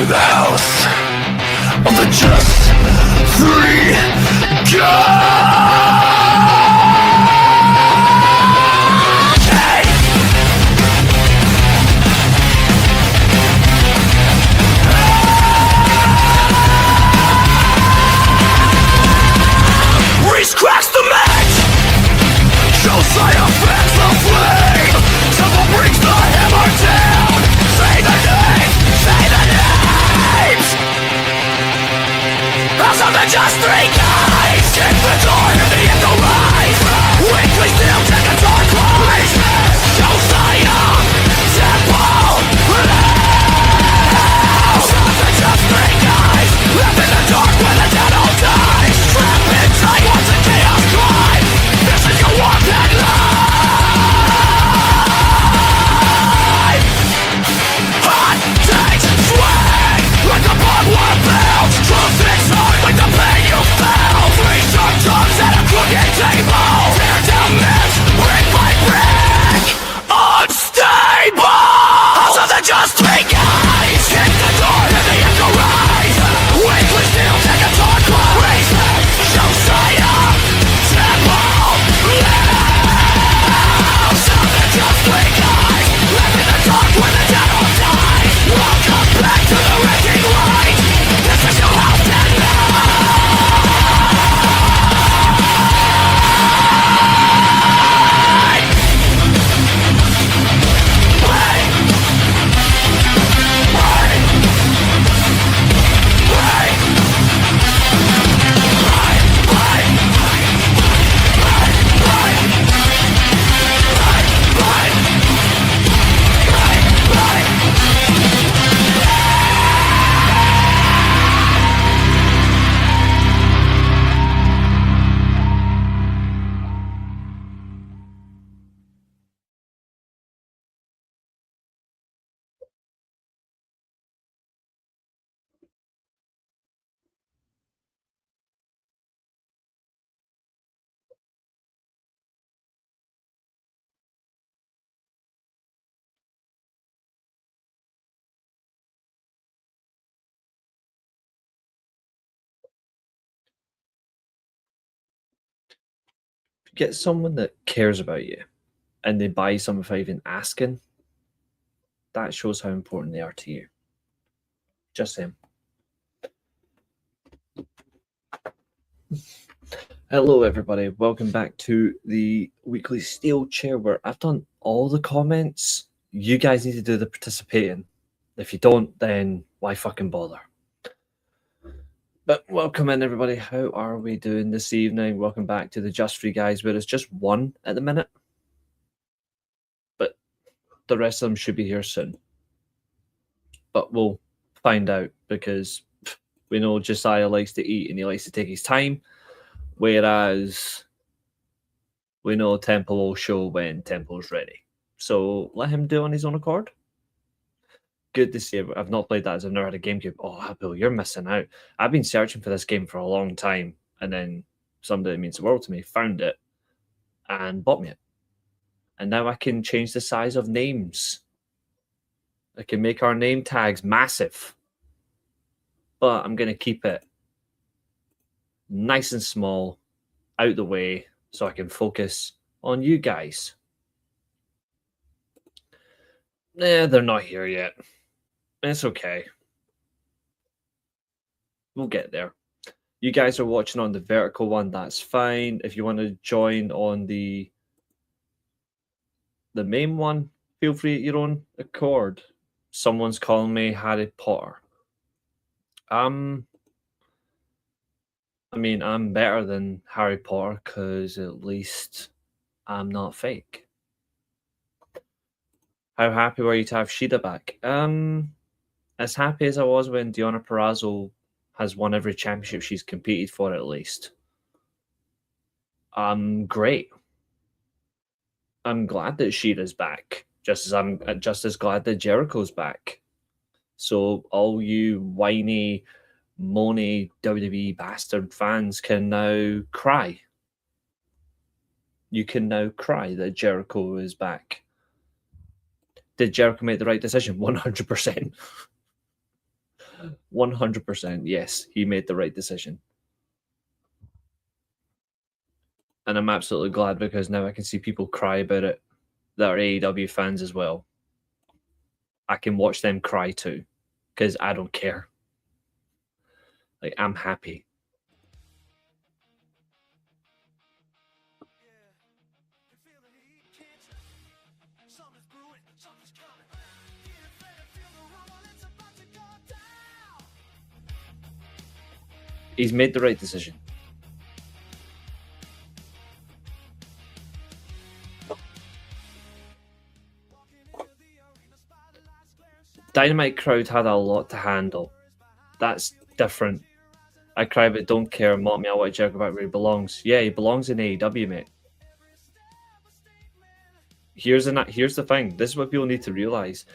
to the house of the just three guys. Reece cracks the match. Josiah fans the flame. Temple brings the hammer down. Say the names, say the names. House of the just three guys. Kick the door to the echo rise. Weekly still take a dark rise. Josiah, Temple, House of the just three guys. Left in the dark where the dead all dies. Trapped inside what's a chaos cry. This is your war that life. Hot takes swing like a bomb war bounce. Truth inside like the pain you felt. Three sharp tongues at a crooked table. Tear down myths, brick by brick. Unstable. House of the just three guys. Kick the door to the echo rise. Weekly still take a dark rise. Josiah, Temple, House of the just three guys. Left in the dark where the dead all die. Welcome back to the wrecking light. This is your house and get someone that cares about you and they buy something without even asking, that shows how important they are to you. Just saying. Hello, everybody. Welcome back to the weekly Steelchair, where I've done all the comments. You guys need to do the participating. If you don't, then why fucking bother? But welcome in, everybody. How are we doing this evening? Welcome back to the Just Free Guys, where it's just one at the minute. But the rest of them should be here soon. But we'll find out, because we know Josiah likes to eat and he likes to take his time, whereas we know Temple will show when Temple's ready. So let him do it on his own accord. Good to see it. I've not played that as I've never had a GameCube. Oh, Bill, you're missing out. I've been searching for this game for a long time, and then somebody that means the world to me found it and bought me it. And now I can change the size of names. I can make our name tags massive. But I'm going to keep it nice and small, out the way, so I can focus on you guys. They're not here yet. It's okay. We'll get there. You guys are watching on the vertical one, that's fine. If you want to join on the main one, feel free at your own accord. Someone's calling me Harry Potter. I mean, I'm better than Harry Potter because at least I'm not fake. How happy were you to have Sheeta back? As happy as I was when Diana Perazzo has won every championship she's competed for, at least. Great. I'm glad that Sheeta's back, just as I'm just as glad that Jericho's back. So all you whiny, moany WWE bastard fans can now cry. You can now cry that Jericho is back. Did Jericho make the right decision? 100%. 100%, yes, he made the right decision. And I'm absolutely glad because now I can see people cry about it that are AEW fans as well. I can watch them cry too because I don't care. Like, I'm happy. He's made the right decision. Dynamite crowd had a lot to handle. That's different. I cry but don't care. Mock me, I want to joke about where he belongs. Yeah, he belongs in AEW, mate. Here's the thing. This is what people need to realize.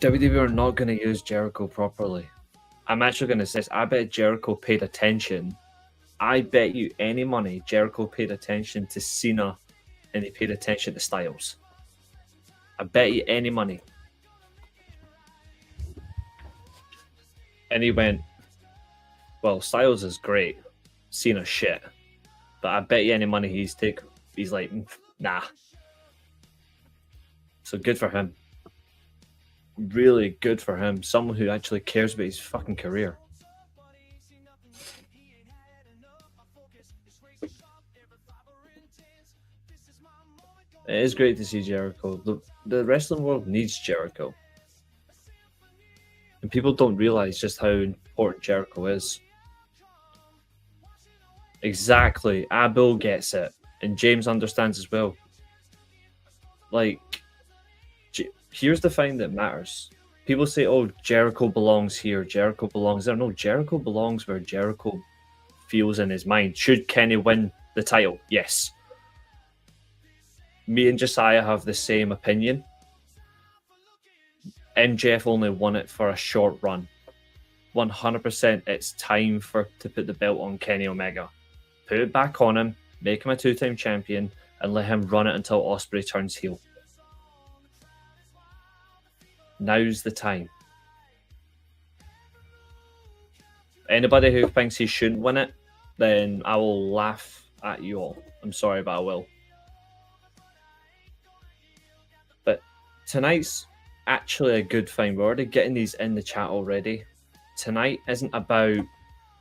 WWE are not going to use Jericho properly. I'm actually going to say this. I bet Jericho paid attention. I bet you any money Jericho paid attention to Cena and he paid attention to Styles. I bet you any money. And he went, well, Styles is great. Cena's shit. But I bet you any money he's like, nah. So good for him. Really good for him. Someone who actually cares about his fucking career. It is great to see Jericho. The wrestling world needs Jericho. And people don't realize just how important Jericho is. Exactly. Abel gets it. And James understands as well. Like, here's the thing that matters. People say, oh, Jericho belongs here. Jericho belongs there. No, Jericho belongs where Jericho feels in his mind. Should Kenny win the title? Yes. Me and Josiah have the same opinion. MJF only won it for a short run. 100% it's time to put the belt on Kenny Omega. Put it back on him, make him a 2-time champion, and let him run it until Ospreay turns heel. Now's the time. Anybody who thinks he shouldn't win it, then I will laugh at you all. I'm sorry, but I will. But tonight's actually a good thing. We're already getting these in the chat already. Tonight isn't about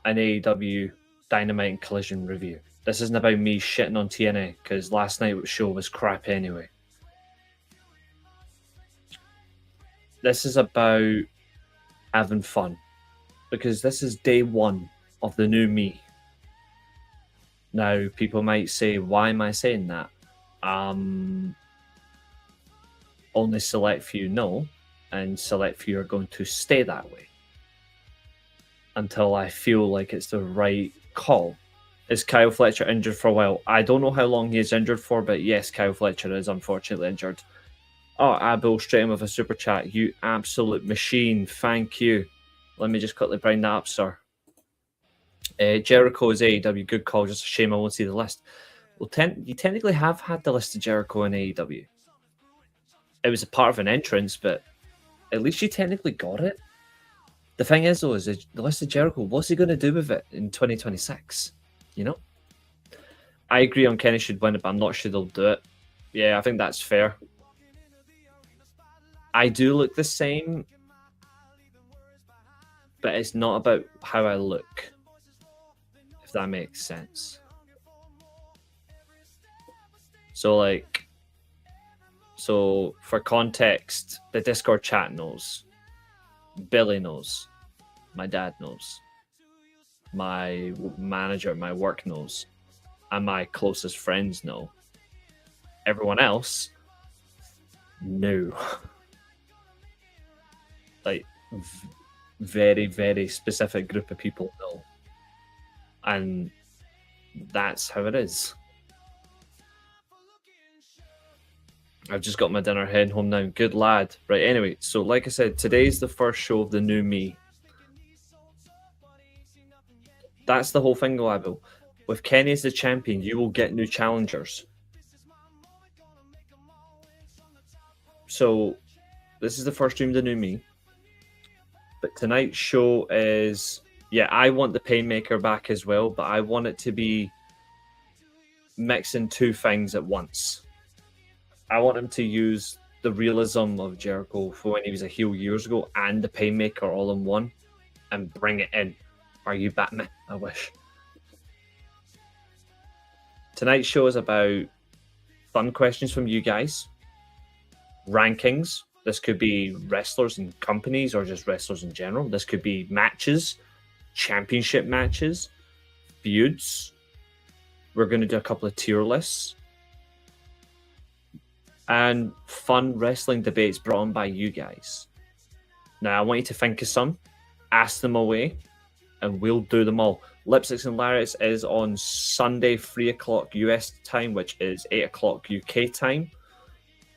an AEW Dynamite and Collision review. This isn't about me shitting on TNA because last night's show was crap anyway. This is about having fun because this is day one of the new me. Now, people might say, why am I saying that? Only select few know, and select few are going to stay that way until I feel like it's the right call. Is Kyle Fletcher injured for a while? I don't know how long he is injured for, but yes, Kyle Fletcher is unfortunately injured. Oh, Abel, straight in with a super chat. You absolute machine. Thank you. Let me just quickly bring that up, sir. Jericho is AEW. Good call. Just a shame I won't see the list. Well, you technically have had the list of Jericho in AEW. It was a part of an entrance, but at least you technically got it. The thing is, though, is the list of Jericho, what's he going to do with it in 2026? You know? I agree on Kenny should win it, but I'm not sure they'll do it. Yeah, I think that's fair. I do look the same, but it's not about how I look, if that makes sense. So for context, the Discord chat knows. Billy knows. My dad knows. My manager at my work knows. And my closest friends know. Everyone else, no. Like, very, very specific group of people know. And that's how it is. I've just got my dinner heading home now. Good lad. Right, anyway, so like I said, today's the first show of the new me. That's the whole thing, though, Abel. With Kenny as the champion, you will get new challengers. So, this is the first stream of the new me. But tonight's show is, I want the Painmaker back as well, but I want it to be mixing two things at once. I want him to use the realism of Jericho for when he was a heel years ago and the Painmaker all in one and bring it in. Are you Batman? I wish. Tonight's show is about fun questions from you guys, rankings. This could be wrestlers and companies or just wrestlers in general. This could be matches, championship matches, feuds. We're going to do a couple of tier lists and fun wrestling debates brought on by you guys. Now, I want you to think of some, ask them away, and we'll do them all. Lipsticks and Lariats is on Sunday, 3 o'clock US time, which is 8 o'clock UK time.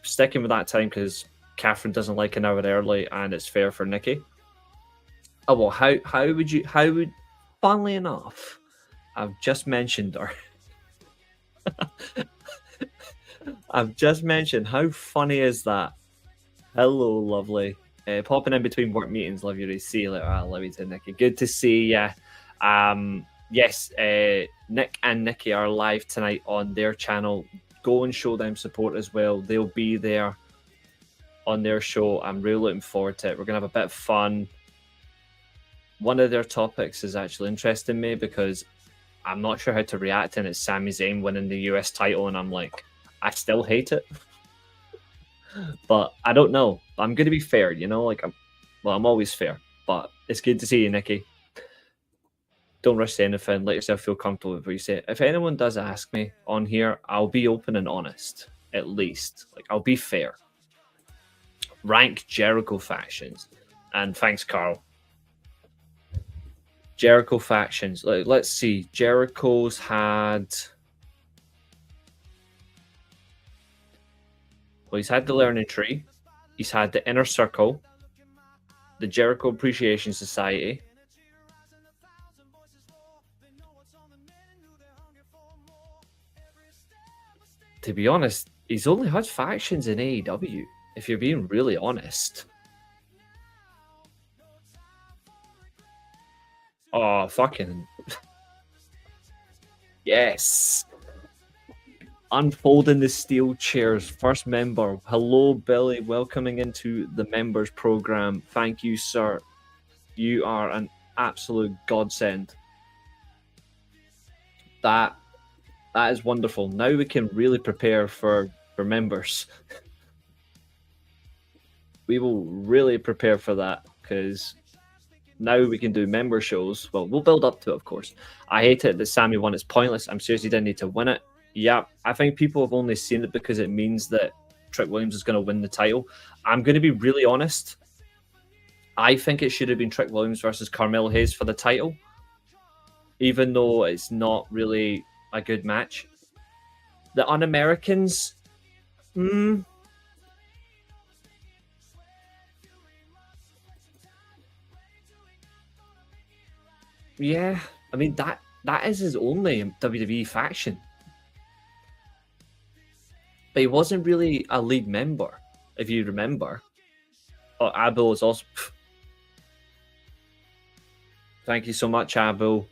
Sticking with that time because Katherine doesn't like an hour early and it's fair for Nikki. Oh, well, how would, funnily enough, I've just mentioned her. I've just mentioned, how funny is that? Hello, lovely. Popping in between work meetings, love you, Reece. See you later. I love you too, Nikki. Good to see ya. Yes, Nick and Nikki are live tonight on their channel. Go and show them support as well. They'll be there on their show. I'm really looking forward to it. We're going to have a bit of fun. One of their topics is actually interesting me because I'm not sure how to react, and it's Sami Zayn winning the US title, and I'm like, I still hate it. But I don't know. I'm going to be fair, you know? I'm always fair. But it's good to see you, Nikki. Don't rush to anything. Let yourself feel comfortable with what you say. If anyone does ask me on here, I'll be open and honest, at least. I'll be fair. Rank Jericho factions. And thanks, Carl. Jericho factions. Let's see. Jericho's had... Well, he's had the Learning Tree. He's had the Inner Circle. The Jericho Appreciation Society. To be honest, he's only had factions in AEW, if you're being really honest. Oh, fucking... Yes! Unfolding the Steelchair's first member. Hello, Billy. Welcoming into the members program. Thank you, sir. You are an absolute godsend. That is wonderful. Now we can really prepare for members. We will really prepare for that because now we can do member shows. Well, we'll build up to it, of course. I hate it that Sami won. It's pointless. I'm serious. He didn't need to win it. Yeah, I think people have only seen it because it means that Trick Williams is going to win the title. I'm going to be really honest. I think it should have been Trick Williams versus Carmelo Hayes for the title, even though it's not really a good match. The Un-Americans, yeah, I mean that is his only WWE faction. But he wasn't really a lead member, if you remember. Oh, Abel is also... Thank you so much, Abel.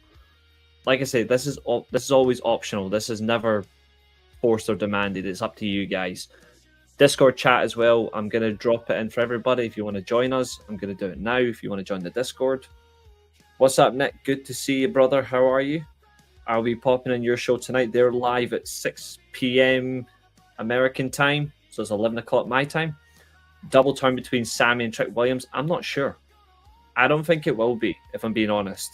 Like I said, this is always optional. This is never forced or demanded. It's up to you guys. Discord chat as well. I'm going to drop it in for everybody. If you want to join us, I'm going to do it now. If you want to join the Discord. What's up, Nick? Good to see you, brother. How are you? I'll be popping in your show tonight. They're live at 6 p.m. American time, so it's 11 o'clock my time. Double turn between Sami and Trick Williams. I'm not sure. I don't think it will be, if I'm being honest.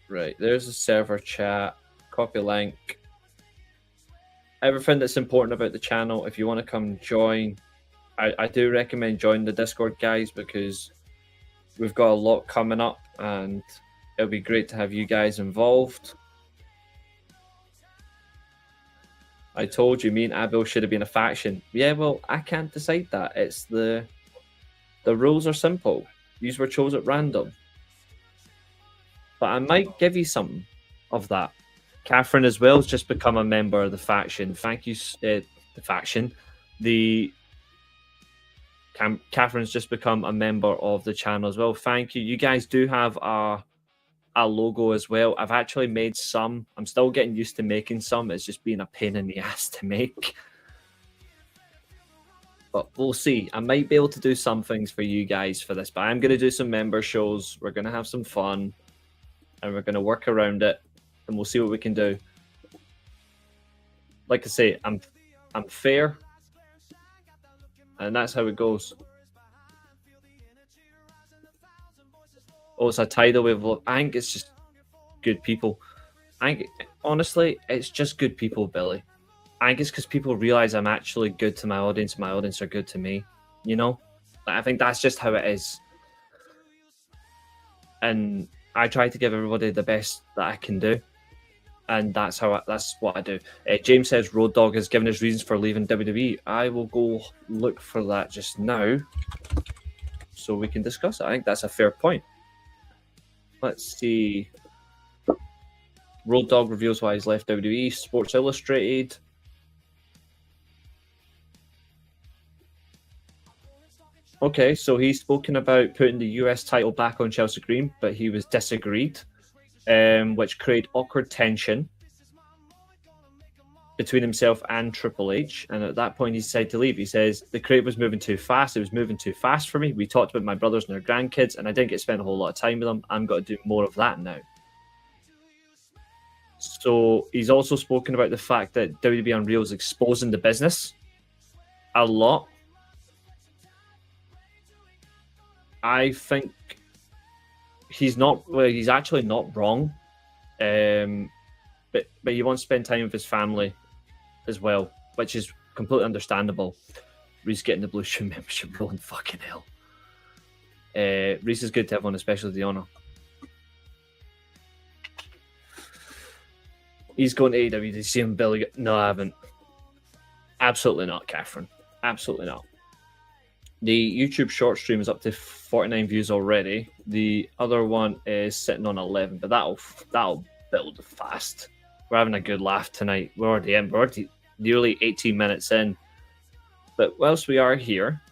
Right, there's the server chat. Copy link. Everything that's important about the channel. If you want to come join, I do recommend joining the Discord, guys, because we've got a lot coming up and it'll be great to have you guys involved. I told you, me and Abel should have been a faction. Yeah, well, I can't decide that. It's the rules are simple. These were chosen at random. But I might give you something of that. Katherine as well has just become a member of the faction. Thank you, the faction. The Catherine's just become a member of the channel as well. Thank you. You guys do have a logo as well. I've actually made some. I'm still getting used to making some. It's just been a pain in the ass to make. But we'll see. I might be able to do some things for you guys for this, but I'm going to do some member shows. We're going to have some fun, and we're going to work around it, and we'll see what we can do. Like I say, I'm fair, and that's how it goes. Oh, it's a tidal wave. I think it's just good people. Honestly, it's just good people, Billy. I think it's because people realize I'm actually good to my audience. My audience are good to me. You know, I think that's just how it is. And I try to give everybody the best that I can do, and that's what I do. James says Road Dogg has given his reasons for leaving WWE. I will go look for that just now, so we can discuss it. I think that's a fair point. Let's see. Road Dogg reveals why he's left WWE. Sports Illustrated. Okay, so he's spoken about putting the US title back on Chelsea Green, but he was disagreed, which created awkward tension between himself and Triple H. And at that point, he decided to leave. He says, the crate was moving too fast. It was moving too fast for me. We talked about my brothers and their grandkids, and I didn't get to spend a whole lot of time with them. I'm going to do more of that now. So he's also spoken about the fact that WWE Unreal is exposing the business a lot. I think he's actually not wrong. But he wants to spend time with his family as well, which is completely understandable. Reece getting the Blue Shoe membership rolling, fucking hell. Reece is good to have on, especially the honour. He's going to AEW. Did you see him, Billy? No, I haven't. Absolutely not, Katherine. Absolutely not. The YouTube short stream is up to 49 views already. The other one is sitting on 11, but that'll build fast. We're having a good laugh tonight. We're already nearly 18 minutes in. But whilst we are here,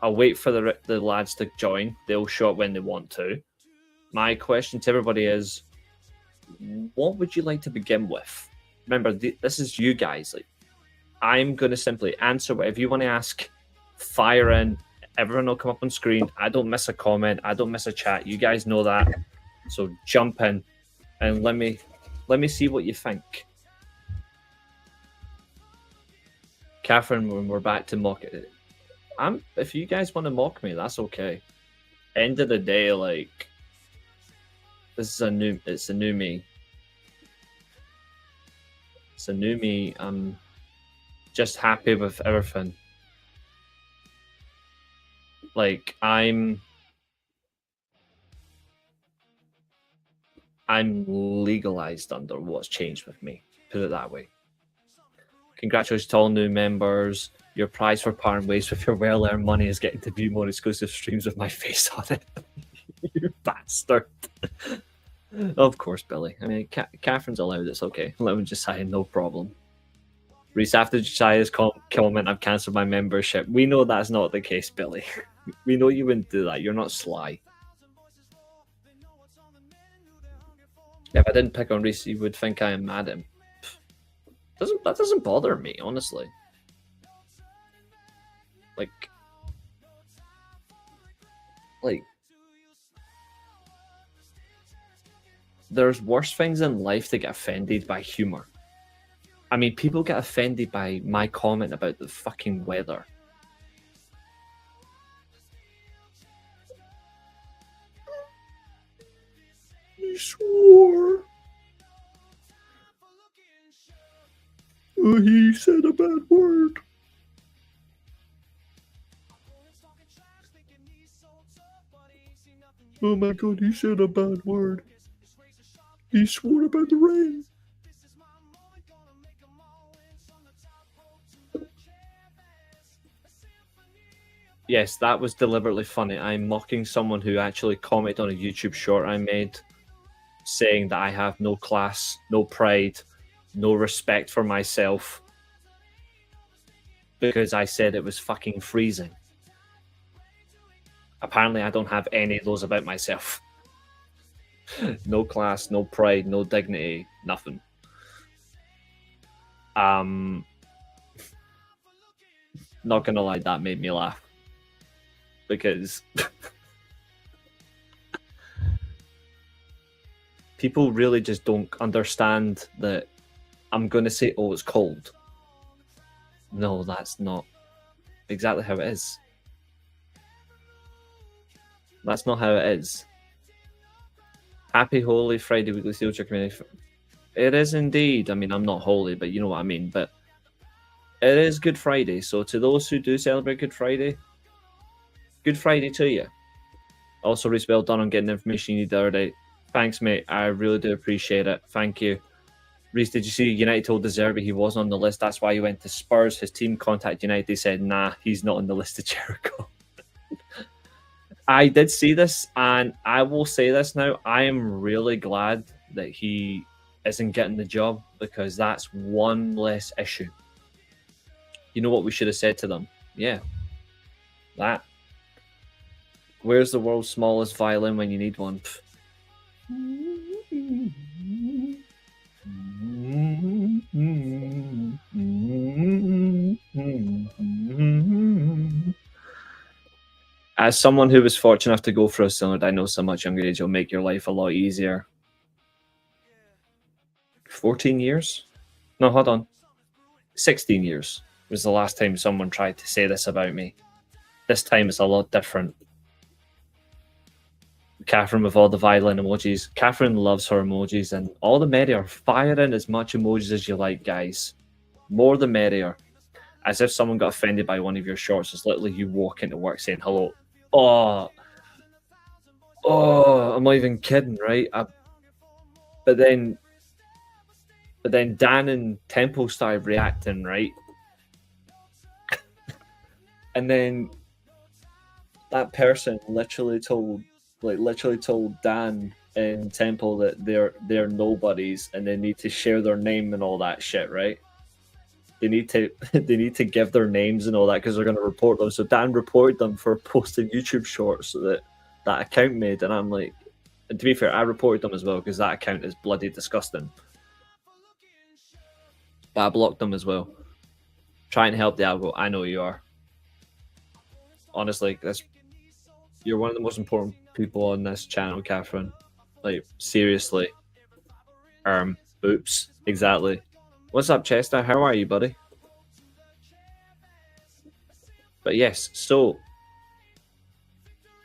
I'll wait for the lads to join. They'll show up when they want to. My question to everybody is, what would you like to begin with? Remember, this is you guys. Like, I'm going to simply answer whatever you want to ask. Fire in. Everyone will come up on screen. I don't miss a comment. I don't miss a chat. You guys know that. So jump in and let me see what you think. Katherine, when we're back to mock it, if you guys want to mock me, that's okay. End of the day, like, it's a new me. It's a new me. I'm just happy with everything. Like, I'm legalized under what's changed with me. Put it that way. Congratulations to all new members. Your prize for parting ways with your well-earned money is getting to view more exclusive streams with my face on it. You bastard. Of course, Billy. I mean, Catherine's allowed. It's okay. Let me just say no problem. Reece, after Josiah's comment, I've cancelled my membership. We know that's not the case, Billy. We know you wouldn't do that. You're not sly. If I didn't pick on Reece, you would think I am mad at him. That doesn't bother me, honestly. Like, there's worse things in life to get offended by humor. I mean, people get offended by my comment about the fucking weather. He swore. He said a bad word. Oh my god, he said a bad word. He swore about the rain. Yes, that was deliberately funny. I'm mocking someone who actually commented on a YouTube short I made saying that I have no class, no pride, no respect for myself because I said it was fucking freezing. Apparently, I don't have any of those about myself. No class, no pride, no dignity, nothing. Not gonna lie, that made me laugh. Because people really just don't understand that I'm going to say, oh, it's cold. No, that's not exactly how it is. That's not how it is. Happy Holy Friday Weekly Steelchair Community. It is indeed. I mean, I'm not holy, but you know what I mean. But it is Good Friday. So to those who do celebrate Good Friday to you. Also, Reece, well done on getting the information you need the other day. Thanks, mate. I really do appreciate it. Thank you. Reece, did you see United told De Zerbi he wasn't on the list? That's why he went to Spurs. His team contacted United. They said, nah, he's not on the list of Jericho. I did see this, and I will say this now. I am really glad that he isn't getting the job, because that's one less issue. You know what we should have said to them? Yeah. That. Where's the world's smallest violin when you need one? As someone who was fortunate enough to go through a cylinder, I know so much younger age will make your life a lot easier. 14 years? No, hold on. 16 years was the last time someone tried to say this about me. This time it's a lot different. Katherine with all the violin emojis. Katherine loves her emojis, and all the merrier. Fire in as much emojis as you like, guys. More the merrier. As if someone got offended by one of your shorts. It's literally you walk into work saying hello. Oh, I'm not even kidding, right? But then Dan and Temple started reacting, right? And then that person literally told Dan and Temple that they're nobodies and they need to share their name and all that shit, right? They need to give their names and all that because they're going to report them. So Dan reported them for posting YouTube shorts that account made, and I'm like, and to be fair, I reported them as well because that account is bloody disgusting. But I blocked them as well. Trying to help the algo. I know you are. Honestly, you're one of the most important people on this channel, Katherine. Like, seriously. Oops. Exactly. What's up, Chester? How are you, buddy? But yes, so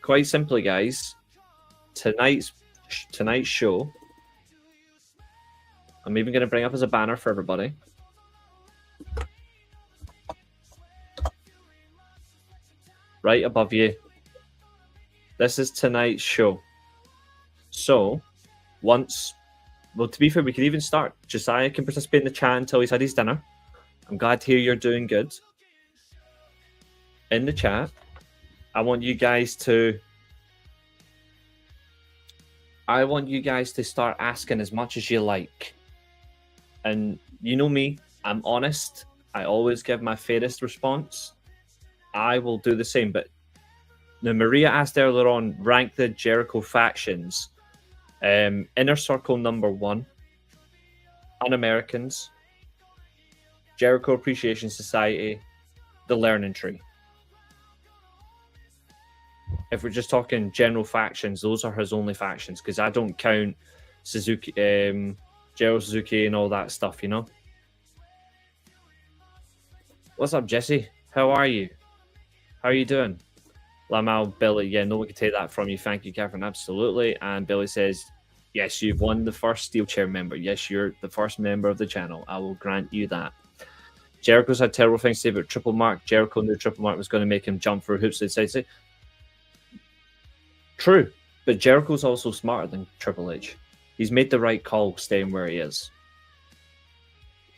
quite simply, guys, tonight's show, I'm even going to bring up as a banner for everybody. Right above you. This is tonight's show. So, to be fair, we could even start. Josiah can participate in the chat until he's had his dinner. I'm glad to hear you're doing good. In the chat, I want you guys to start asking as much as you like. And you know me, I'm honest. I always give my fairest response. I will do the same. But now, Maria asked earlier on, rank the Jericho factions. Inner Circle number 1, Un-Americans, Jericho Appreciation Society, the Learning Tree. If we're just talking general factions, those are his only factions, because I don't count Suzuki, Gerald Suzuki and all that stuff, you know? What's up, Jesse? How are you? How are you doing? Lamal, Billy, yeah, no one can take that from you. Thank you, Katherine, absolutely. And Billy says, yes, you've won the first Steelchair member. Yes, you're the first member of the channel. I will grant you that. Jericho's had terrible things to say about Triple Mark. Jericho knew Triple Mark was going to make him jump through hoops. Say, true, but Jericho's also smarter than Triple H. He's made the right call staying where he is.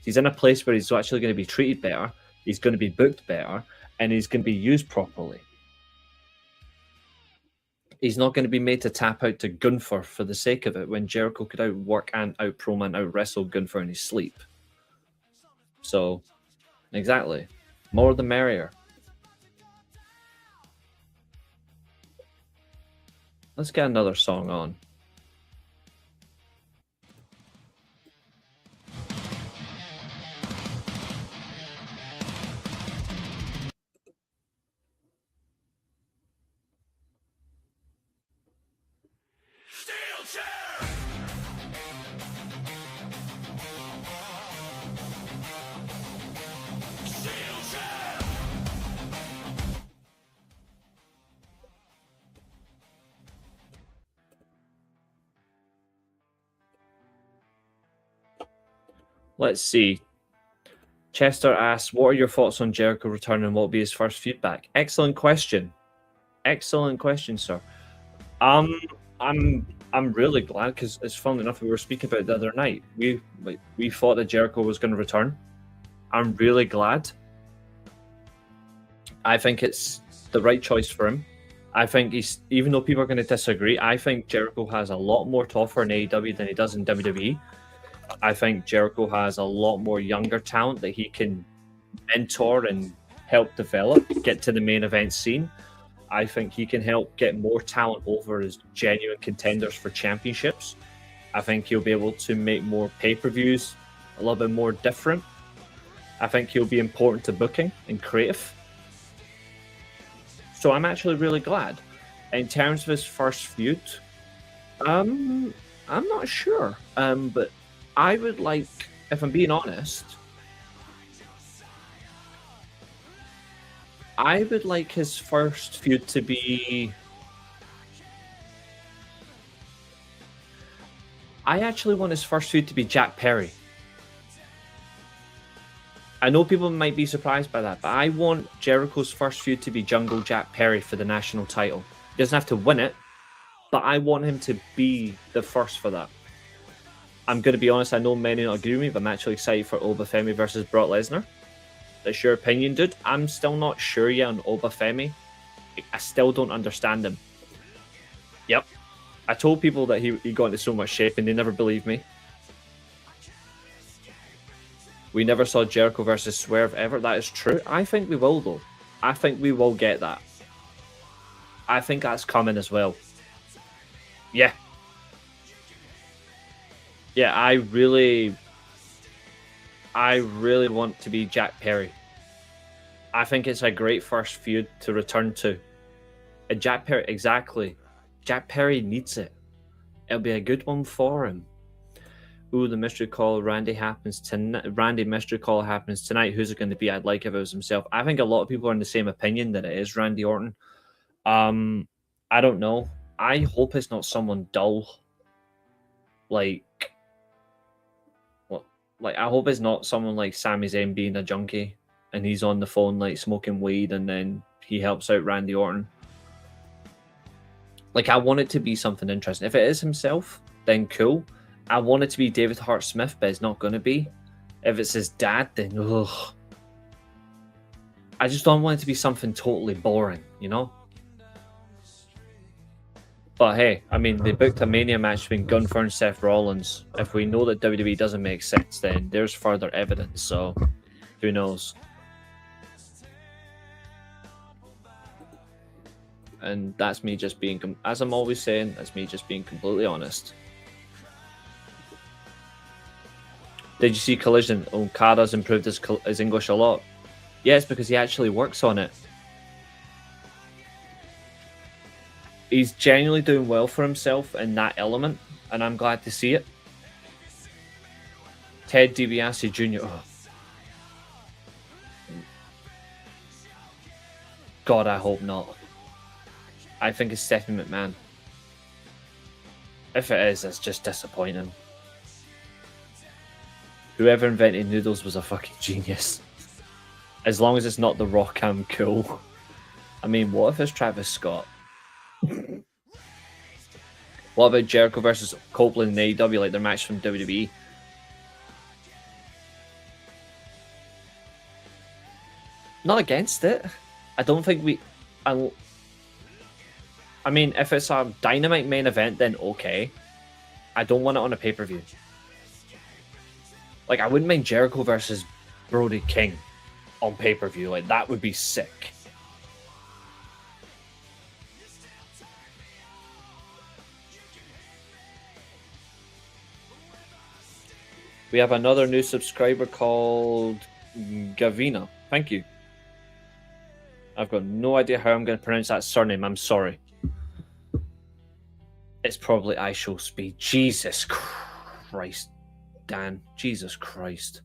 He's in a place where he's actually going to be treated better, he's going to be booked better, and he's going to be used properly. He's not going to be made to tap out to Gunther for the sake of it when Jericho could outwork and out-promo and out-wrestle Gunther in his sleep. So, exactly. More the merrier. let's get another song on. Steelchair! Steelchair! Let's see. Chester asks, what are your thoughts on Jericho returning and what will be his first feedback? Excellent question. Excellent question, sir. I'm really glad because it's fun enough we were speaking about it the other night. We thought that Jericho was going to return. I'm really glad. I think it's the right choice for him. I think he's, even though people are going to disagree, I think Jericho has a lot more to offer in AEW than he does in WWE. I think Jericho has a lot more younger talent that he can mentor and help develop, get to the main event scene. I think he can help get more talent over as genuine contenders for championships. I think he'll be able to make more pay-per-views a little bit more different. I think he'll be important to booking and creative. So I'm actually really glad. In terms of his first feud, I'm not sure. But I would like, if I'm being honest, I would like his first feud to be... I actually want his first feud to be Jack Perry. I know people might be surprised by that, but I want Jericho's first feud to be Jungle Jack Perry for the national title. He doesn't have to win it, but I want him to be the first for that. I'm going to be honest, I know many don't agree with me, but I'm actually excited for Obafemi versus Brock Lesnar. That's your opinion, dude. I'm still not sure yet on Obafemi. I still don't understand him. Yep. I told people that he got into so much shape and they never believed me. We never saw Jericho versus Swerve ever. That is true. I think we will, though. I think we will get that. I think that's coming as well. Yeah. Yeah, I really want to be Jack Perry. I think it's a great first feud to return to. And Jack Perry, exactly. Jack Perry needs it. It'll be a good one for him. Ooh, the mystery call. Randy mystery call happens tonight. Who's it going to be? I'd like if it was himself. I think a lot of people are in the same opinion that it is Randy Orton. I don't know. I hope it's not someone dull. I hope it's not someone like Sami Zayn being a junkie and he's on the phone like smoking weed and then he helps out Randy Orton. I want it to be something interesting. If it is himself, then cool. I want it to be David Hart Smith, but it's not going to be. If it's his dad, then ugh. I just don't want it to be something totally boring, you know? But hey, I mean, they booked a Mania match between Gunther and Seth Rollins. If we know that WWE doesn't make sense, then there's further evidence, so who knows? And that's me just being, as I'm always saying, that's me just being completely honest. Did you see Collision? Okada's improved his English a lot. Yes, because he actually works on it. He's genuinely doing well for himself in that element, and I'm glad to see it. Ted DiBiase Jr. Oh. God, I hope not. I think it's Stephanie McMahon. If it is, it's just disappointing. Whoever invented noodles was a fucking genius. As long as it's not The Rock, I'm cool. I mean, what if it's Travis Scott? What about Jericho versus Copeland in AEW, like their match from WWE? Not against it. I don't think we... I mean, if it's a Dynamite main event, then okay. I don't want it on a pay-per-view. I wouldn't mind Jericho versus Brody King on pay-per-view. That would be sick. We have another new subscriber called Gavina. Thank you. I've got no idea how I'm going to pronounce that surname. I'm sorry. It's probably I Shall Speed. Jesus Christ, Dan. Jesus Christ.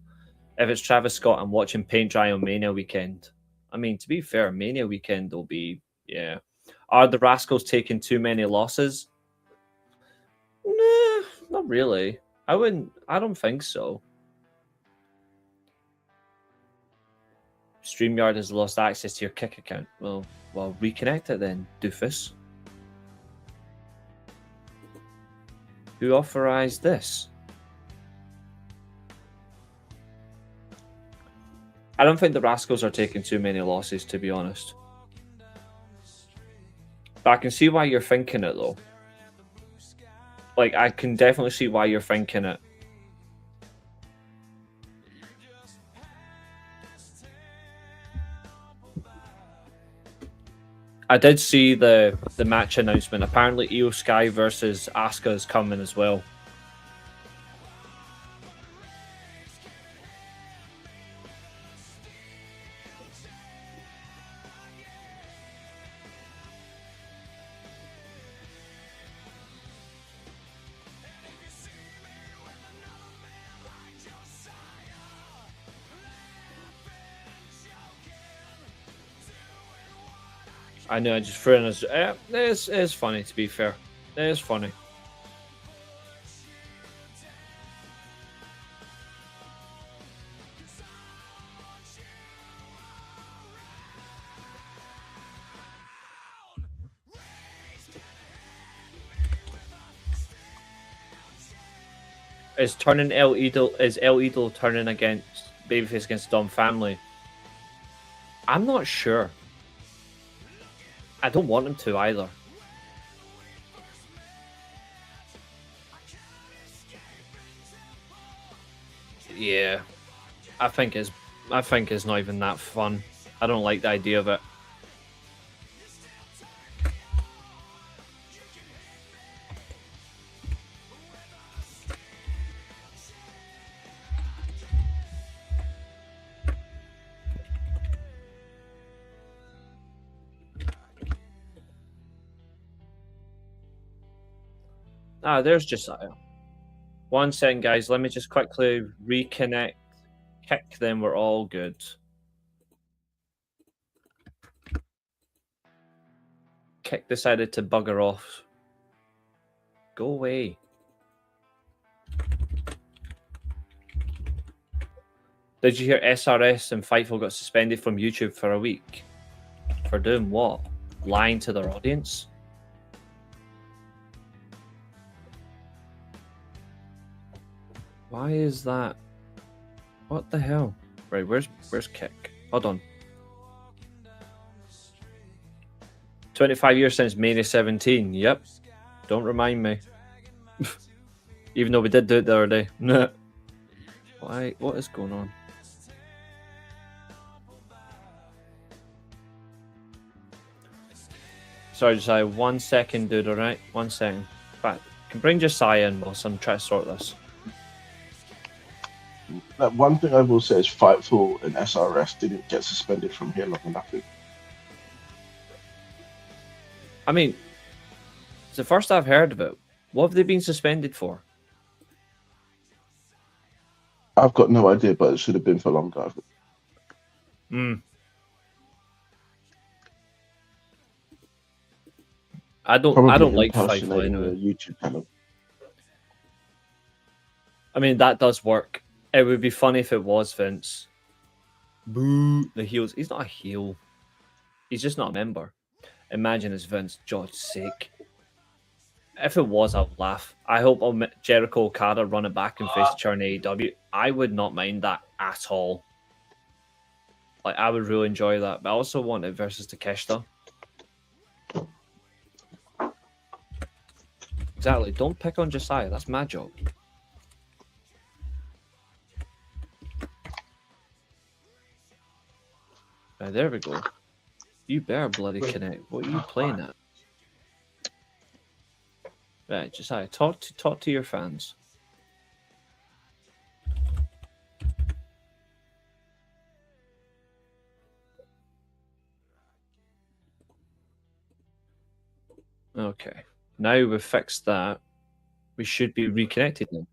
If it's Travis Scott, I'm watching paint dry on Mania weekend. I mean, to be fair, Mania weekend will be, yeah. Are the Rascals taking too many losses? Nah, not really. I don't think so. StreamYard has lost access to your Kick account. Well, reconnect it then, doofus. Who authorized this? I don't think the Rascals are taking too many losses, to be honest. But I can see why you're thinking it, though. Like, I can definitely see why you're thinking it. I did see the match announcement. Apparently, Io Sky versus Asuka is coming as well. I know, I just threw in as it's funny, to be fair. It is funny. Is Eilidh turning against Babyface against Dom Family? I'm not sure. I don't want him to either. Yeah, I think it's not even that fun. I don't like the idea of it. Ah, there's Josiah. 1 second, guys. Let me just quickly reconnect. Kick them. We're all good. Kick decided to bugger off. Go away. Did you hear SRS and Fightful got suspended from YouTube for a week? For doing what? Lying to their audience? Why is that? What the hell? Right, where's Kick? Hold on. 25 years since Mania 17. Yep. Don't remind me. Even though we did do it the other day. Why? What is going on? Sorry, Josiah. 1 second, dude, alright? 1 second. In fact, can bring Josiah in whilst I'm trying to sort this. That one thing I will say is Fightful and SRS didn't get suspended from here long enough. I mean, it's the first I've heard of it. What have they been suspended for? I've got no idea, but it should have been for longer. I don't like Fightful anyway. YouTube channel. I mean, that does work. It would be funny if it was Vince. Boo, the heels. He's not a heel. He's just not a member. Imagine it's Vince, God's sake. If it was, I'll laugh. I hope Jericho Okada run it back and face turn AEW. I would not mind that at all. Like, I would really enjoy that. But I also want it versus Takeshita. Exactly. Don't pick on Josiah. That's my job. Right, there we go. You better bloody connect. What are you playing at? Right, Josiah, talk to your fans. Okay. Now we've fixed that. We should be reconnected now.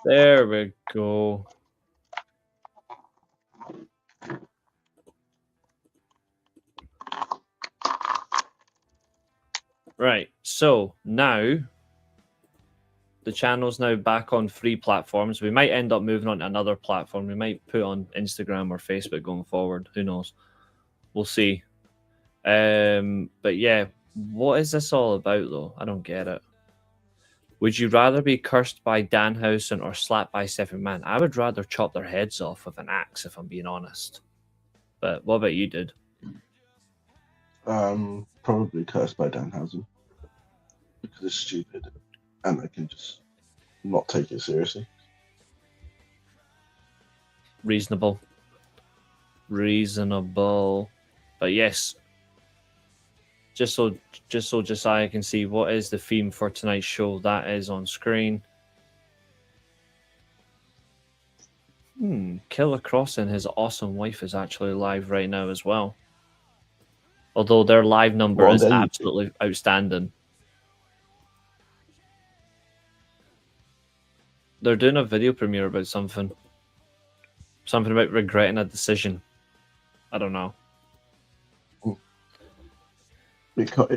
There we go. Right, so now the channel's now back on 3 platforms. We might end up moving on to another platform. We might put on Instagram or Facebook going forward. Who knows? We'll see. But yeah, what is this all about though? I don't get it. Would you rather be cursed by Danhausen or slapped by Seven Man? I would rather chop their heads off with an axe, if I'm being honest. But what about you, dude? Probably cursed by Danhausen because it's stupid and I can just not take it seriously. Reasonable. But yes, just so Josiah can see what is the theme for tonight's show, that is on screen. Killer Cross and his awesome wife is actually live right now as well. Although their live number is absolutely outstanding. They're doing a video premiere about something. Something about regretting a decision. I don't know.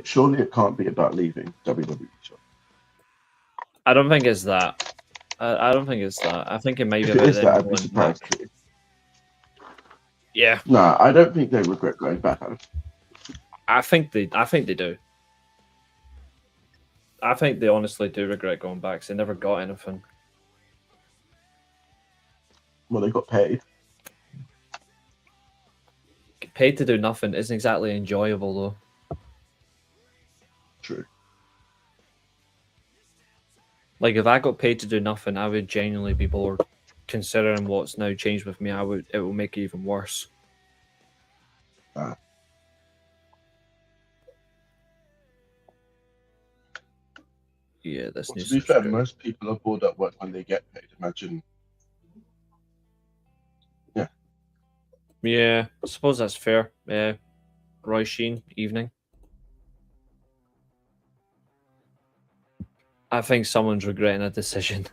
Surely it can't be about leaving WWE. I don't think it's that. I don't think it's that. I think it may be If about it is that, I'd them be going surprised. back. Yeah, No, I don't think they regret going back. I think they do. I think they honestly do regret going back. 'Cause they never got anything. Well, they got paid. Paid to do nothing isn't exactly enjoyable though. True. Like if I got paid to do nothing, I would genuinely be bored. Considering what's now changed with me, it will make it even worse. Yeah, this Well, needs to be some fair, script. most people are bored at work when they get paid. Imagine. Yeah, I suppose that's fair. Yeah, Roy Sheen, evening. I think someone's regretting a decision.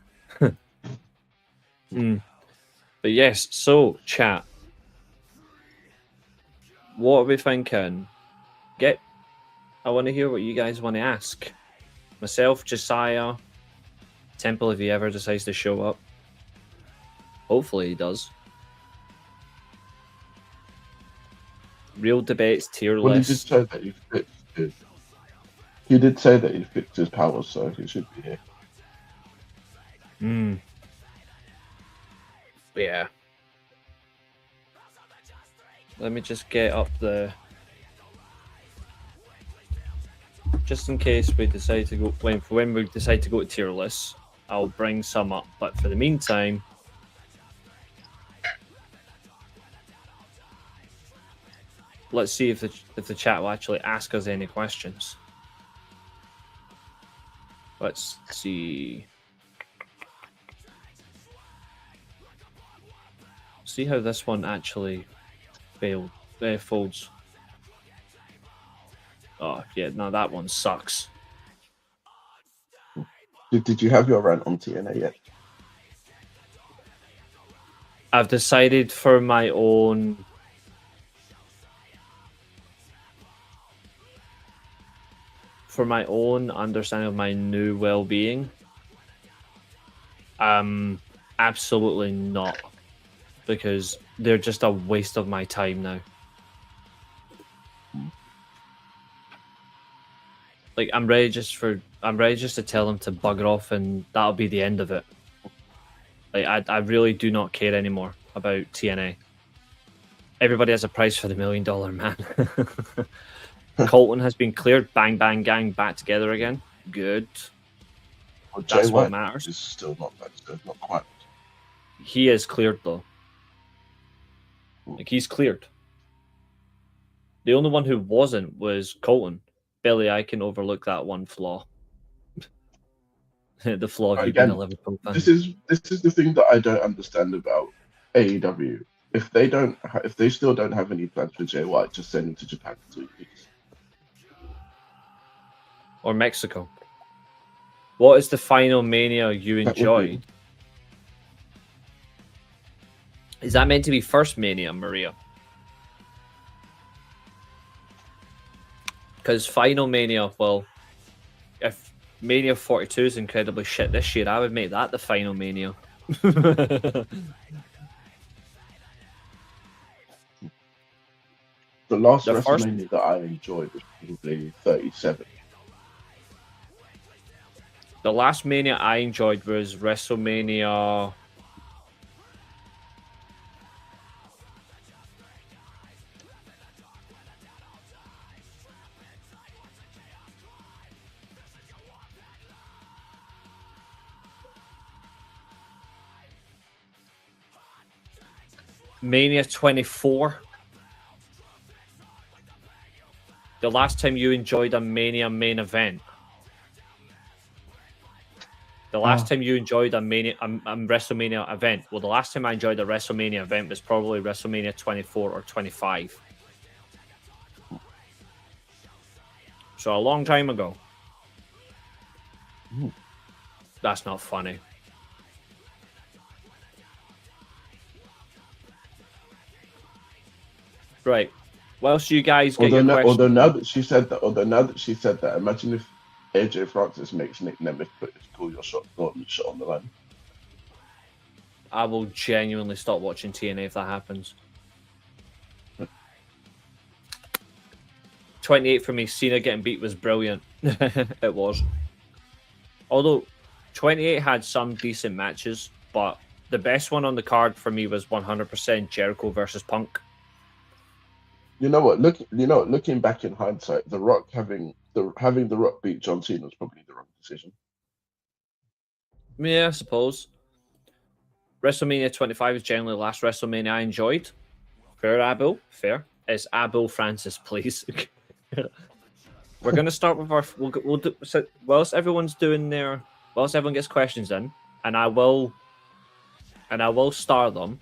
But yes, so chat. What are we thinking? I want to hear what you guys want to ask. Myself, Josiah, Temple, if he ever decides to show up. Hopefully he does. Real debates, tier Well, list. he did say that he did say that he fixed his powers, so he should be here. Yeah. Let me just get up the... Just in case we decide to go... When we decide to go to tier lists, I'll bring some up. But for the meantime... Let's see if the chat will actually ask us any questions. Let's see. See how this one actually folds. Oh, yeah, no, that one sucks. Did you have your rant on TNA yet? I've decided for my own... For my own understanding of my new well-being, absolutely not, because they're just a waste of my time now. Like I'm ready just to tell them to bugger off, and that'll be the end of it. Like I really do not care anymore about TNA. Everybody has a price for the $1 million man. Colton has been cleared. Bang, bang, gang, back together again. Good. Well, That's Jay what White matters. is still not quite. He is cleared though. Like he's cleared. The only one who wasn't was Colton. Billy, I can overlook that one flaw. The flaw of you being a Liverpool fan. This is the thing that I don't understand about AEW, if they still don't have any plans for Jay White, just send him to Japan for 2 weeks. Or Mexico. What is the final Mania you That would be- enjoyed? Is that meant to be first Mania, Maria? Because Final Mania, well, if Mania 42 is incredibly shit this year, I would make that the Final Mania. The last The first- WrestleMania that I enjoyed was probably 37. The last Mania I enjoyed was WrestleMania. Mania 24. The last time you enjoyed a Mania main event. The last time you enjoyed a WrestleMania event. Well, the last time I enjoyed a WrestleMania event was probably WrestleMania 24 or 25. So a long time ago. Ooh. That's not funny. Right. What else do you guys get your questions? Although now that she said that, imagine if AJ Francis makes Nick Nemeth put his call your shot on the line. I will genuinely stop watching TNA if that happens. 28 for me. Cena getting beat was brilliant. It was. Although 28 had some decent matches, but the best one on the card for me was 100% Jericho versus Punk. You know what? Looking back in hindsight, The Rock having The Rock beat John Cena was probably the wrong decision. Yeah, I suppose. WrestleMania 25 is generally the last WrestleMania I enjoyed. Fair, Abel. Fair. It's Abel Francis, please. We're going to start with our... We'll do, so whilst everyone's doing their... Whilst everyone gets questions in, and I will star them,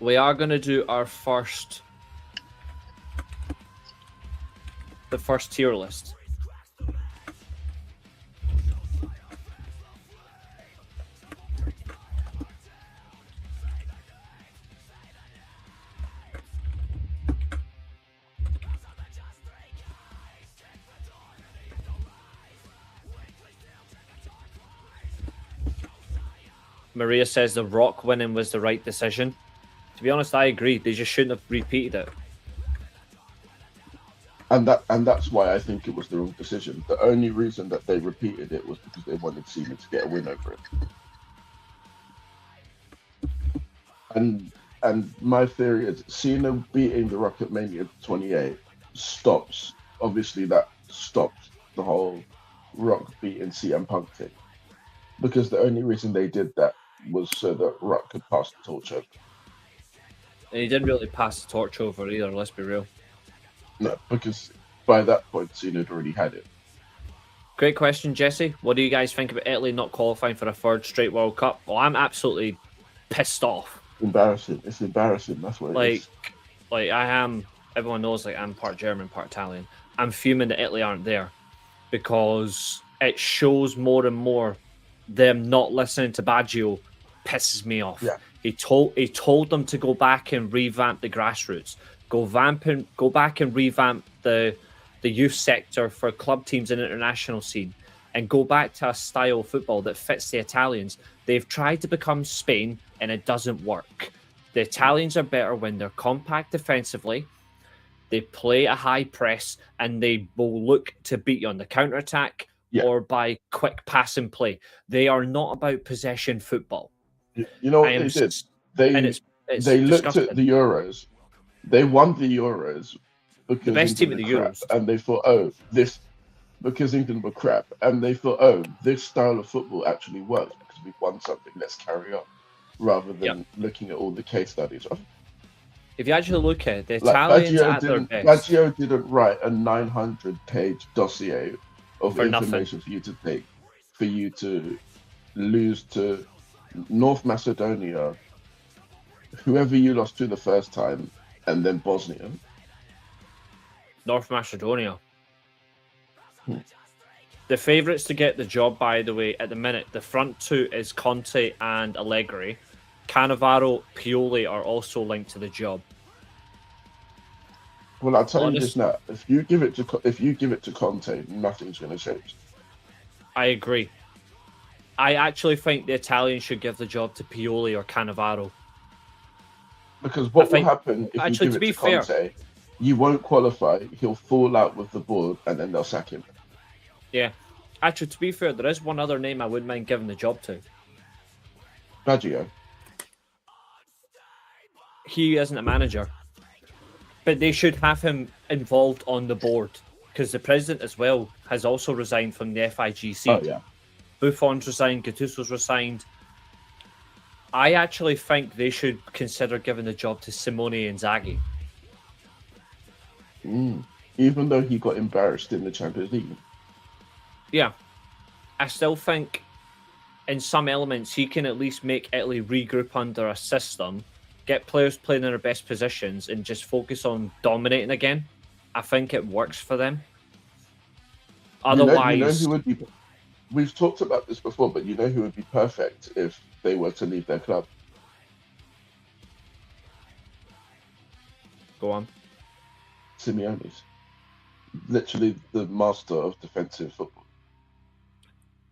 we are going to do our first... The first tier list. Maria says The Rock winning was the right decision. To be honest, I agree. They just shouldn't have repeated it. And that's why I think it was the wrong decision. The only reason that they repeated it was because they wanted Cena to get a win over it. And my theory is Cena beating The Rock at Mania 28 stops the whole Rock beating CM Punk thing. Because the only reason they did that was so that Rock could pass the torch over. And he didn't really pass the torch over either, let's be real. No, because by that point, Cena had already had it. Great question, Jesse. What do you guys think about Italy not qualifying for a third straight World Cup? Well, I'm absolutely pissed off. Embarrassing. It's embarrassing. That's what it is. Like I am. Everyone knows, like, I'm part German, part Italian. I'm fuming that Italy aren't there because it shows more and more them not listening to Baggio pisses me off. Yeah. He told them to go back and revamp the grassroots. Go back and revamp the youth sector for club teams and international scene, and go back to a style of football that fits the Italians. They've tried to become Spain, and it doesn't work. The Italians are better when they're compact defensively, they play a high press, and they will look to beat you on the counter-attack or by quick pass and play. They are not about possession football. You know what they did? They looked at the Euros. They won the Euros because the best team at the Euros, and they thought, because England were crap, and they thought, this style of football actually works because we've won something. Let's carry on, rather than looking at all the case studies. If you actually look at the Italians at their best, Baggio didn't write a 900-page dossier of information for you to take, for you to lose to North Macedonia, whoever you lost to the first time, and then Bosnia. North Macedonia. Hmm. The favourites to get the job, by the way, at the minute, the front two is Conte and Allegri. Cannavaro, Pioli are also linked to the job. Well, I'll tell you this now: if you give it to Conte, nothing's going to change. I agree. I actually think the Italians should give the job to Pioli or Cannavaro. Because what will happen if actually, you give to it be to Conte? fair, You won't qualify. He'll fall out with the board, and then they'll sack him. yeah. Actually, to be fair, there is one other name I wouldn't mind giving the job to. Baggio. He isn't a manager. But they should have him involved on the board. Because the president as well has also resigned from the FIGC. Oh, yeah. Buffon's resigned, Gattuso's resigned. I actually think they should consider giving the job to Simone Inzaghi. Even though he got embarrassed in the Champions League. Yeah. I still think in some elements he can at least make Italy regroup under a system, get players playing in their best positions, and just focus on dominating again. I think it works for them. Otherwise... You know who would be... We've talked about this before, but you know who would be perfect if they were to leave their club? Go on. Simeone's. Literally the master of defensive football.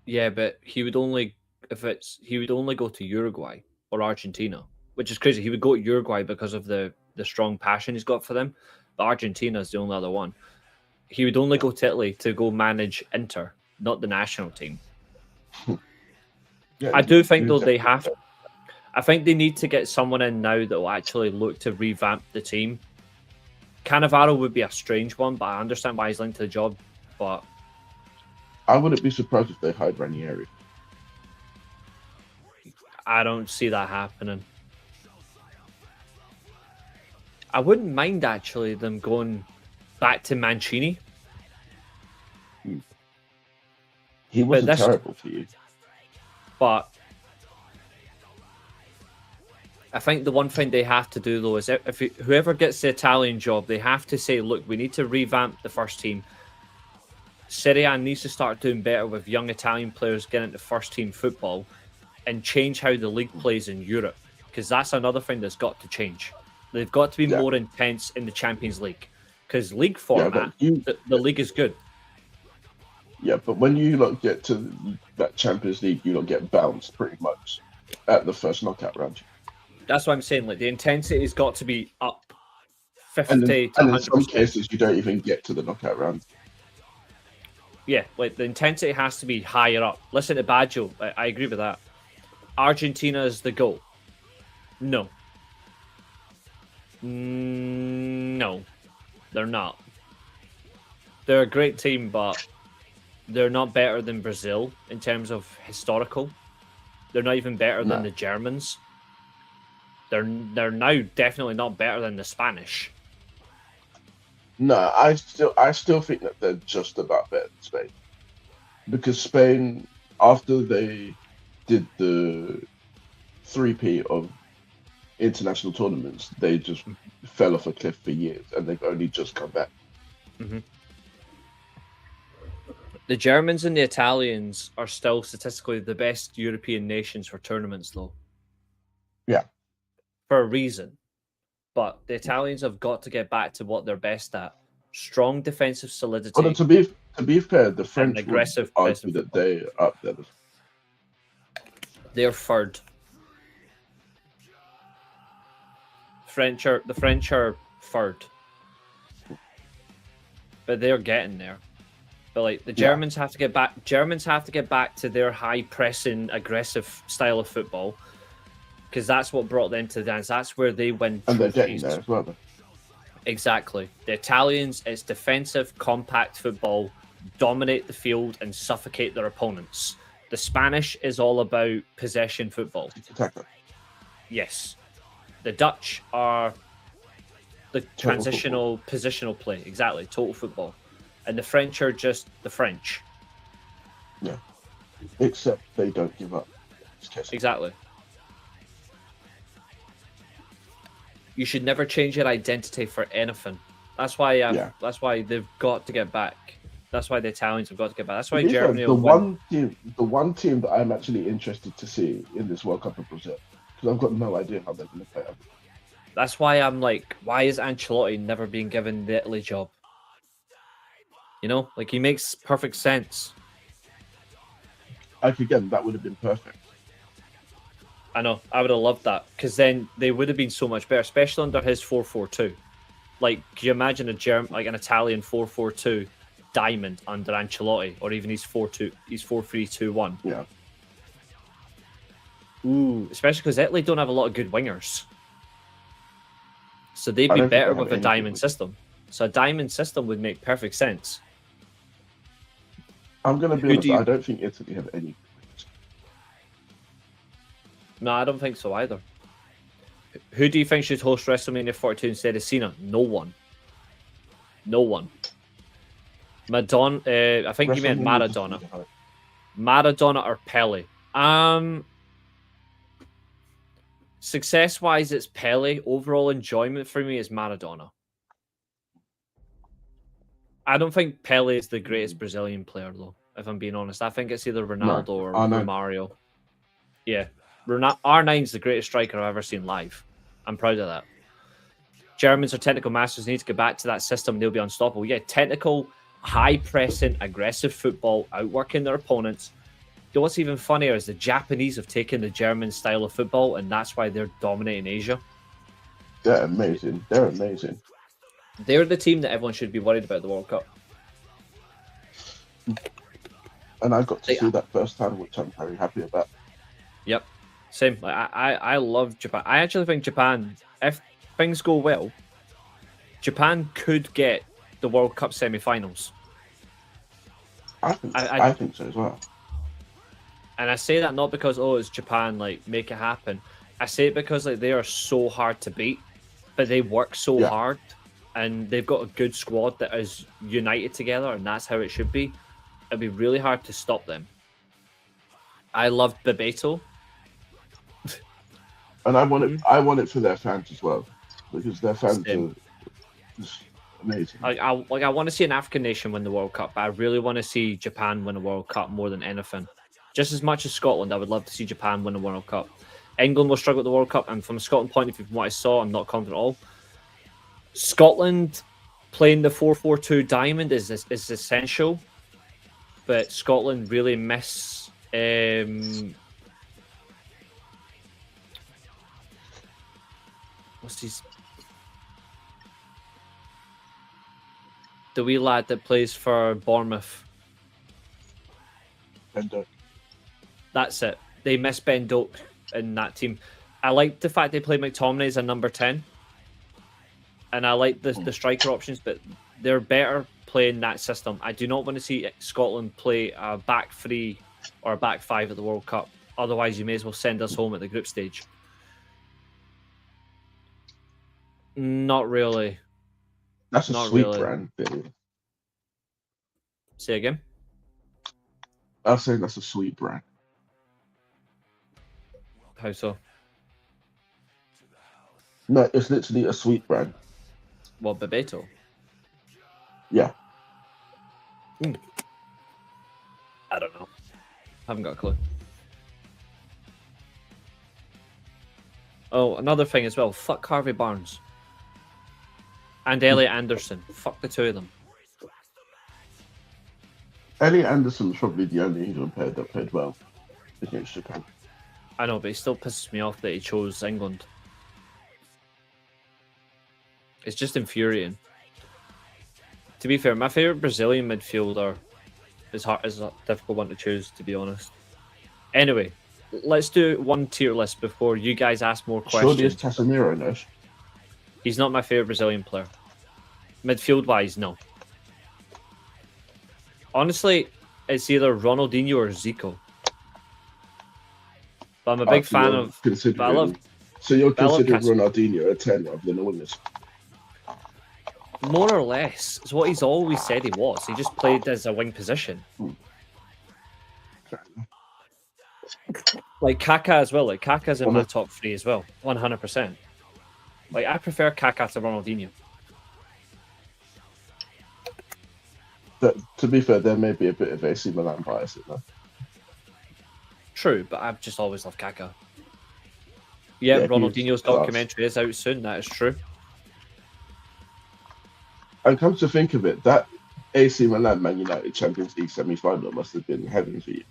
Yeah, but he would only go to Uruguay or Argentina, which is crazy. He would go to Uruguay because of the strong passion he's got for them, but Argentina is the only other one. He would only go to Italy to go manage Inter, not the national team. Yeah, I do think though they have. I think they need to get someone in now that will actually look to revamp the team. Cannavaro would be a strange one, but I understand why he's linked to the job. But I wouldn't be surprised if they hired Ranieri. I don't see that happening. I wouldn't mind actually them going back to Mancini. He wasn't terrible for you. But I think the one thing they have to do though is whoever gets the Italian job, they have to say, look, we need to revamp the first team. Serie A needs to start doing better with young Italian players getting into first team football and change how the league plays in Europe, because that's another thing that's got to change. They've got to be more intense in the Champions League, because league format, the league is good. Yeah, but when you get to that Champions League, you get bounced pretty much at the first knockout round. That's what I'm saying. Like the intensity has got to be up 50 and to 100%. In some cases, you don't even get to the knockout round. Yeah, like the intensity has to be higher up. Listen to Baggio. I agree with that. Argentina is the goal. No. No, they're not. They're a great team, but they're not better than Brazil in terms of historical. They're not even better than the Germans. They're now definitely not better than the Spanish. No, I still think that they're just about better than Spain. Because Spain, after they did the 3P of international tournaments, they just fell off a cliff for years, and they've only just come back. Mm-hmm. The Germans and the Italians are still statistically the best European nations for tournaments, though. Yeah. For a reason. But the Italians have got to get back to what they're best at. Strong defensive solidity. Well, to be fair, the French aggressive would argue that they are up there. They're third. The French are third. But they're getting there. But like the Germans have to get back. Germans have to get back to their high pressing, aggressive style of football, because that's what brought them to the dance. That's where they win. And they're getting there as well. Though. Exactly. The Italians, it's defensive, compact football, dominate the field and suffocate their opponents. The Spanish is all about possession football. Yes. The Dutch are the transitional positional play. Exactly. Total football. And the French are just the French. Yeah. Except they don't give up. Exactly. You should never change your identity for anything. That's why. That's why they've got to get back. That's why the Italians have got to get back. That's why Germany. The one team that I'm actually interested to see in this World Cup is Brazil, because I've got no idea how they're going to play out. That's why I'm like, why is Ancelotti never being given the Italy job? You know, like he makes perfect sense. Like again, that would have been perfect. I know, I would have loved that, because then they would have been so much better, especially under his 4-4-2. Like, can you imagine an Italian 4-4-2 diamond under Ancelotti, or even his 4-3-2-1? Yeah. Ooh, especially because Italy don't have a lot of good wingers, so they'd be better with a diamond system. So a diamond system would make perfect sense. I'm gonna be honest. I don't think Italy have any. No, I don't think so either. Who do you think should host WrestleMania 42 instead of Cena? No one. No one. Madonna. I think you meant Maradona. Maradona or Pele. Success-wise, it's Pele. Overall enjoyment for me is Maradona. I don't think Pele is the greatest Brazilian player, though, if I'm being honest. I think it's either Ronaldo or Romario. Yeah. R9's the greatest striker I've ever seen live. I'm proud of that. Germans are technical masters. Need to get back to that system. They'll be unstoppable. Yeah, technical, high-pressing, aggressive football, outworking their opponents. You know what's even funnier is the Japanese have taken the German style of football, and that's why they're dominating Asia. They're amazing. They're amazing. They're the team that everyone should be worried about the World Cup. And I got to see that firsthand, which I'm very happy about. Yep. Same. I love Japan. I actually think Japan, if things go well, Japan could get the World Cup semi-finals. I think so as well. And I say that not because, it's Japan, like, make it happen. I say it because, like, they are so hard to beat, but they work so hard, and they've got a good squad that is united together, and that's how it should be. It'd be really hard to stop them. I loved Bebeto. And I want it for their fans as well, because their fans are just amazing. I want to see an African nation win the World Cup, but I really want to see Japan win a World Cup more than anything. Just as much as Scotland, I would love to see Japan win a World Cup. England will struggle at the World Cup, and from a Scotland point of view, from what I saw, I'm not confident at all. Scotland playing the 4-4-2 diamond is essential, but Scotland really miss what's his, the wee lad that plays for Bournemouth. Ben Doak. That's it. They miss Ben Doak in that team. I like the fact they play McTominay as a number 10. And I like the striker options, but they're better playing that system. I do not want to see Scotland play a back 3 or a back 5 at the World Cup. Otherwise, you may as well send us home at the group stage. Not really. That's a sweet brand, Billy. Say again? I was saying that's a sweet brand. How so? No, it's literally a sweet brand. What, Bebeto? Yeah. I don't know. Haven't got a clue. Oh, another thing as well. Fuck Harvey Barnes. And Elliot Anderson. Fuck the two of them. Elliot Anderson's probably the only England player that played well against Japan. I know, but it still pisses me off that he chose England. It's just infuriating. To be fair, my favourite Brazilian midfielder is a difficult one to choose, to be honest. Anyway, let's do one tier list before you guys ask more questions. Surely it's Casemiro, no? He's not my favourite Brazilian player. Midfield-wise, no. Honestly, it's either Ronaldinho or Zico. But I'm a big fan of... So you're considering Ronaldinho a 10 rather than a wingers? More or less. It's what he's always said he was. He just played as a wing position. Like Kaká as well. Like Kaká's in my top 3 as well. 100%. Like, I prefer Kaká to Ronaldinho. To be fair, there may be a bit of AC Milan bias in there. True, but I've just always loved Kaká. Yeah, Yeah, Ronaldinho's documentary is out soon. That is true. And come to think of it, that AC Milan Man United Champions League semi-final must have been heaven for you.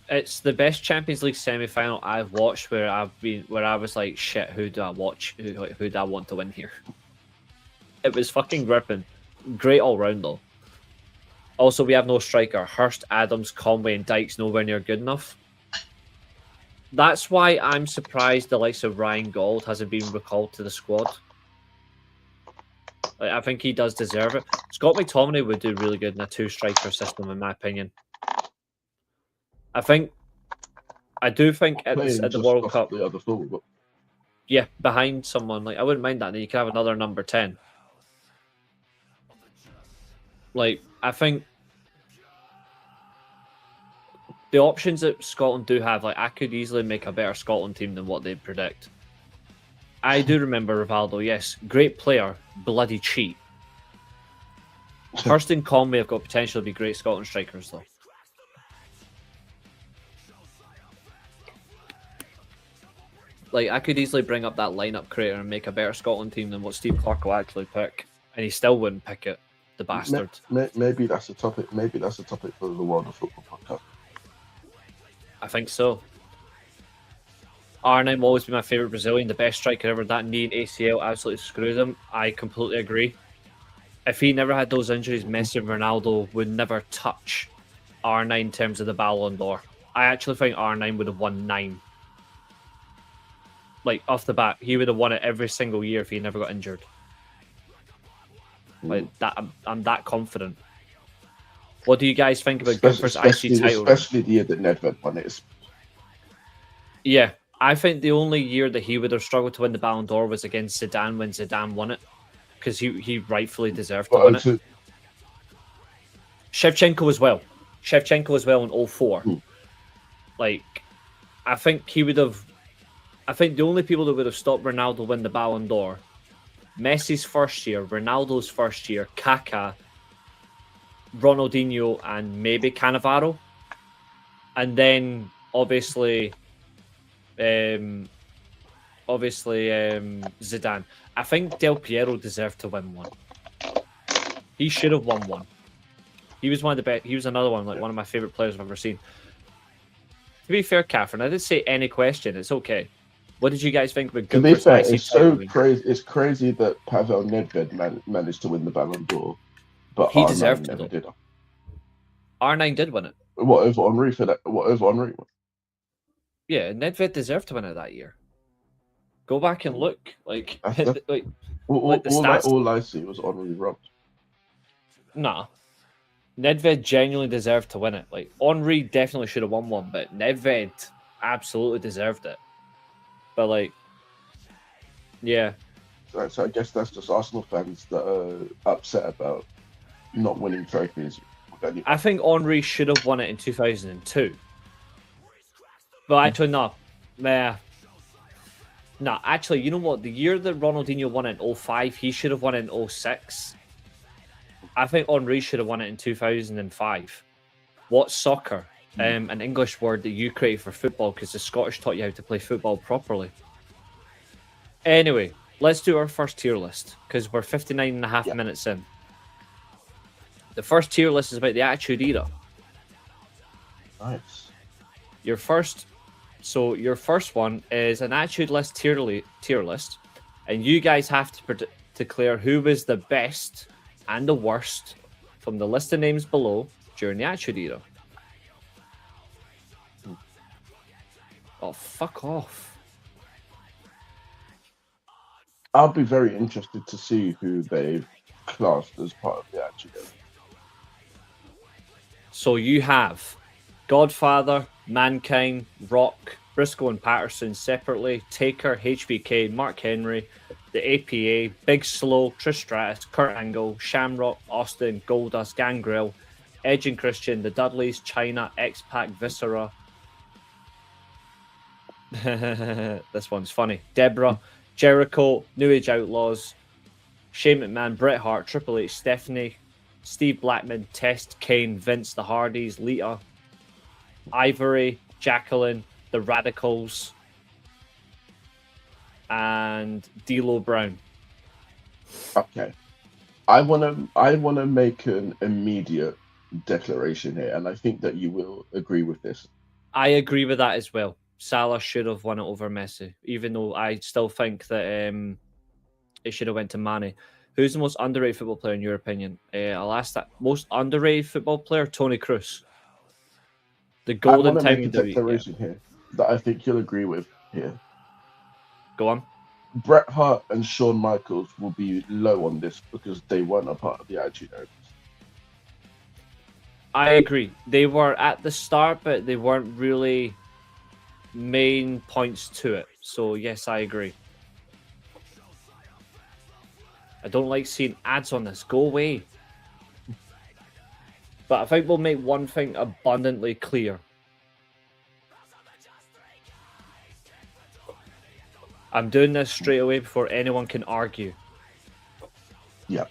It's the best Champions League semi-final I've watched where I was like, shit, who do I watch? Who do I want to win here? It was fucking gripping. Great all round though. Also, we have no striker. Hurst, Adams, Conway, and Dykes nowhere near good enough. That's why I'm surprised the likes of Ryan Gauld hasn't been recalled to the squad. Like, I think he does deserve it. Scott McTominay would do really good in a two-striker system, in my opinion. I do think at the World Cup, the other four, but... yeah, behind someone, like, I wouldn't mind that. Then you could have another number 10. Like, I think the options that Scotland do have, like, I could easily make a better Scotland team than what they predict. I do remember Rivaldo, yes, great player, bloody cheat. Hurst and Conway have got potential to be great Scotland strikers, though. Like, I could easily bring up that lineup creator and make a better Scotland team than what Steve Clarke will actually pick, and he still wouldn't pick it. The bastard. Maybe that's a topic. Maybe that's a topic for the World of Football podcast. I think so. R9 will always be my favourite Brazilian, the best striker ever. That knee and ACL absolutely screws him. I completely agree. If he never had those injuries, Messi and Ronaldo would never touch R9 in terms of the Ballon d'Or. I actually think R9 would have won 9. Like, off the bat, he would have won it every single year if he never got injured. Like that, I'm that confident. What do you guys think about Gunther's IC title? Especially the year that Nedved won it. Yeah, I think the only year that he would have struggled to win the Ballon d'Or was against Zidane when Zidane won it, because he rightfully deserved to win it. Shevchenko as well. Shevchenko as well in 2004. Like, I think he would have. I think the only people that would have stopped Ronaldo win the Ballon d'Or, Messi's first year, Ronaldo's first year, Kaká, Ronaldinho, and maybe Cannavaro, and then obviously Zidane. I think Del Piero deserved to win one. He should have won one. He was one of the best. He was another one, like one of my favorite players I've ever seen. To be fair, Katherine, I didn't say any question. It's okay. What did you guys think about Gunther's? To be fair, it's so crazy. It's crazy that Pavel Nedved managed to win the Ballon d'Or, but he R9 deserved never it. did. R9 did win it. What over Henry for that? What over Henry? Yeah, Nedved deserved to win it that year. Go back and look. Like, All I see was Henry robbed. Nah. Nedved genuinely deserved to win it. Like, Henry definitely should have won one, but Nedved absolutely deserved it. But, like, yeah. So I guess that's just Arsenal fans that are upset about not winning trophies. I think Henry should have won it in 2002. But actually, no. No, actually, you know what? The year that Ronaldinho won it in 2005, he should have won it in 2006. I think Henry should have won it in 2005. What's soccer? An English word that you created for football because the Scottish taught you how to play football properly. Anyway, let's do our first tier list because we're 59 and a half minutes in. The first tier list is about the Attitude Era. Nice. Your first one is an Attitude List tier list, and you guys have to declare who was the best and the worst from the list of names below during the Attitude Era. Oh, fuck off. I'll be very interested to see who they've classed as part of the Attitude Era. So you have Godfather, Mankind, Rock, Briscoe and Patterson separately, Taker, HBK, Mark Henry, the APA, Big Slow, Trish Stratus, Kurt Angle, Shamrock, Austin, Goldust, Gangrel, Edge and Christian, the Dudleys, China, X-Pac, Viscera. This one's funny. Deborah, Jericho, New Age Outlaws, Shane McMahon, Bret Hart, Triple H, Stephanie, Steve Blackman, Test, Kane, Vince, the Hardys, Lita, Ivory, Jacqueline, the Radicals, and D'Lo Brown. Okay. I wanna make an immediate declaration here, and I think that you will agree with this. I agree with that as well. Salah should have won it over Messi, even though I still think that it should have went to Mane. Who's the most underrated football player in your opinion? I'll ask that. Most underrated football player, Toni Kroos. The golden I want to time make a in the declaration here that I think you'll agree with here. Go on. Bret Hart and Shawn Michaels will be low on this because they weren't a part of the Attitude Era. I agree. They were at the start, but they weren't really main points to it. So yes, I agree. I don't like seeing ads on this. Go away. But I think we'll make one thing abundantly clear. I'm doing this straight away before anyone can argue. Yeah.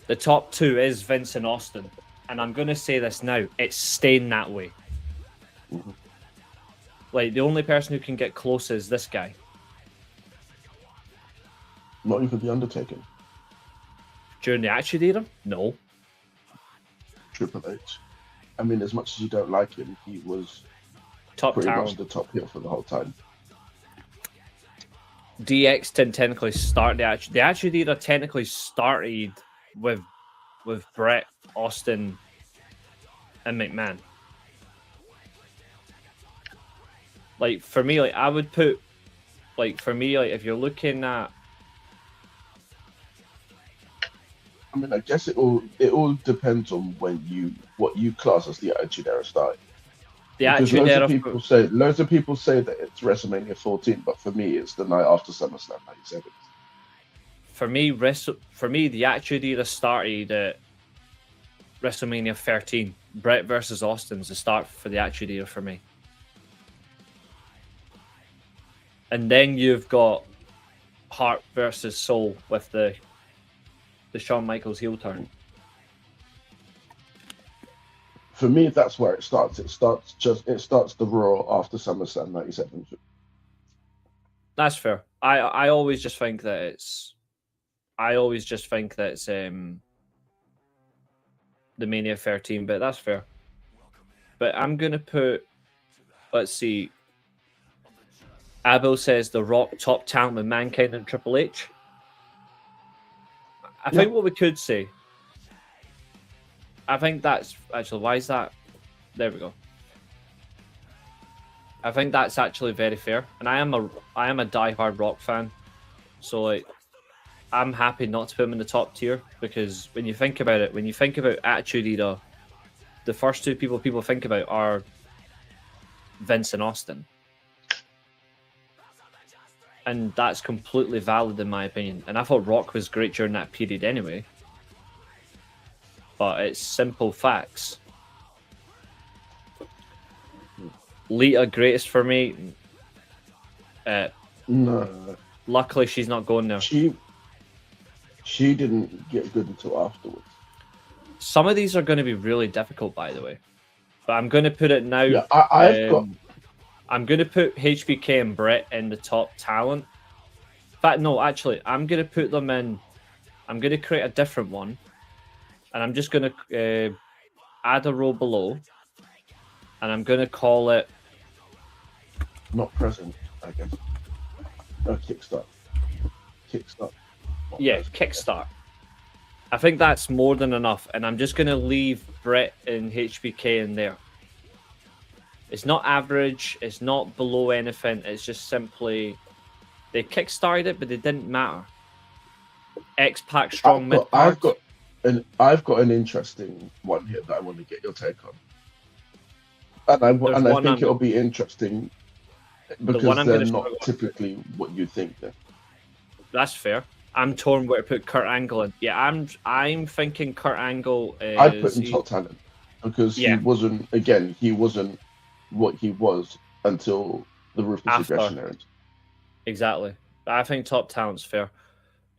The top two is Vince and Austin. And I'm going to say this now. It's staying that way. Mm-hmm. Like, the only person who can get close is this guy. Not even The Undertaker. During the Attitude Era? No. Triple H. I mean, as much as you don't like him, he was Top pretty talent. much the top heel for the whole time. DX didn't technically start the Attitude Era technically started with Brett, Austin, and McMahon. Like, for me, like, I would put, like, for me, like, if you're looking at, I mean, I guess it all depends on what you class as the Attitude Era started. the Because Attitude Era, loads of people say that it's WrestleMania 14, but for me, it's the night after SummerSlam 97. for me, the Attitude Era started at WrestleMania 13. Brett versus Austin's the start for the Attitude Era for me. And then you've got Hart versus Soul with the Shawn Michaels heel turn. For me, that's where it starts. It starts the Raw after SummerSlam 97. That's fair. I always just think that it's the Mania 13, but that's fair. But I'm gonna put, let's see. Abel says The Rock, top talent with Mankind and Triple H. I think what we could say, I think that's actually, why is that? There we go. I think that's actually very fair, and I am a diehard Rock fan, so like, I'm happy not to put him in the top tier because when you think about it, when you think about Attitude Era, the first two people think about are Vince and Austin. And that's completely valid in my opinion. And I thought Rock was great during that period anyway. But it's simple facts. Lita, greatest for me. No. Luckily, she's not going there. She didn't get good until afterwards. Some of these are going to be really difficult, by the way. But I'm going to put it now. Yeah, I'm going to put HBK and Brett in the top talent. In fact, no, actually, I'm going to put them in. I'm going to create a different one. And I'm just going to add a row below. And I'm going to call it... Not present, I guess. No, Kickstart. Kickstart. Yeah, Kickstart. I think that's more than enough. And I'm just going to leave Brett and HBK in there. It's not average. It's not below anything. It's just simply they kickstarted it, but they didn't matter. X-Pac strong mid. I've got an interesting one here that I want to get your take on, and I think it'll be interesting because they're not typically what you think. That's fair. I'm torn where to put Kurt Angle in. Yeah, I'm thinking Kurt Angle is. I put him top talent because he wasn't what he was until the Ruthless Aggression era. Exactly. I think top talent's fair.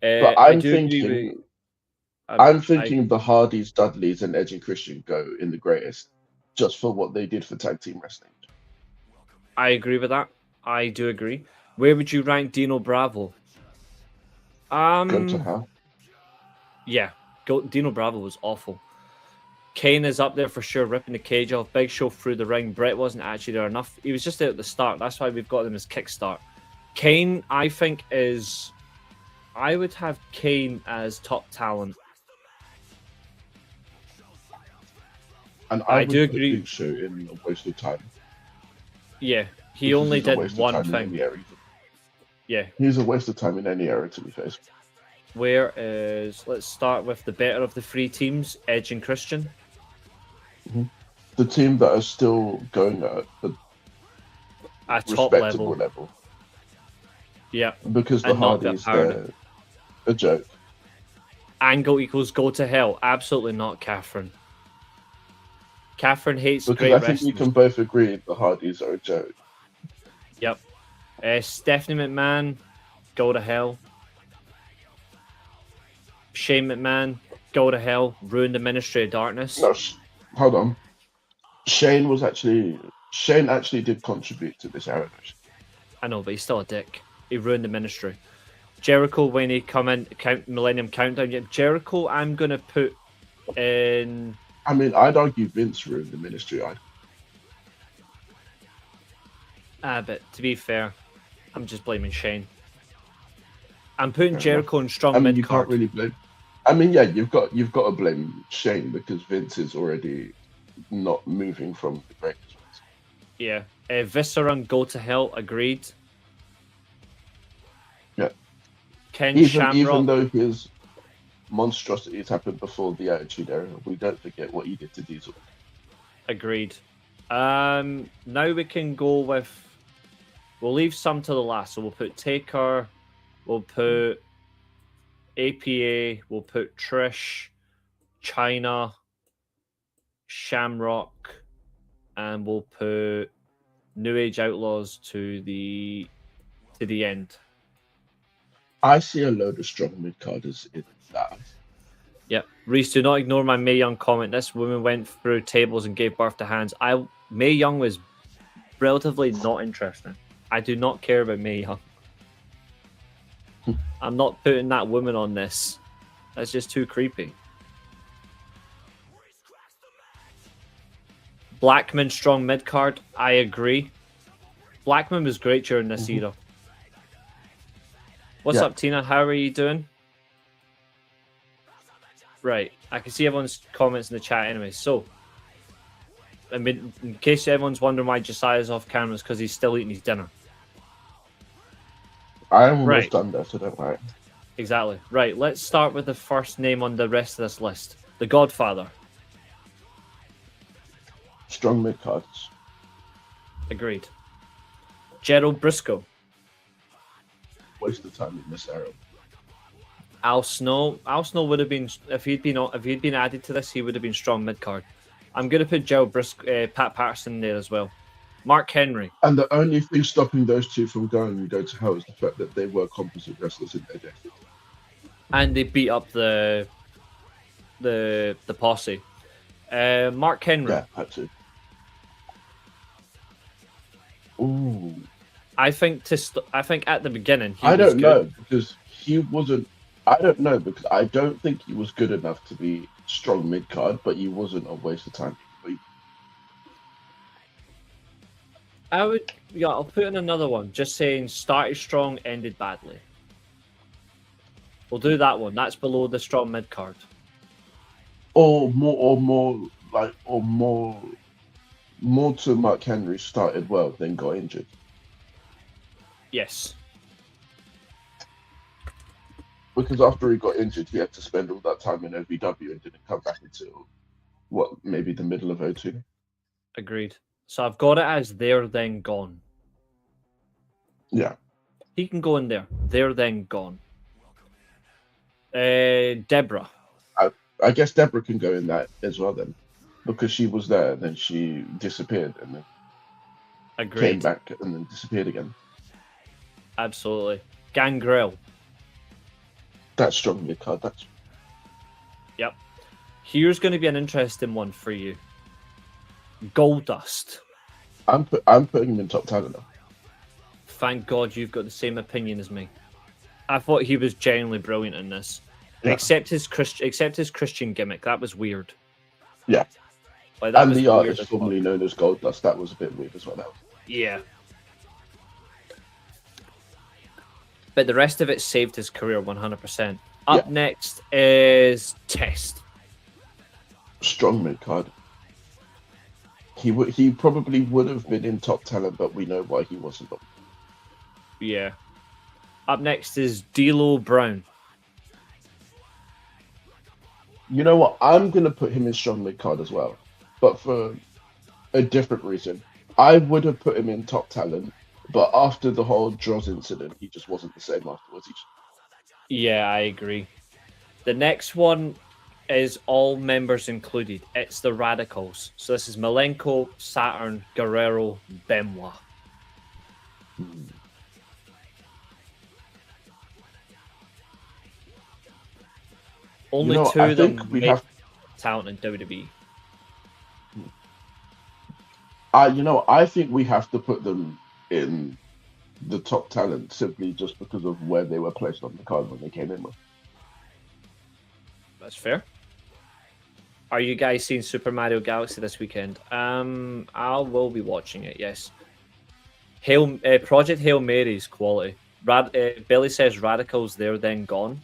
But I I'm do agree thinking, with. I'm thinking the Hardys, Dudleys, and Edge and Christian go in the greatest, just for what they did for tag team wrestling. I agree with that. I do agree. Where would you rank Dino Bravo? Go to hell. Yeah, Dino Bravo was awful. Kane is up there for sure, ripping the cage off. Big Show through the ring. Brett wasn't actually there enough. He was just there at the start. That's why we've got him as kickstart. Kane, I think, is. I would have Kane as top talent. And I would do put agree. Big Show in a waste of time. Yeah, he Because only he's a did waste of one time in thing. any era. Yeah. He's a waste of time in any era, to be fair. Where is... Let's start with the better of the three teams, Edge and Christian. The team that are still going at a Top respectable level. level. Yeah. Because the And not Hardys, apparent. they're a joke. Angle equals go to hell. Absolutely not, Katherine. Katherine hates Because great I think wrestling. we can both agree the Hardys are a joke. Yep. Stephanie McMahon, go to hell. Shane McMahon, go to hell. Ruined the Ministry of Darkness. No, hold on. Shane actually did contribute to this era. I know, but he's still a dick. He ruined the Ministry. Jericho, when he come in, Millennium Countdown. Yeah, Jericho, I'm going to put in... I mean, I'd argue Vince ruined the Ministry. But to be fair, I'm just blaming Shane. I'm putting Fair Jericho in strong I mean, you mid-card. can't really blame. I mean, yeah, you've got to blame Shane because Vince is already not moving from the greatest ones. Yeah. Viscera and Go to Hell, agreed. Yeah. Ken Even Shamrock, though his monstrosities happened before the Attitude Era, we don't forget what he did to Diesel. agreed. Now we can go with... We'll leave some to the last. So we'll put Taker, we'll put APA, we'll put Trish, China, Shamrock, and we'll put New Age Outlaws to the end. I see a load of strong mid-carders in that. Yep. Reece, do not ignore my Mae Young comment. This woman went through tables and gave birth to hands. Mae Young was relatively not interesting. I do not care about Mae Young. I'm not putting that woman on this. That's just too creepy. Blackman strong mid card. I agree. Blackman was great during this era. What's up, Tina? How are you doing? Right. I can see everyone's comments in the chat anyway. So, I mean, in case everyone's wondering why Josiah's off camera, it's because he's still eating his dinner. I am almost Right. done there, so don't worry. Exactly. Right. Let's start with the first name on the rest of this list. The Godfather. Strong mid-cards. Agreed. Gerald Briscoe. Waste of time in this era. Al Snow. Al Snow would have been, if he'd been added to this, he would have been strong mid card. I'm going to put Gerald Briscoe, Pat Patterson there as well. Mark Henry. And the only thing stopping those two from going and go to hell is the fact that they were competent wrestlers in their day. And they beat up the posse. Mark Henry. Yeah, had to. Ooh. I think at the beginning he I was don't good. know because he wasn't. I don't know because I don't think he was good enough to be strong mid card, but he wasn't a waste of time. I'll put in another one. Just saying, started strong, ended badly. We'll do that one. That's below the strong mid card. Or more to Mark Henry started well, then got injured. Yes. Because after he got injured, he had to spend all that time in OVW and didn't come back until maybe the middle of 02. Agreed. So I've got it as there then gone. Yeah. He can go in there. There then gone. Deborah. I guess Deborah can go in that as well then. Because she was there, then she disappeared and then Agreed. came back and then disappeared again. Absolutely. Gangrel. That's strong mid card. That's Yep. Here's going to be an interesting one for you. Goldust. I'm putting him in top talent now. Thank God you've got the same opinion as me. I thought he was genuinely brilliant in this. Yeah. Except his Christian gimmick. That was weird. Yeah. Like, that And was the weird artist as fuck. formerly known as Goldust, that was a bit weird as well. Now. Yeah. But the rest of it saved his career 100%. Up Yeah. next is Test. Strong mid card. He probably would have been in top talent, but we know why he wasn't. Yeah. Up next is D'Lo Brown. You know what? I'm gonna put him in strong mid card as well, but for a different reason. I would have put him in top talent, but after the whole Droz incident, he just wasn't the same afterwards. Yeah, I agree. The next one is all members included. It's the Radicals. So this is Malenko, Saturn, Guerrero, Benoit. Only two I of them think we made have. talent in WWE. I think we have to put them in the top talent simply just because of where they were placed on the card when they came in. That's fair. Are you guys seeing Super Mario Galaxy this weekend? I will be watching it. Yes. Project Hail Mary's quality. Billy says Radicals there then gone.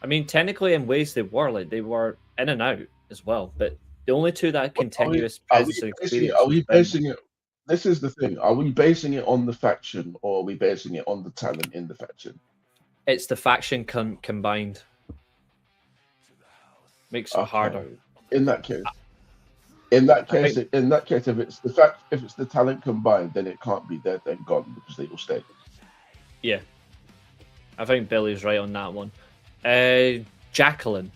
I mean, technically, in ways they were in and out as well. But the only two that continuous presence and experience. Are we basing it? This is the thing. Are we basing it on the faction, or are we basing it on the talent in the faction? It's the faction combined. Makes it harder. In that case, if it's the talent combined, then it can't be there then gone because they will stay. Yeah, I think Billy's right on that one. Jacqueline.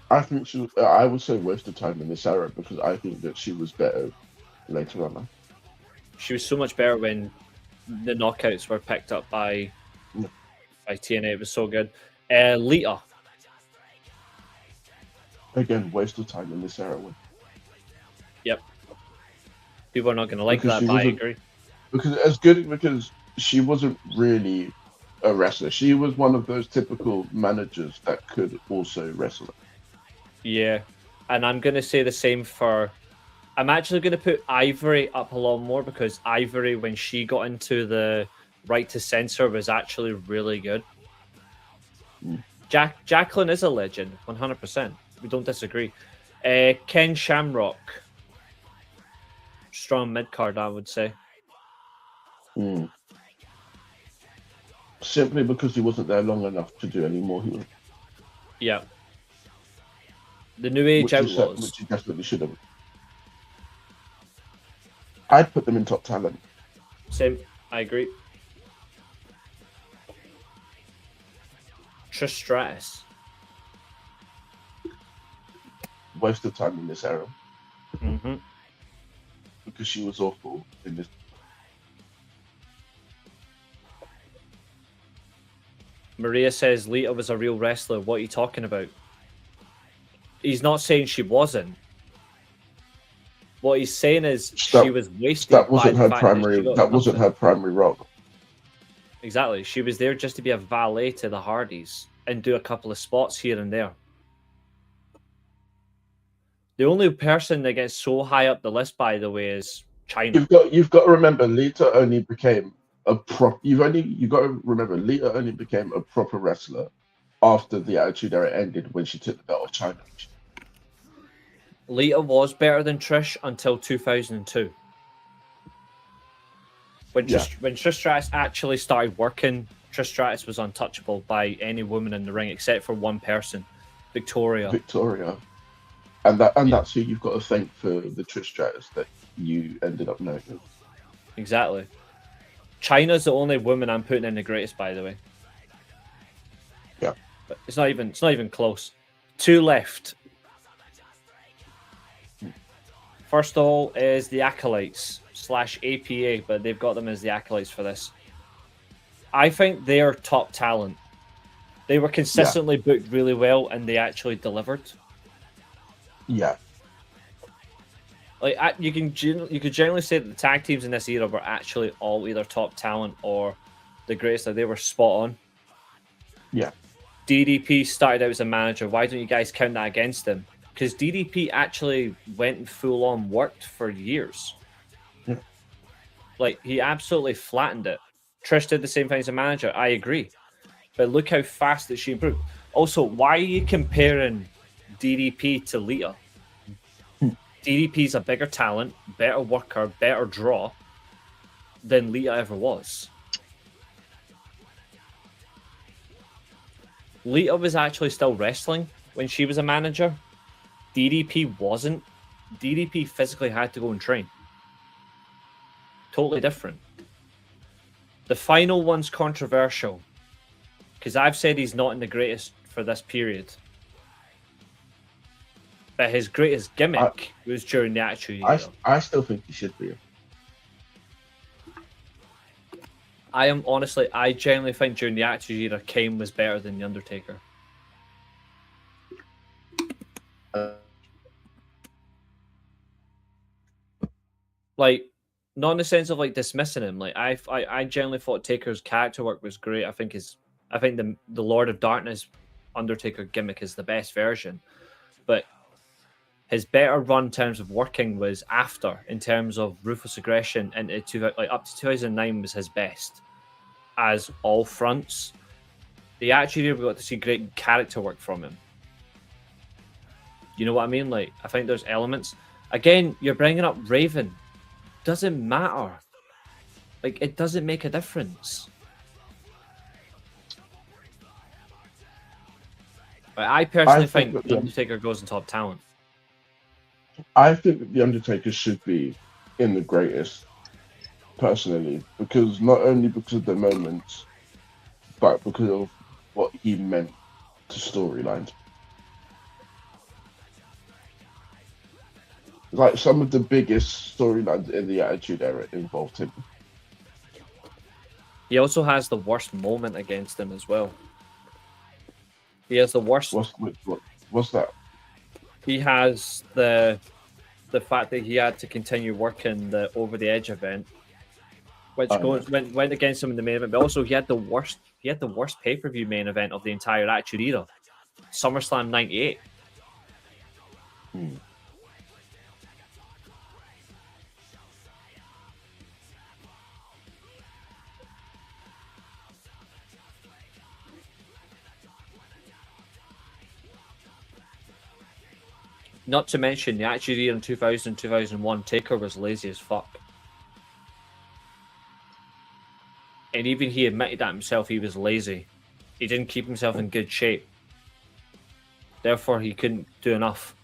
I think I would say waste of time in this era because I think that she was better later on. She was so much better when the knockouts were picked up by TNA. It was so good. Lita. Again, waste of time in this era. Yep. People are not going to like that, but I agree. Because she wasn't really a wrestler. She was one of those typical managers that could also wrestle. Yeah. And I'm going to say the same for... I'm actually going to put Ivory up a lot more because Ivory, when she got into the right to censor, was actually really good. Jacqueline is a legend, 100%. We don't disagree. Ken Shamrock. Strong mid-card, I would say. Simply because he wasn't there long enough to do any more. Yeah. The New Age Outlaws. Which he definitely should have. I'd put them in top talent. Same. I agree. Trish Stratus. Waste of time in this era. Mm-hmm. Because she was awful in this. Maria says Lita was a real wrestler. What are you talking about? He's not saying she wasn't. What he's saying is she was wasted. That wasn't her primary. That wasn't her primary role. Exactly. She was there just to be a valet to the Hardys and do a couple of spots here and there. The only person that gets so high up the list, by the way, is China. You've got to remember, Lita only became a prop. You got to remember, Lita only became a proper wrestler after the Attitude Era ended when she took the belt of China. Lita was better than Trish until 2002. When Trish Stratus actually started working, Trish Stratus was untouchable by any woman in the ring except for one person, Victoria. And that's who you've got to thank for the Trish Stratus that you ended up knowing. Exactly. China's the only woman I'm putting in the greatest, by the way. Yeah. But it's not even close. Two left. First of all is the Acolytes / APA, but they've got them as the Acolytes for this. I think they are top talent. They were consistently booked really well, and they actually delivered. Yeah. Like you could generally say that the tag teams in this era were actually all either top talent or the greatest. Like they were spot on. Yeah. DDP started out as a manager. Why don't you guys count that against him? Because DDP actually went and full on worked for years. Yeah. Like he absolutely flattened it. Trish did the same thing as a manager. I agree, but look how fast that she improved. Also, why are you comparing DDP to Lita? DDP's a bigger talent, better worker, better draw than Lita ever was. Lita was actually still wrestling when she was a manager. DDP wasn't. DDP physically had to go and train. Totally different. The final one's controversial because I've said he's not in the greatest for this period. But his greatest gimmick was during the Attitude Era. I still think he should be. I genuinely think during the Attitude Era, Kane was better than The Undertaker. Like, not in the sense of like dismissing him. Like, I genuinely thought Taker's character work was great. I think the Lord of Darkness Undertaker gimmick is the best version, but his better run in terms of working was after, in terms of Ruthless Aggression, and up to 2009 was his best. As all fronts, the Attitude Era, we got to see great character work from him. You know what I mean? Like, I think there's elements. Again, you're bringing up Raven. Doesn't matter. Like, it doesn't make a difference. But I personally think The Undertaker goes in top talent. I think that The Undertaker should be in the greatest, personally, because not only because of the moments, but because of what he meant to storylines. Like some of the biggest storylines in the Attitude Era involved him. He also has the worst moment against him as well. He has the worst. What's that? He has the fact that he had to continue working the Over the Edge event, which went against him in the main event. But also, he had the worst pay-per-view main event of the entire Attitude Era, SummerSlam '98. Not to mention the Attitude Era in 2000 2001, Taker was lazy as fuck. And even he admitted that himself, he was lazy. He didn't keep himself in good shape. Therefore, he couldn't do enough.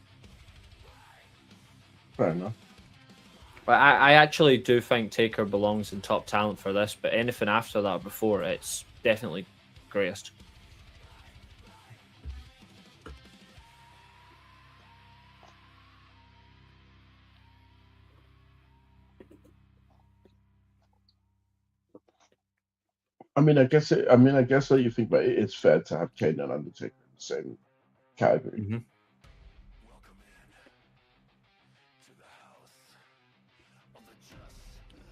Fair enough. But I actually do think Taker belongs in top talent for this, but anything after that before, it's definitely greatest. I guess when you think about it, it's fair to have Kane and Undertaker in the same category. Mm-hmm.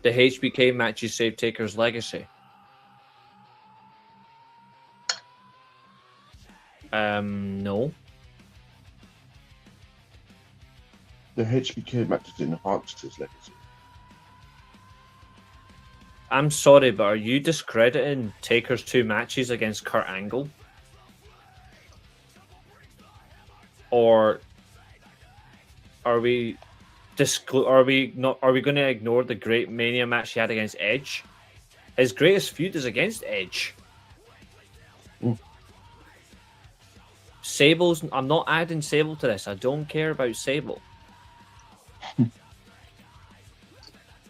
The HBK matches saved Taker's legacy. No. The HBK matches enhanced his legacy. I'm sorry, but are you discrediting Taker's 2 matches against Kurt Angle? Or are we going to ignore the great Mania match he had against Edge? His greatest feud is against Edge. Sable's. I'm not adding Sable to this. I don't care about Sable.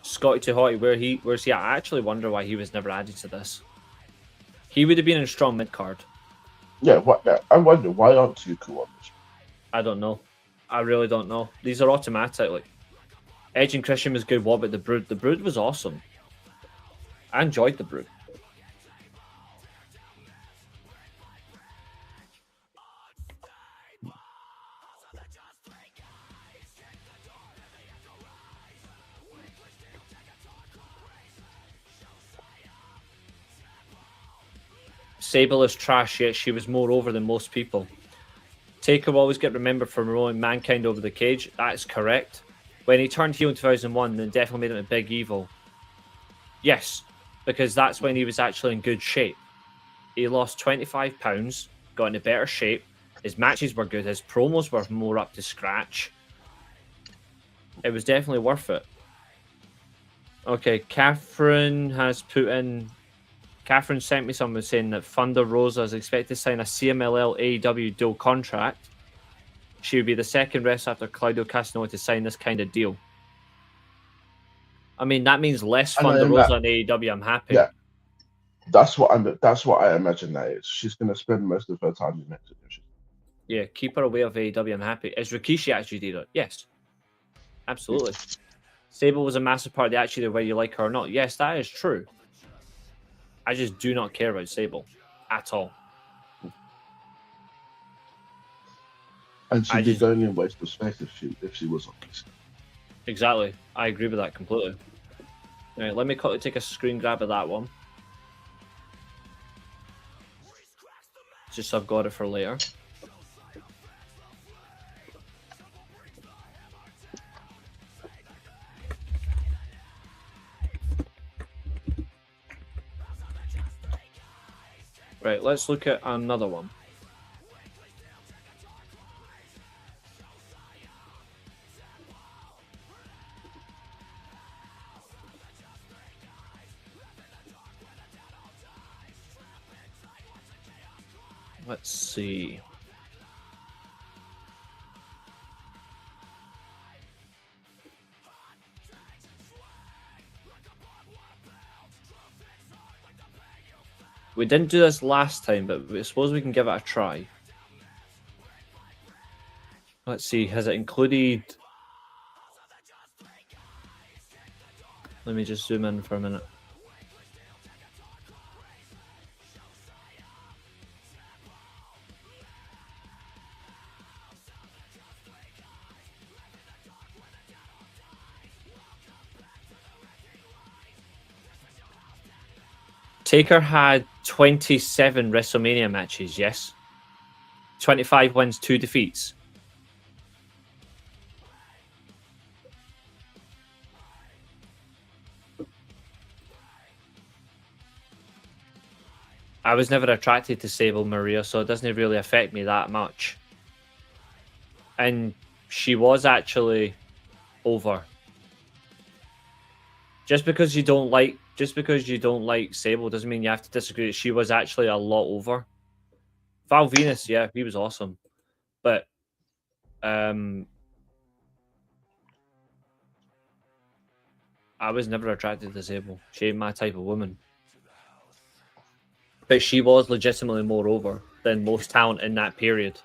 Scotty Too Hotty, where's he? I actually wonder why he was never added to this. He would have been in a strong mid card. Yeah, I wonder why aren't you cool on this? I don't know. I really don't know. These are automatic. Like, Edge and Christian was good. What about the Brood? The Brood was awesome. I enjoyed the Brood. Sable is trash, yet she was more over than most people. Taker will always get remembered for rolling Mankind over the cage. That is correct. When he turned heel in 2001, then definitely made him a big evil. Yes, because that's when he was actually in good shape. He lost 25 pounds, got into better shape. His matches were good. His promos were more up to scratch. It was definitely worth it. Okay, Katherine has put in... Katherine sent me something saying that Thunder Rosa is expected to sign a CMLL AEW dual contract. She would be the second wrestler after Claudio Castagnoli to sign this kind of deal. I mean, that means less Thunder Rosa in AEW. I'm happy. Yeah, that's what I imagine that is. She's going to spend most of her time in Mexico. Yeah, keep her away of AEW. I'm happy. Is Rikishi actually did it? Yes, absolutely. Sable was a massive part of the Attitude, whether you like her or not. Yes, that is true. I just do not care about Sable at all. And she'd be going in waste of space if she was on this. Exactly. I agree with that completely. All right, let me quickly take a screen grab of that one. Just so I've got it for later. Right, let's look at another one. Let's see. We didn't do this last time, but I suppose we can give it a try. Let's see, has it included... Let me just zoom in for a minute. Taker had 27 WrestleMania matches, yes. 25 wins, 2 defeats. I was never attracted to Sable Maria, so it doesn't really affect me that much. And she was actually over. Just because you don't like Sable doesn't mean you have to disagree. She was actually a lot over. Val Venus, yeah, he was awesome. But I was never attracted to Sable. She ain't my type of woman. But she was legitimately more over than most talent in that period.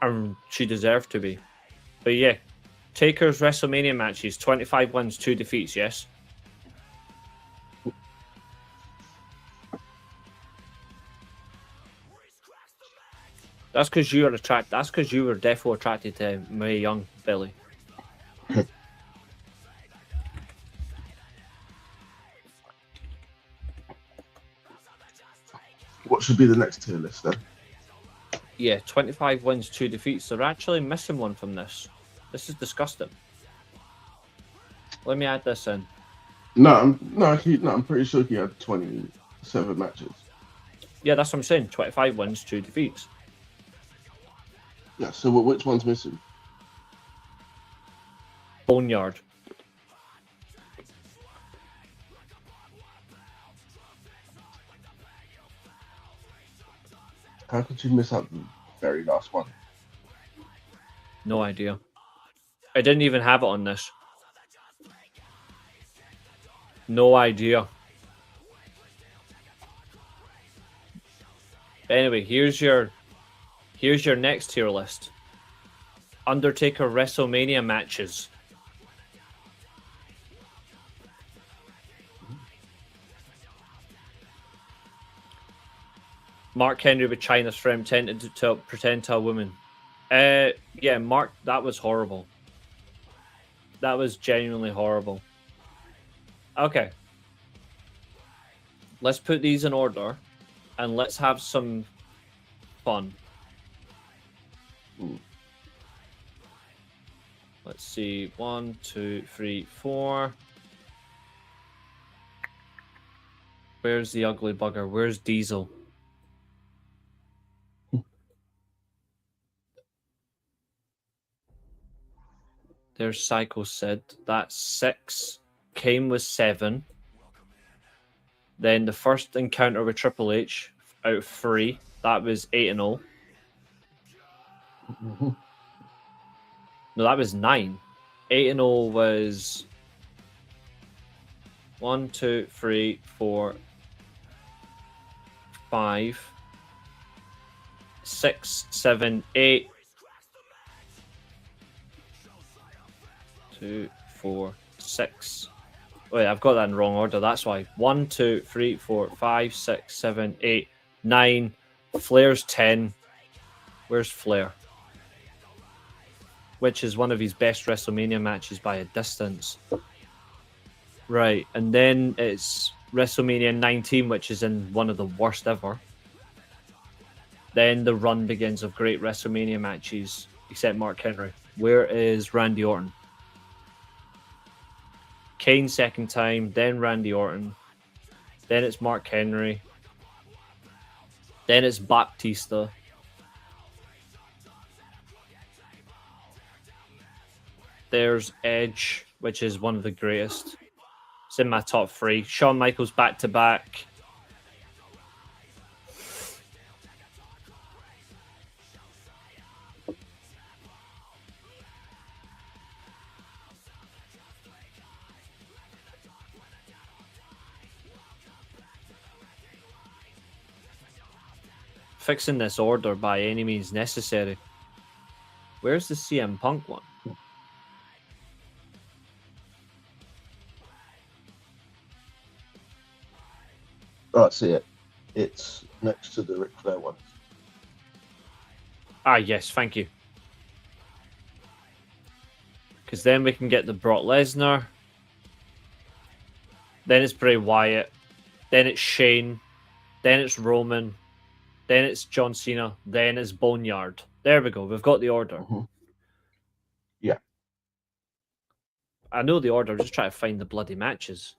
And she deserved to be. But yeah, Taker's WrestleMania matches, 25 wins, 2 defeats, yes? That's because you were attracted. That's because you were definitely attracted to Mae Young, Billy. What should be the next tier list then? Yeah, 25 wins, 2 defeats. They're actually missing one from this. This is disgusting. Let me add this in. I'm pretty sure he had 27 matches. Yeah, that's what I'm saying. 25 wins, 2 defeats. Yeah, so which one's missing? Boneyard. How could you miss out the very last one? No idea. I didn't even have it on this. No idea. Anyway, here's your next tier list. Undertaker WrestleMania matches. Mark Henry with China's friend pretended to pretend to a woman. Yeah, Mark, that was horrible. That was genuinely horrible. Okay. Let's put these in order and let's have some fun. Ooh. Let's see. 1, 2, 3, 4. Where's the ugly bugger? Where's Diesel? There's Psycho Sid. That's 6. Kane was 7. Then the first encounter with Triple H out of 3. That was 8-0. Mhm. No, that was 9. 8-0 was 1, 2, 3, 4, 5, 6, 7, 8. 2, 4, 6. Wait, I've got that in the wrong order. That's why. 1, 2, 3, 4, 5, 6, 7, 8, 9. Flair's 10. Where's Flair? Which is one of his best WrestleMania matches by a distance. Right, and then it's WrestleMania 19, which is in one of the worst ever. Then the run begins of great WrestleMania matches, except Mark Henry. Where is Randy Orton? Kane second time, then Randy Orton. Then it's Mark Henry. Then it's Batista. There's Edge, which is one of the greatest. It's in my top 3. Shawn Michaels back-to-back. Fixing this order by any means necessary. Where's the CM Punk one? Oh, I see it. It's next to the Ric Flair one. Ah, yes, thank you. Because then we can get the Brock Lesnar. Then it's Bray Wyatt. Then it's Shane. Then it's Roman. Then it's John Cena. Then it's Boneyard. There we go. We've got the order. Mm-hmm. Yeah. I know the order. I'm just trying to find the bloody matches.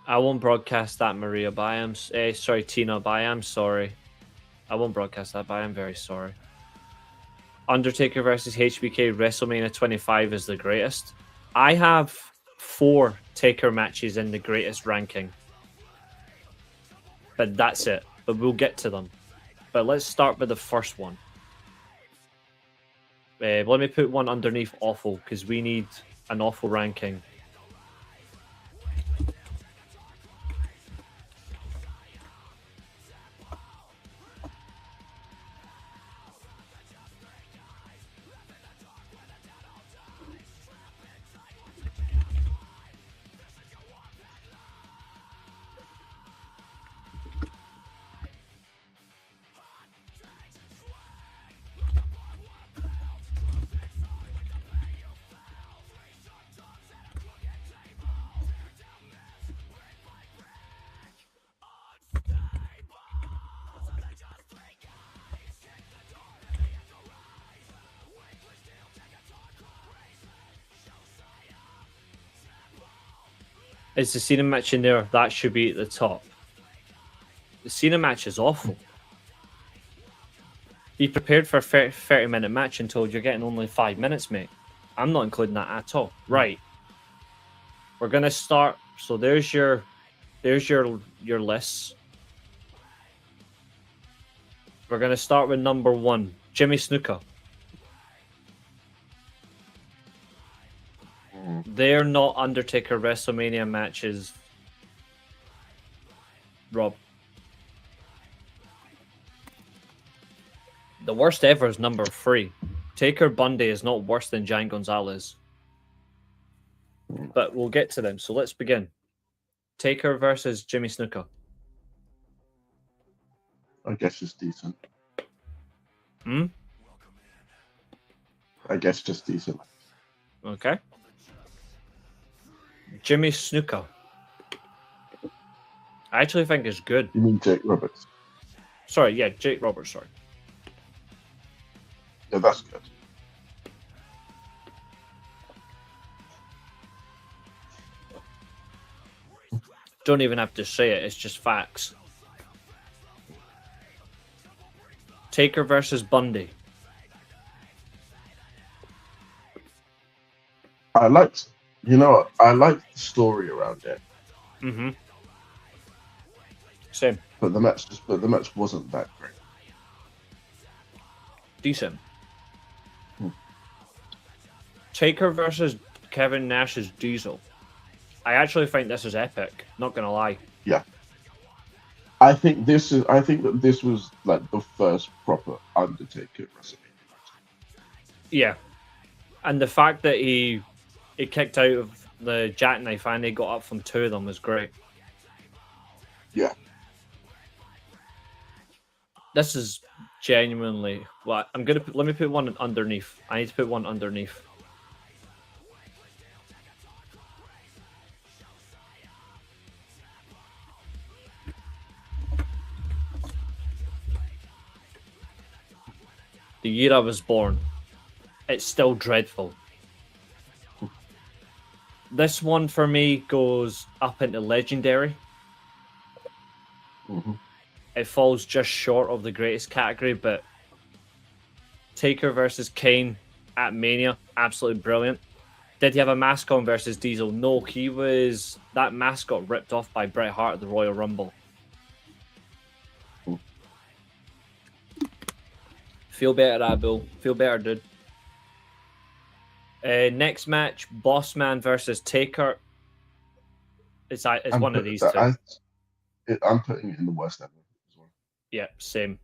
I won't broadcast that, Maria, but I am... sorry, Tina, but I am sorry. I won't broadcast that, but I am very sorry. Undertaker versus HBK WrestleMania 25 is the greatest. I have 4 Taker matches in the greatest ranking. But that's it. But we'll get to them. But let's start with the first one. Let me put one underneath awful, because we need an awful ranking. Is the Cena match in there? That should be at the top. The Cena match is awful. Be prepared for a 30-minute match and told you're getting only 5 minutes, mate. I'm not including that at all. Right. We're gonna start. So there's your lists. We're gonna start with number 1, Jimmy Snuka. They're not Undertaker WrestleMania matches, Rob. The worst ever is number 3. Taker Bundy is not worse than Giant Gonzalez. But we'll get to them, so let's begin. Taker versus Jimmy Snuka. I guess it's decent. Hmm? I guess just decent. Okay. Jimmy Snuka. I actually think is good. You mean Jake Roberts? Sorry, yeah, Jake Roberts, sorry. Yeah, that's good. Don't even have to say it, it's just facts. Taker versus Bundy. I liked the story around it, Mm-hmm. Same. but the match wasn't that great. Decent. Hmm. Taker versus Kevin Nash's Diesel. I actually think this is epic, not gonna lie. Yeah. I think that this was like the first proper Undertaker WrestleMania match. Yeah. And the fact that he kicked out of the jackknife and he got up from 2 of them was great. Yeah. This is genuinely what I'm gonna put. Let me put one underneath. I need to put one underneath. The year I was born. It's still dreadful. This one for me goes up into legendary. Mm-hmm. It falls just short of the greatest category, but Taker versus Kane at Mania, absolutely brilliant. Did he have a mask on versus Diesel? No, that mask got ripped off by Bret Hart at the Royal Rumble. Feel better, Abel. Feel better, dude. Next match, Bossman versus Taker. It's one of these two. I'm putting it in the worst ever as well. Yeah, same.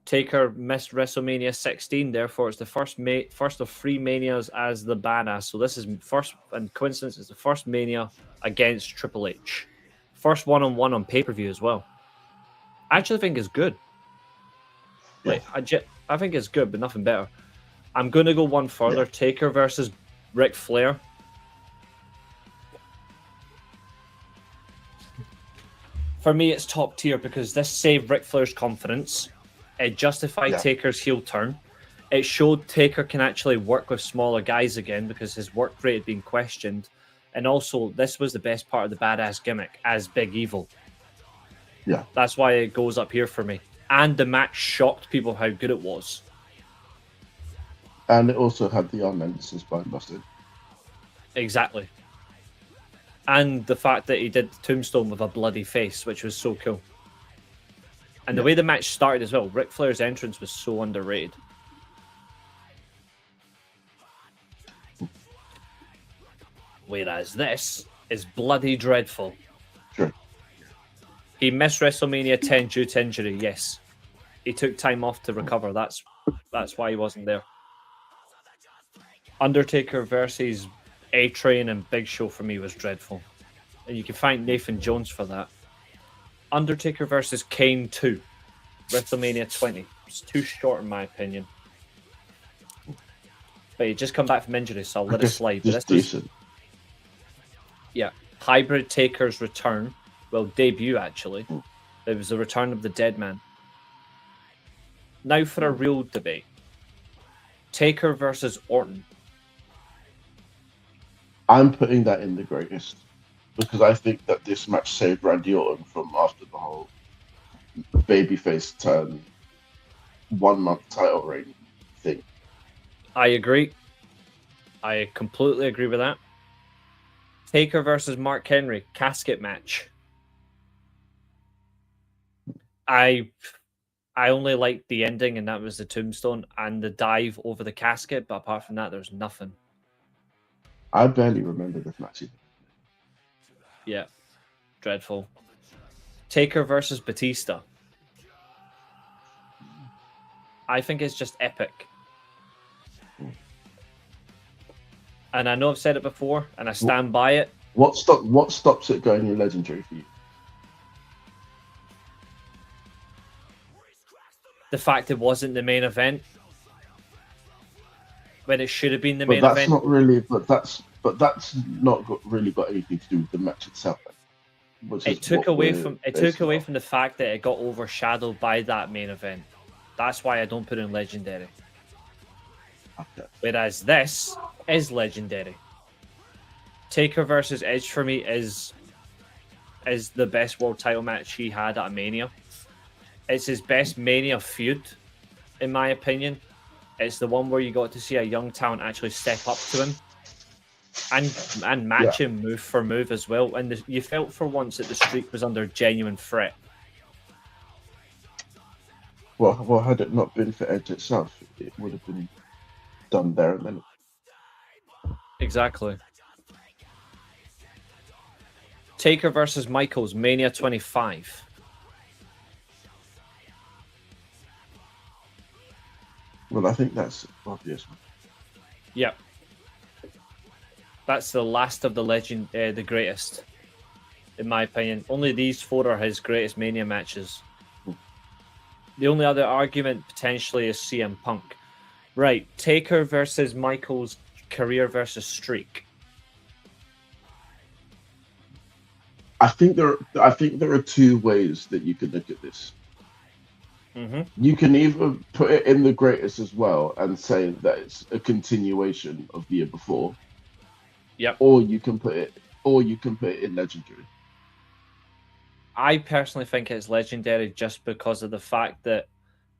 Taker missed WrestleMania 16, therefore it's the first of 3 Manias as the badass. So this is first, and coincidence, it's the first Mania against Triple H. First one-on-one on pay-per-view as well. I actually think it's good. Like I think it's good, but nothing better. I'm going to go one further. Yeah. Taker versus Ric Flair. For me, it's top tier because this saved Ric Flair's confidence. It justified Taker's heel turn. It showed Taker can actually work with smaller guys again because his work rate had been questioned. And also, this was the best part of the badass gimmick as Big Evil. Yeah. That's why it goes up here for me. And the match shocked people how good it was. And it also had the Arn Anderson spine busted. Exactly. And the fact that he did Tombstone with a bloody face, which was so cool. And the way the match started as well, Ric Flair's entrance was so underrated. Whereas this is bloody dreadful. Sure. He missed WrestleMania 10 due to injury, yes. He took time off to recover. That's why he wasn't there. Undertaker versus A-Train and Big Show for me was dreadful. And you can find Nathan Jones for that. Undertaker versus Kane 2. WrestleMania 20. It's too short in my opinion. But he just come back from injury, so I'll let it slide. But decent. Yeah. Hybrid Taker's return. Well, debut actually. It was the return of the dead man. Now for a real debate. Taker versus Orton. I'm putting that in the greatest because I think that this match saved Randy Orton from after the whole babyface turn 1 month title reign thing. I agree. I completely agree with that. Taker versus Mark Henry casket match. I only liked the ending, and that was the tombstone and the dive over the casket. But apart from that, there's nothing. I barely remember this match. Yeah, dreadful. Taker versus Batista. I think it's just epic. And I know I've said it before, and I stand by it. What stops it going in legendary for you? The fact it wasn't the main event when it should have been the main But that's event. not really. But that's not really got anything to do with the match itself. It took away from the fact that it got overshadowed by that main event. That's why I don't put it in legendary. Okay. Whereas this is legendary. Taker versus Edge for me is the best world title match he had at a Mania. It's his best Mania feud, in my opinion. It's the one where you got to see a young talent actually step up to him and match him move for move as well. And you felt for once that the streak was under genuine threat. Well, had it not been for Edge itself, it would have been done there and then. Exactly. Taker versus Michaels, Mania 25. Well, I think that's obvious. Yep. That's the last of the legend, the greatest, in my opinion. Only these four are his greatest Mania matches. The only other argument potentially is CM Punk. Right, Taker versus Michaels, career versus streak. I think there are two ways that you could look at this. Mm-hmm. You can either put it in the greatest as well and say that it's a continuation of the year before. Yep. Or you can put it in legendary. I personally think it's legendary just because of the fact that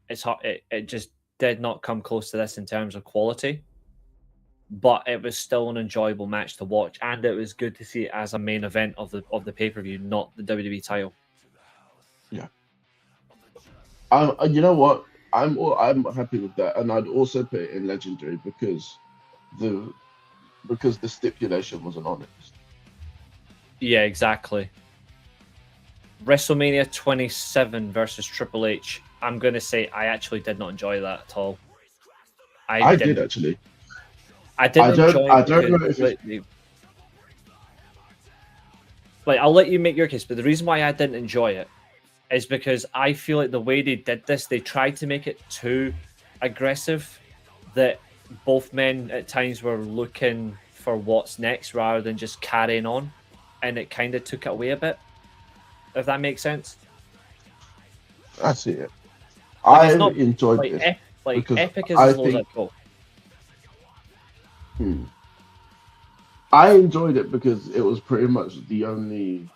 it just did not come close to this in terms of quality. But it was still an enjoyable match to watch, and it was good to see it as a main event of the pay-per-view, not the WWE title. Yeah. You know what? I'm happy with that, and I'd also put it in legendary because the stipulation wasn't on it. Yeah, exactly. WrestleMania 27 versus Triple H. I'm going to say I actually did not enjoy that at all. I did actually. I didn't enjoy it. I don't know if like, I'll let you make your case, but the reason why I didn't enjoy it is because I feel like the way they did this, they tried to make it too aggressive, that both men at times were looking for what's next rather than just carrying on, and it kind of took it away a bit, if that makes sense. I see it. Like, I enjoyed it. Epic is as low as I go. I enjoyed it because it was pretty much the only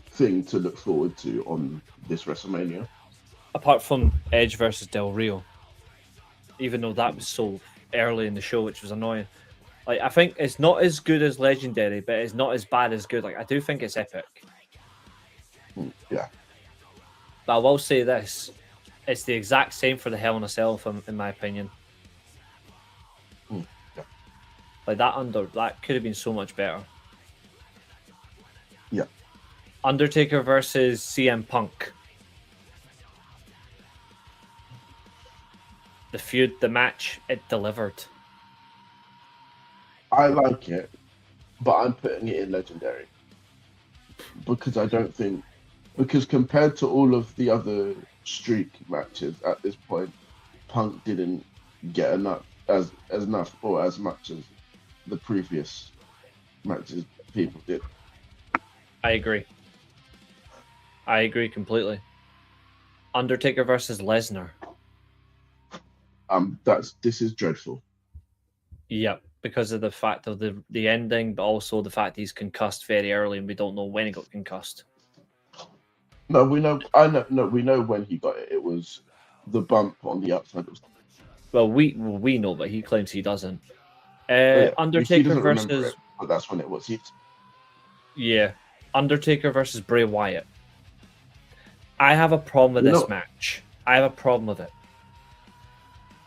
thing to look forward to on this WrestleMania. Apart from Edge versus Del Rio. Even though that was so early in the show, which was annoying. Like, I think it's not as good as Legendary, but it's not as bad as good. Like, I do think it's epic. Yeah. But I will say this. It's the exact same for the Hell in a Cell, in my opinion. Yeah. Like, that could have been so much better. Yeah. Undertaker versus CM Punk. The feud, the match, it delivered. I like it, but I'm putting it in legendary. Because compared to all of the other streak matches at this point, Punk didn't get enough as much as the previous matches people did. I agree completely. Undertaker versus Lesnar. This is dreadful. Yep, because of the fact of the ending, but also the fact he's concussed very early and we don't know when he got concussed. No, we know. I know. No, we know when he got it. It was the bump on the outside. Well, we know, but he claims he doesn't. Undertaker versus. It, but that's when it was. Yeah, Undertaker versus Bray Wyatt. I have a problem with this match. I have a problem with it.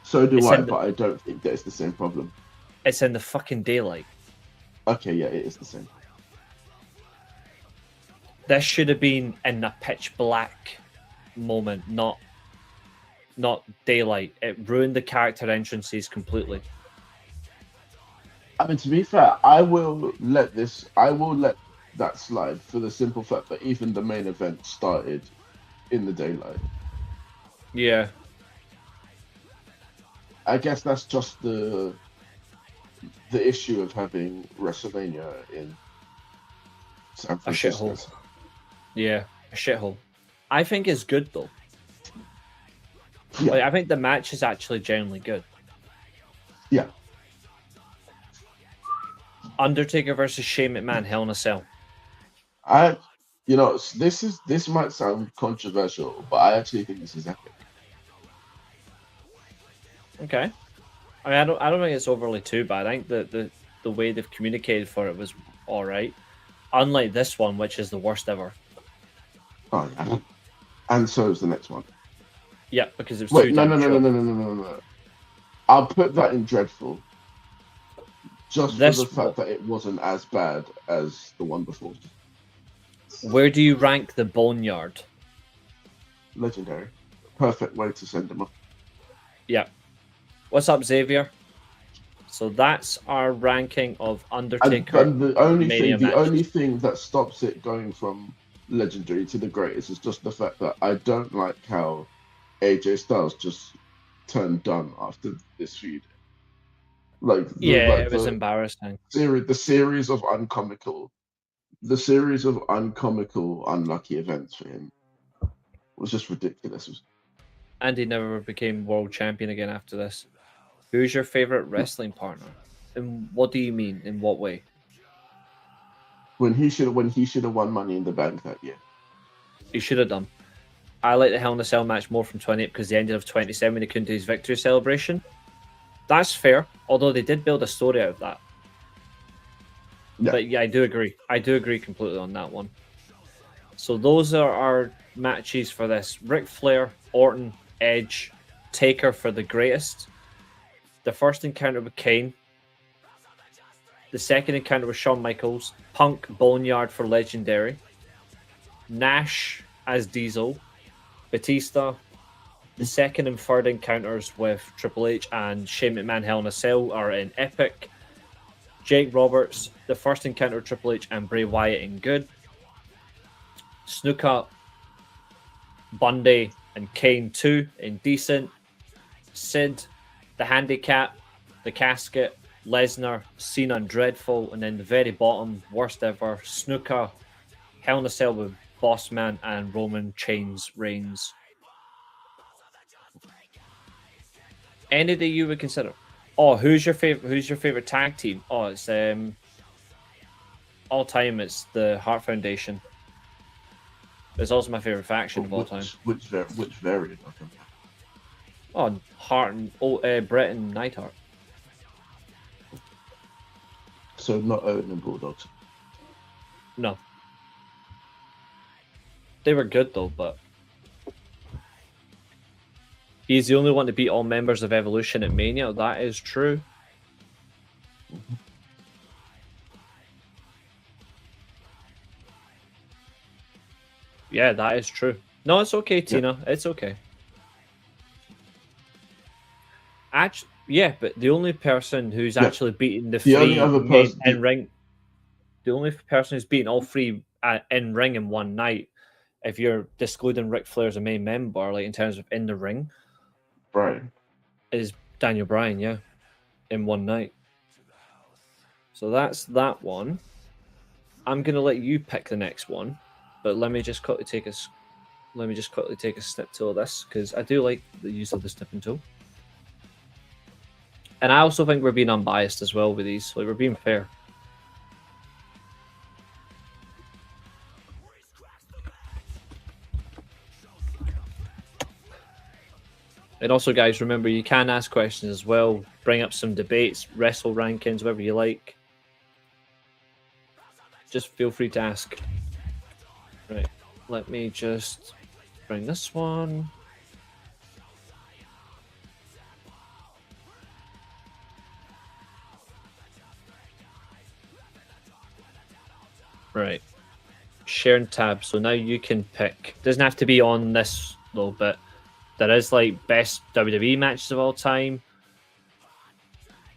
So do I, but I don't think that it's the same problem. It's in the fucking daylight. Okay, yeah, it is the same. This should have been in a pitch black moment, not daylight. It ruined the character entrances completely. I mean, to be fair, I will let that slide for the simple fact that even the main event started in the daylight. Yeah. I guess that's just the issue of having WrestleMania in San A Francisco. shithole. Yeah, a shithole. I think it's good though. Yeah. Like, I think the match is actually generally good. Yeah. Undertaker versus Shane McMahon, Hell in a Cell. This might sound controversial, but I actually think this is epic. Okay. I mean, I don't think it's overly too bad. I think the way they've communicated for it was all right. Unlike this one, which is the worst ever. Oh yeah. And so is the next one. Yeah, because it was Wait, too no. damn short. I'll put that in dreadful. Just This for the fact that it wasn't as bad as the one before. Where do you rank the Boneyard? Legendary. Perfect way to send them off. Yeah. What's up, Xavier? So that's our ranking of Undertaker. And the only Mania thing, matches. that stops it going from legendary to the greatest is just the fact that I don't like how AJ Styles just turned done after this feud. It was embarrassing. The series of uncomical, unlucky events for him was just ridiculous. And he never became world champion again after this. Who's your favorite wrestling partner? And what do you mean? In what way? When he should have won Money in the Bank that year. He should have done. I like the Hell in a Cell match more from 28 because the ended of 27 he couldn't do his victory celebration. That's fair, although they did build a story out of that. Yeah. But yeah, I do agree. I do agree completely on that one. So those are our matches for this. Ric Flair, Orton, Edge, Taker for the greatest. The first encounter with Kane. The second encounter with Shawn Michaels. Punk, Boneyard for legendary. Nash as Diesel. Batista. The second and third encounters with Triple H and Shane McMahon Hell in a Cell are in epic. Jake Roberts, the first encounter with Triple H and Bray Wyatt in good. Snuka, Bundy, and Kane 2 in decent. Sid, the handicap, the casket, Lesnar, Cena, and Dreadful, and then the very bottom, worst ever, Snuka, Hell in a Cell with Bossman and Roman Reigns. Any that you would consider? Oh, who's your favorite tag team? Oh, it's all time. It's the Hart Foundation. It's also my favorite faction of all time. Which variant of them? Oh, Hart and Brett and Neidhart. So not Owen and Bulldogs. No, they were good though, but he's the only one to beat all members of Evolution at Mania. That is true. Yeah, that is true. No, it's okay, Tina. It's okay. Actually, yeah, but the only person who's actually beaten the only other person in ring, the only person who's beaten all three in ring in one night, if you're excluding Ric Flair as a main member, like in terms of in the ring, Bryan is Daniel Bryan, yeah, in one night. So that's that one. I'm gonna let you pick the next one, but let me just quickly take a snip tool of this because I do like the use of the snipping tool. And I also think we're being unbiased as well with these. Like, we're being fair. And also, guys, remember, you can ask questions as well. Bring up some debates, wrestle rankings, whatever you like. Just feel free to ask. Right. Let me just bring this one. Right. Sharing tab. So now you can pick. Doesn't have to be on this though, but there is like best WWE matches of all time.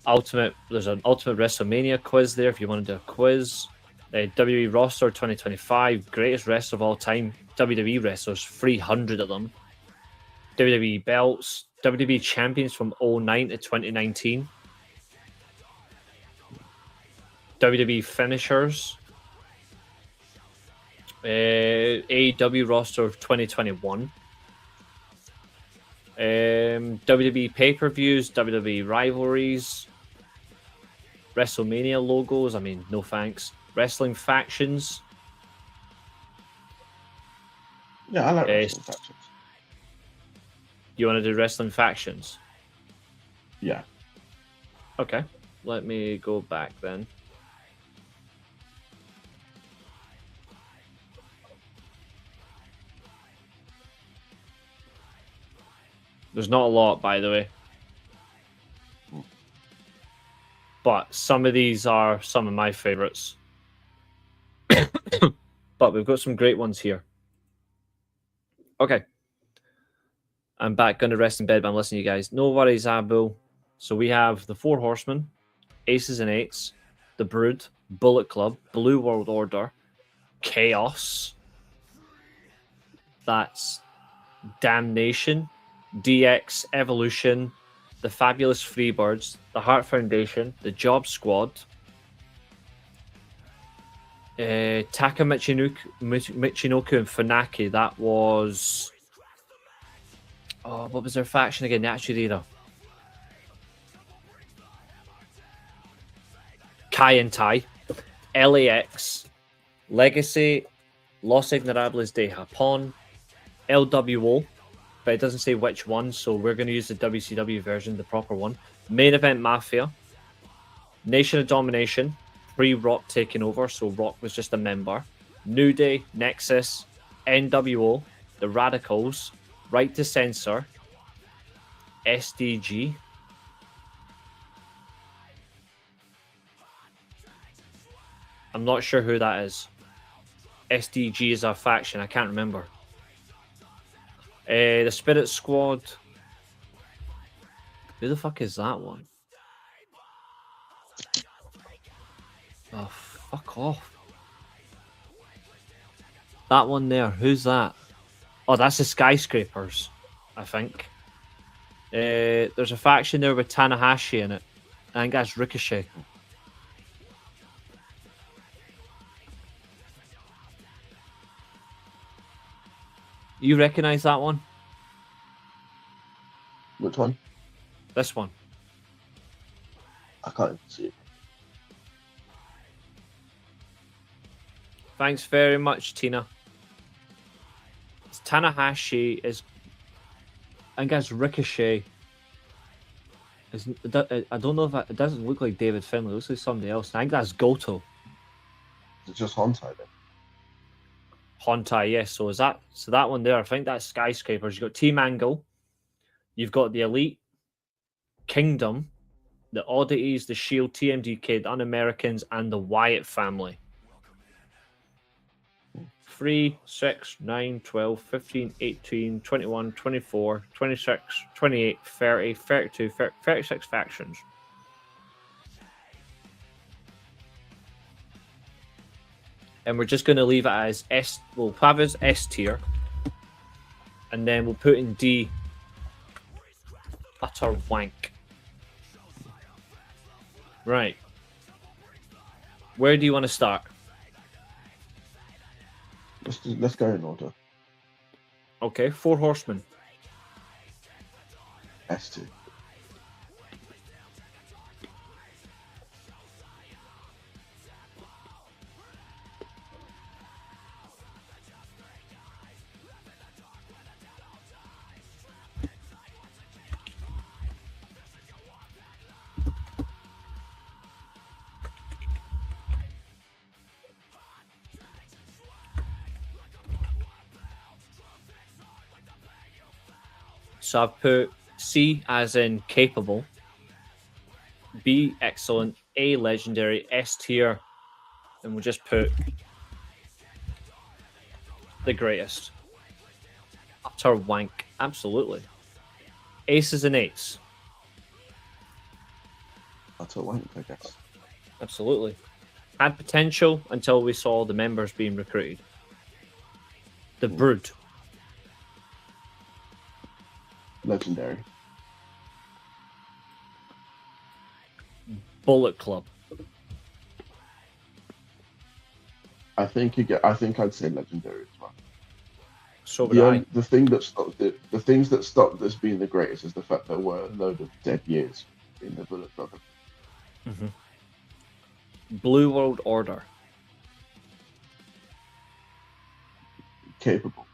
There's an Ultimate WrestleMania quiz there if you want to do a quiz. WWE roster 2025, greatest wrestler of all time. WWE wrestlers, 300 of them. WWE belts, WWE champions from 2009 to 2019. WWE finishers. AEW roster of 2021. WWE pay-per-views, WWE rivalries, WrestleMania logos. I mean, no thanks. Wrestling factions. Yeah, I like wrestling factions. You want to do wrestling factions? Yeah. Okay. Let me go back then. There's not a lot, by the way. But some of these are some of my favorites. But we've got some great ones here. Okay. I'm back, going to rest in bed, but I'm listening to you guys. No worries, Abu. So we have the Four Horsemen, Aces and Eights, The Brood, Bullet Club, Blue World Order, Chaos. That's Damnation, DX Evolution, the Fabulous Freebirds, the Heart Foundation, the Job Squad, Taka Michinoku and Funaki. That was... Oh, what was their faction again? The Attitude Era. Kai and Tai, LAX, Legacy, Los Ignorables de Japón, LWO, but it doesn't say which one, so we're going to use the WCW version, the proper one. Main Event Mafia, Nation of Domination, pre-Rock taking over, so Rock was just a member. New Day, Nexus, NWO, the Radicals, Right to Censor, SDG. I'm not sure who that is. SDG is a faction, I can't remember. The Spirit Squad. Who the fuck is that one? Oh, fuck off. That one there, who's that? Oh, that's the Skyscrapers, I think. There's a faction there with Tanahashi in it. I think that's Ricochet. You recognize that one? Which one? This one. I can't even see it. Thanks very much, Tina. It's Tanahashi is... I think that's Ricochet. I don't know if it doesn't look like David Finlay. It looks like somebody else. I think that's Goto. It's just Hontai then. Hontai, yes. So that one there? I think that's Skyscrapers. You've got Team Angle. You've got the Elite, Kingdom, the Oddities, the Shield, TMDK, the Un-Americans, and the Wyatt family. 3, 6, 9, 12, 15, 18, 21, 24, 26, 28, 30, 32, 36 factions. And we're just going to leave it as S. We'll have it as S tier. And then we'll put in D. Utter wank. Right. Where do you want to start? Let's go in order. Okay, Four Horsemen. S2. So I've put C as in capable, B excellent, A legendary, S tier, and we'll just put the greatest. Utter wank. Absolutely. Aces and eights. Utter wank, I guess. Absolutely. Had potential until we saw the members being recruited. The Brood. Legendary. Bullet Club. I think I'd say legendary as well. So would I. The thing that stopped it, the things that stopped this being the greatest is the fact there were a load of dead years in the Bullet Club. Mm-hmm. Blue World Order. Capable.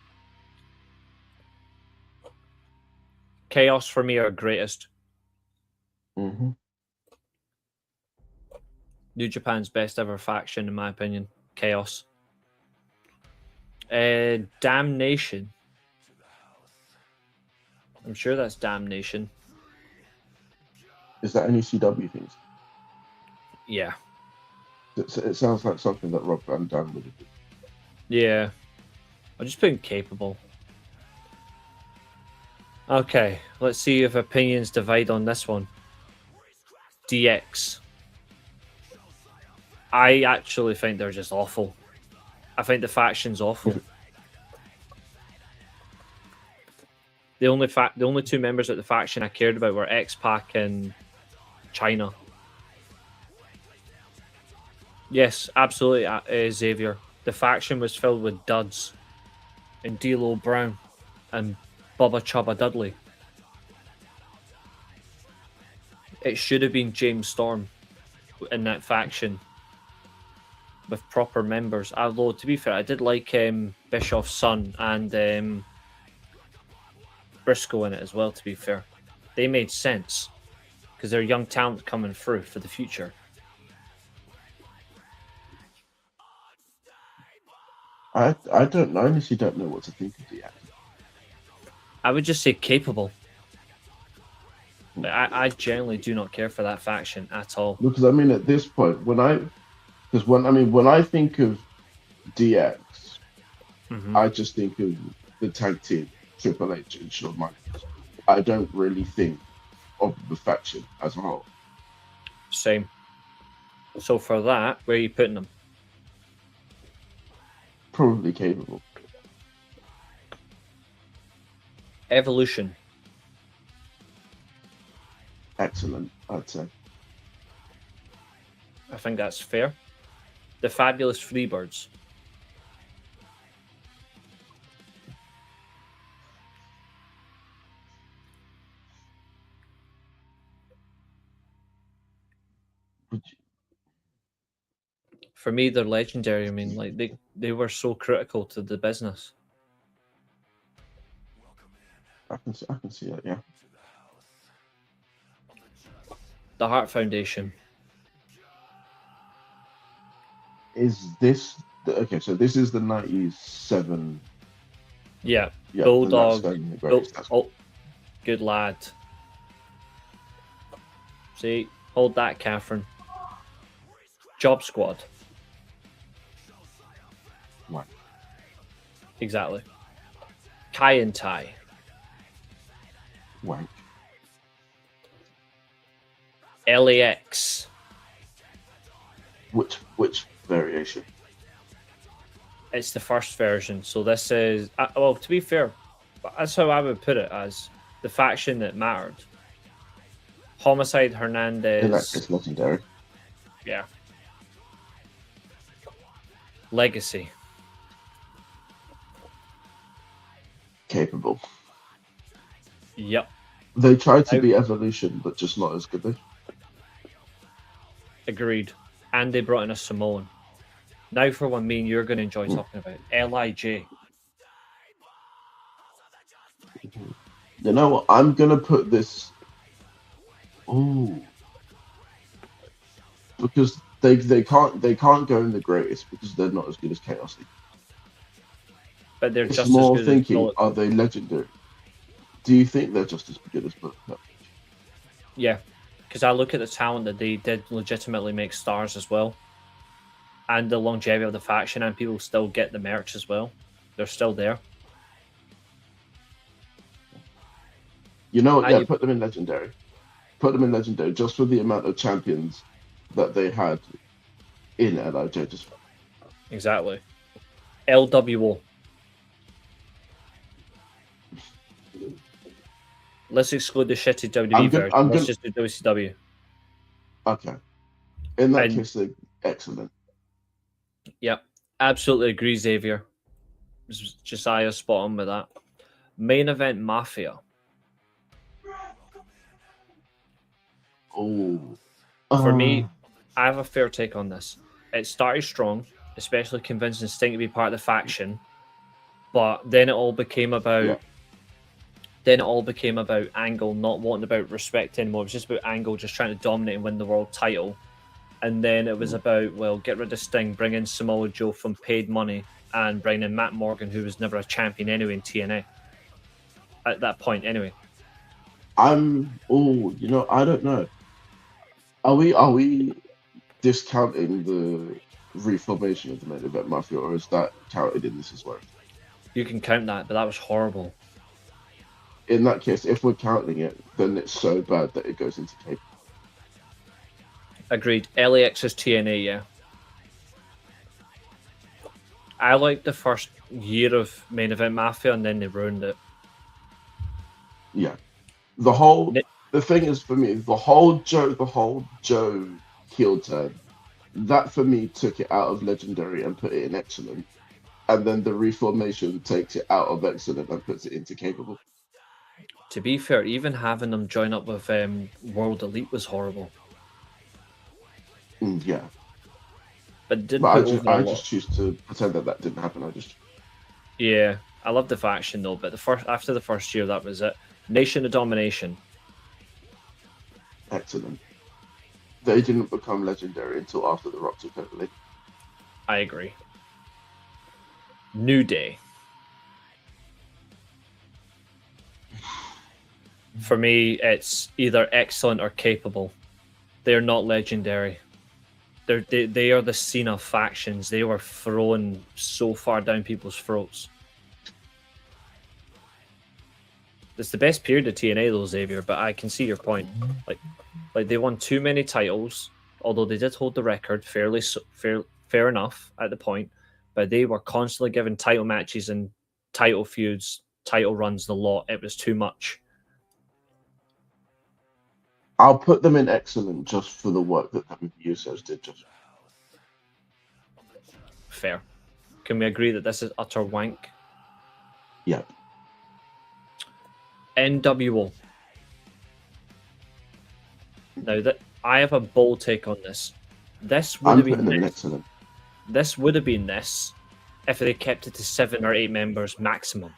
Chaos for me are greatest. Mm-hmm. New Japan's best ever faction, in my opinion. Chaos. Damnation. I'm sure that's Damnation. Is that any CW things? Yeah. It sounds like something that Rob Van Dam would have done. Yeah. I'm just putting capable. Okay, let's see if opinions divide on this one. DX. I actually think they're just awful. I think the faction's awful. The only two members of the faction I cared about were X-Pac and China. Yes, absolutely, Xavier. The faction was filled with duds. And D'Lo Brown. And Bubba Chubba Dudley. It should have been James Storm in that faction. With proper members. Although, to be fair, I did like Bischoff's son and Briscoe in it as well, to be fair. They made sense. Because they're young talent coming through for the future. I honestly don't know what to think of the actor. I would just say capable. But I generally do not care for that faction at all. Because I mean, at this point, when I think of DX, I just think of the tag team Triple H and Shawn Michaels. I don't really think of the faction as a whole. Same. So for that, where are you putting them? Probably capable. Evolution. Excellent, I'd say. I think that's fair. The Fabulous Freebirds. For me, they're legendary. I mean, like they were so critical to the business. I can see that, yeah. The Heart Foundation. Is this okay? So this is the 97. Yeah, Yeah, Bulldog. the greatest. Oh, good lad. See, hold that, Katherine. Job Squad. Right. Exactly. Kai and Tai. Wank. LAX. Which variation? It's the first version. So this is well, to be fair, that's how I would put it, as the faction that mattered. Homicide Hernandez. In that case, legendary. Yeah. Legacy. Capable. Yep. They tried to be Evolution, but just not as good. Agreed. And they brought in a Samoan. Now for one me and you're going to enjoy talking about. LIJ. You know what? I'm going to put this... Oh. Because they can't go in the greatest because they're not as good as Chaos League. But they're It's just more as good thinking, as... are they legendary? Do you think they're just as good as Bullet? Yeah. Because I look at the talent that they did legitimately make stars as well. And the longevity of the faction, and people still get the merch as well. They're still there. You know what? Yeah, I- put them in legendary. Put them in legendary just for the amount of champions that they had in LIJ. Just Exactly. LWO. Let's exclude the shitty WWE version. Let's just do WCW. okay. In that And- case, they're excellent. Yep. Absolutely agree, Xavier. Josiah spot on with that. Main event Mafia. Oh, For me, I have a fair take on this. It started strong, especially convincing Sting to be part of the faction, but then it all became about. Yeah. Then it all became about Angle not wanting about respect anymore. It was just about Angle just trying to dominate and win the world title. And then it was about, well, get rid of Sting, bring in Samoa Joe from paid money, and bring in Matt Morgan, who was never a champion anyway in TNA. At that point, anyway. I don't know. Are we discounting the reformation of the main event Mafia, or is that counted in this as well? You can count that, but that was horrible. In that case, if we're counting it, then it's so bad that it goes into tape. Agreed. LAX is TNA, yeah. I liked the first year of main event Mafia, and then they ruined it. Yeah. The thing is, for me, the whole Joe heel turn, that for me took it out of legendary and put it in excellent. And then the reformation takes it out of excellent and puts it into capable. To be fair, even having them join up with World Elite was horrible. Yeah. But it didn't But put over I a lot. just choose to pretend that didn't happen. Yeah, I love the faction though, but after the first year, that was it. Nation of Domination. Excellent. They didn't become legendary until after the Rock took over. I agree. New Day. For me, it's either excellent or capable. They're not legendary. They are the Cena factions. They were thrown so far down people's throats. It's the best period of TNA, though, Xavier. But I can see your point. Like they won too many titles, although they did hold the record fair enough at the point. But they were constantly given title matches and title feuds, title runs, the lot. It was too much. I'll put them in excellent just for the work that the Usos did. Just Fair. Can we agree that this is utter wank? yeah. NWO. Now that I have a bold take on this. This would I'm have putting been them in this. excellent. This would have been this if they kept it to 7 or 8 members maximum.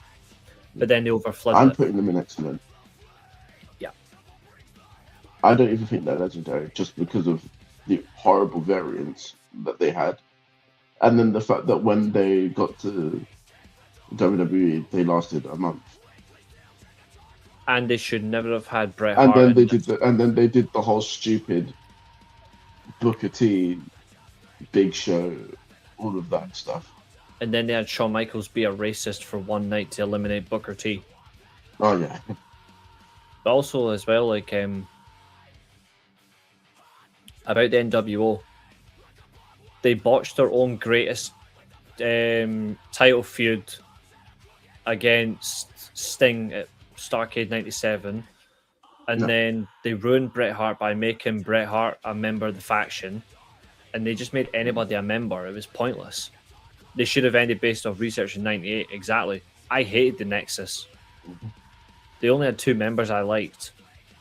But then they I'm overflooded it. putting them in excellent. Yeah. I don't even think they're legendary just because of the horrible variants that they had. And then the fact that when they got to WWE, they lasted a month. And they should never have had Bret And Hart. then in they this. did the whole stupid Booker T, Big Show, all of that stuff. And then they had Shawn Michaels be a racist for one night to eliminate Booker T. Oh yeah. But also as well, like about the NWO, they botched their own greatest title feud against Sting at Starrcade 97, and No. then they ruined Bret Hart by making Bret Hart a member of the faction, and they just made anybody a member. It was pointless. They should have ended based off research in 98. Exactly. I hated the Nexus. They only had 2 members I liked,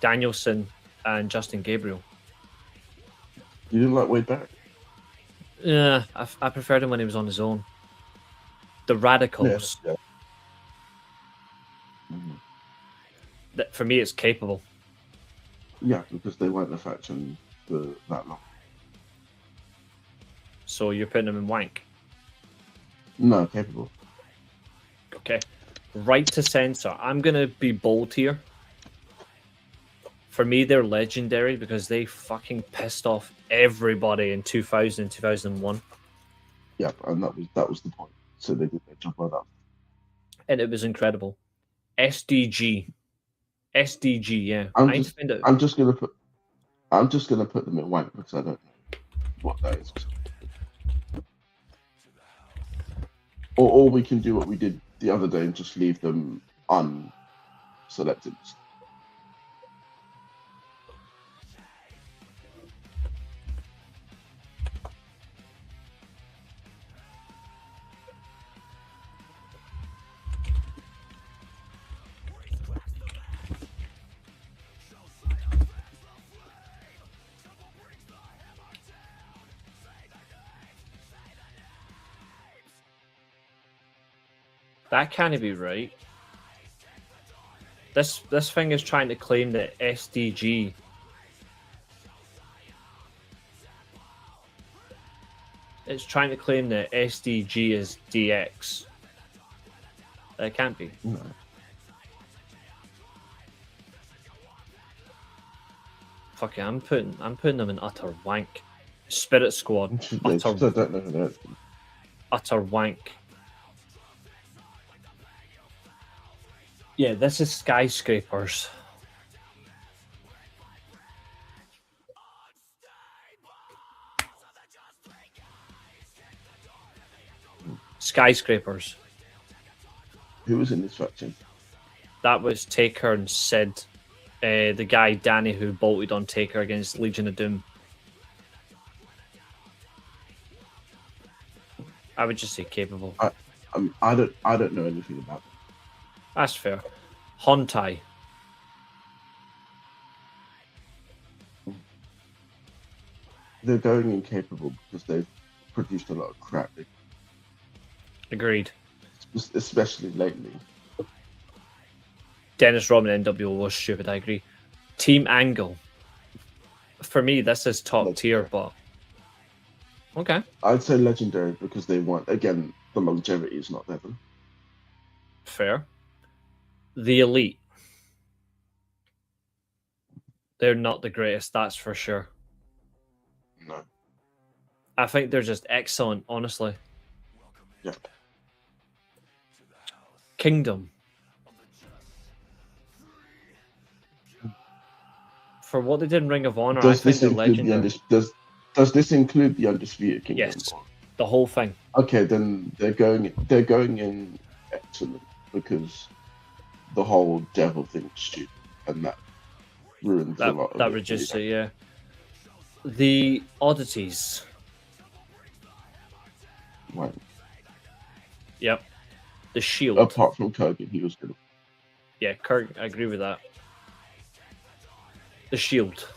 Danielson and Justin Gabriel. You didn't like Wade Barrett? Yeah, I preferred him when he was on his own. The Radicals, Yeah. Mhm. for me, it's capable. Yeah, because they weren't a faction for that long. So you're putting them in wank. No, capable. Okay. Right to censor. I'm going to be bold here. For me, they're legendary because they fucking pissed off everybody in 2000 and 2001. Yeah, and that was the point. So they did their job well enough. and it was incredible. SDG, yeah. I'm I need to just find out. I'm just gonna put them in wank because I don't know what that is. Or we can do what we did the other day and just leave them unselected. That can't be right. This thing is trying to claim that SDG. It's trying to claim that SDG is DX. It can't be. No. Fuck it, I'm putting them in utter wank. Spirit Squad. I don't know who that is. Utter wank. Yeah, this is Skyscrapers. Skyscrapers. Who was in this faction? That was Taker and Sid. The guy Danny who bolted on Taker against Legion of Doom. I would just say capable. I don't know anything about them. That's fair. Hontai. They're going incapable because they've produced a lot of crap, Agreed. especially lately. Dennis Rodman NWO was stupid, I agree. Team Angle. For me, this is top tier, but okay. I'd say legendary because they want, again, the longevity is not there. Fair. The Elite. They're not the greatest, that's for sure. No. I think they're just excellent, honestly. Yeah. Kingdom. For what they did in Ring of Honor, I think they're legendary. Does this include the Undisputed Kingdom? Yes, the whole thing. Okay, then they're going in excellent because the whole devil thing is stupid and that ruins a lot of that it. reduces it, yeah. The Oddities. Right. Yep. The Shield. Apart from Kurgan, he was good. Yeah, Kirk, I agree with that. The Shield.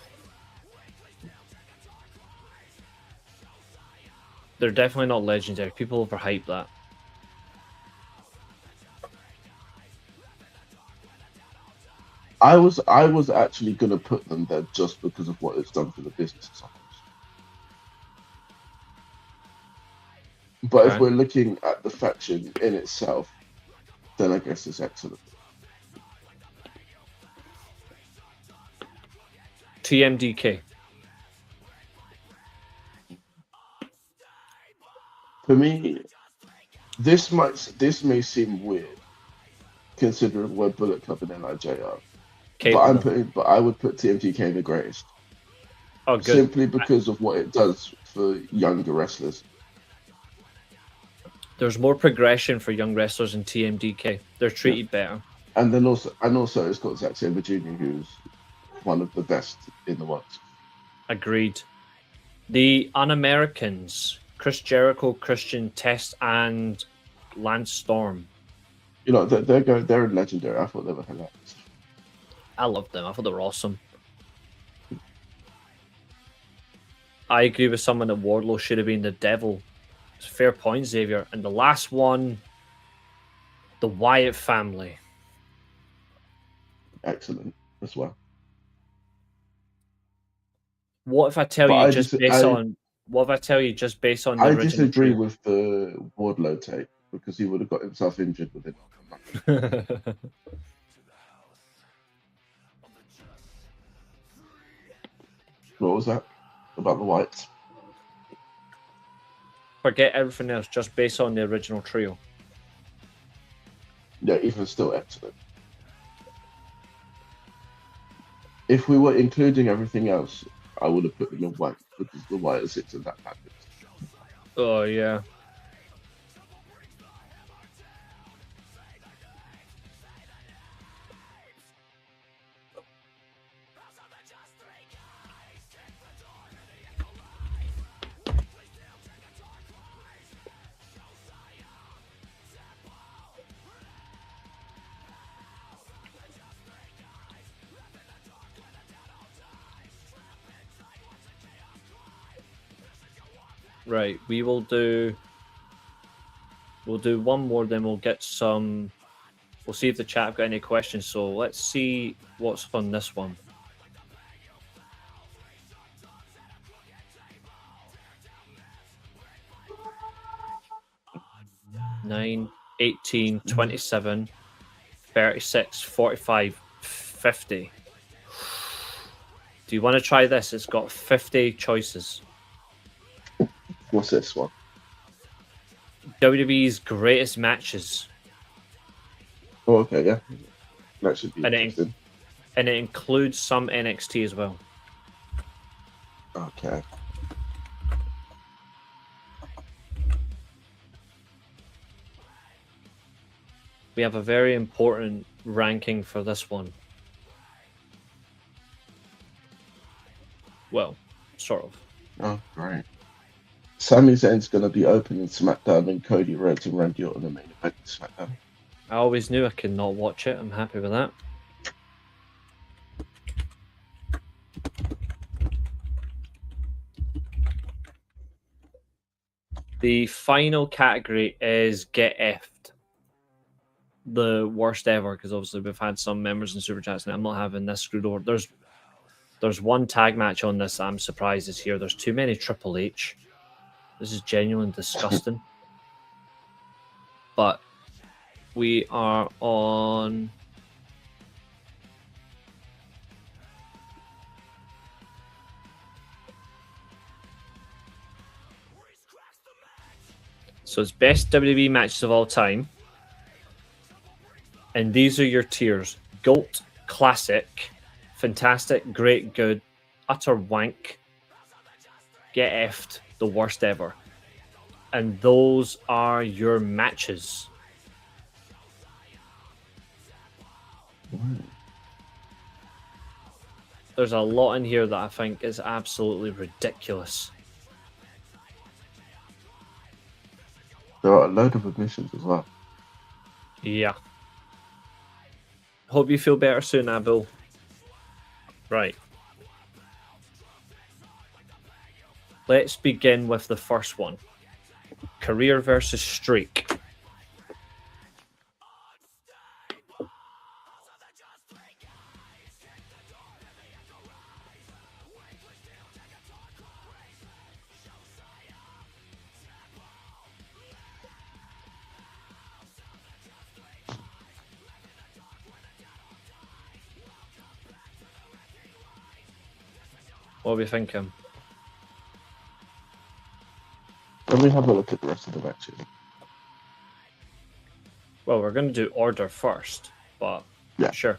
They're definitely not legendary. People overhype that. I was actually gonna put them there just because of what it's done for the business. But Okay. if we're looking at the faction in itself, then I guess it's excellent. TMDK. For me, this may seem weird, considering where Bullet Club and LIJ are. Capable. But I would put TMTK the greatest. Oh, good. Simply because of what it does for younger wrestlers. There's more progression for young wrestlers in TMDK. They're treated better. And then also it's got Zack Sabre Jr., who's one of the best in the world. Agreed. The Un-Americans, Chris Jericho, Christian Test, and Lance Storm. You know, they're legendary. I thought they were hilarious. I loved them. I thought they were awesome. I agree with someone that Wardlow should have been the devil. It's a fair point, Xavier. And the last one, the Wyatt family. Excellent as well. What if I tell you just based on the I original disagree trio? with the Wardlow take because he would have got himself injured with it. What was that about the Whites? Forget everything else, just based on the original trio. Yeah, even still excellent. If we were including everything else, I would have put them in white because the white sits in that package. Oh yeah. Right, we'll do one more, then we'll get some. We'll see if the chat have got any questions. So let's see what's on this one. Nine, 18, 27, 36, 45, 50. Do you want to try this? It's got 50 choices. What's this one? WWE's greatest matches. Oh, okay, yeah. That should be And interesting. it includes some NXT as well. Okay. We have a very important ranking for this one. Well, sort of. Oh, great. Sami Zayn's going to be opening SmackDown and Cody Rhodes and Randy Orton the main event of SmackDown. I always knew I could not watch it. I'm happy with that. The final category is Get Effed. The worst ever, because obviously we've had some members in Super Chats and I'm not having this screwed over. There's one tag match on this I'm surprised is here. There's too many Triple H. This is genuinely disgusting. But we are on... So it's best WWE matches of all time. And these are your tiers. GOAT, Classic, Fantastic, Great, Good, Utter Wank, Get Effed, the worst ever. And those are your matches. There's a lot in here that I think is absolutely ridiculous. There are a load of admissions as well. Yeah. Hope you feel better soon, Abel. Right. Let's begin with the first one. Career versus streak. What are we thinking? Let me have a look at the rest of the matches. Well, we're going to do order first, but Yeah. Sure.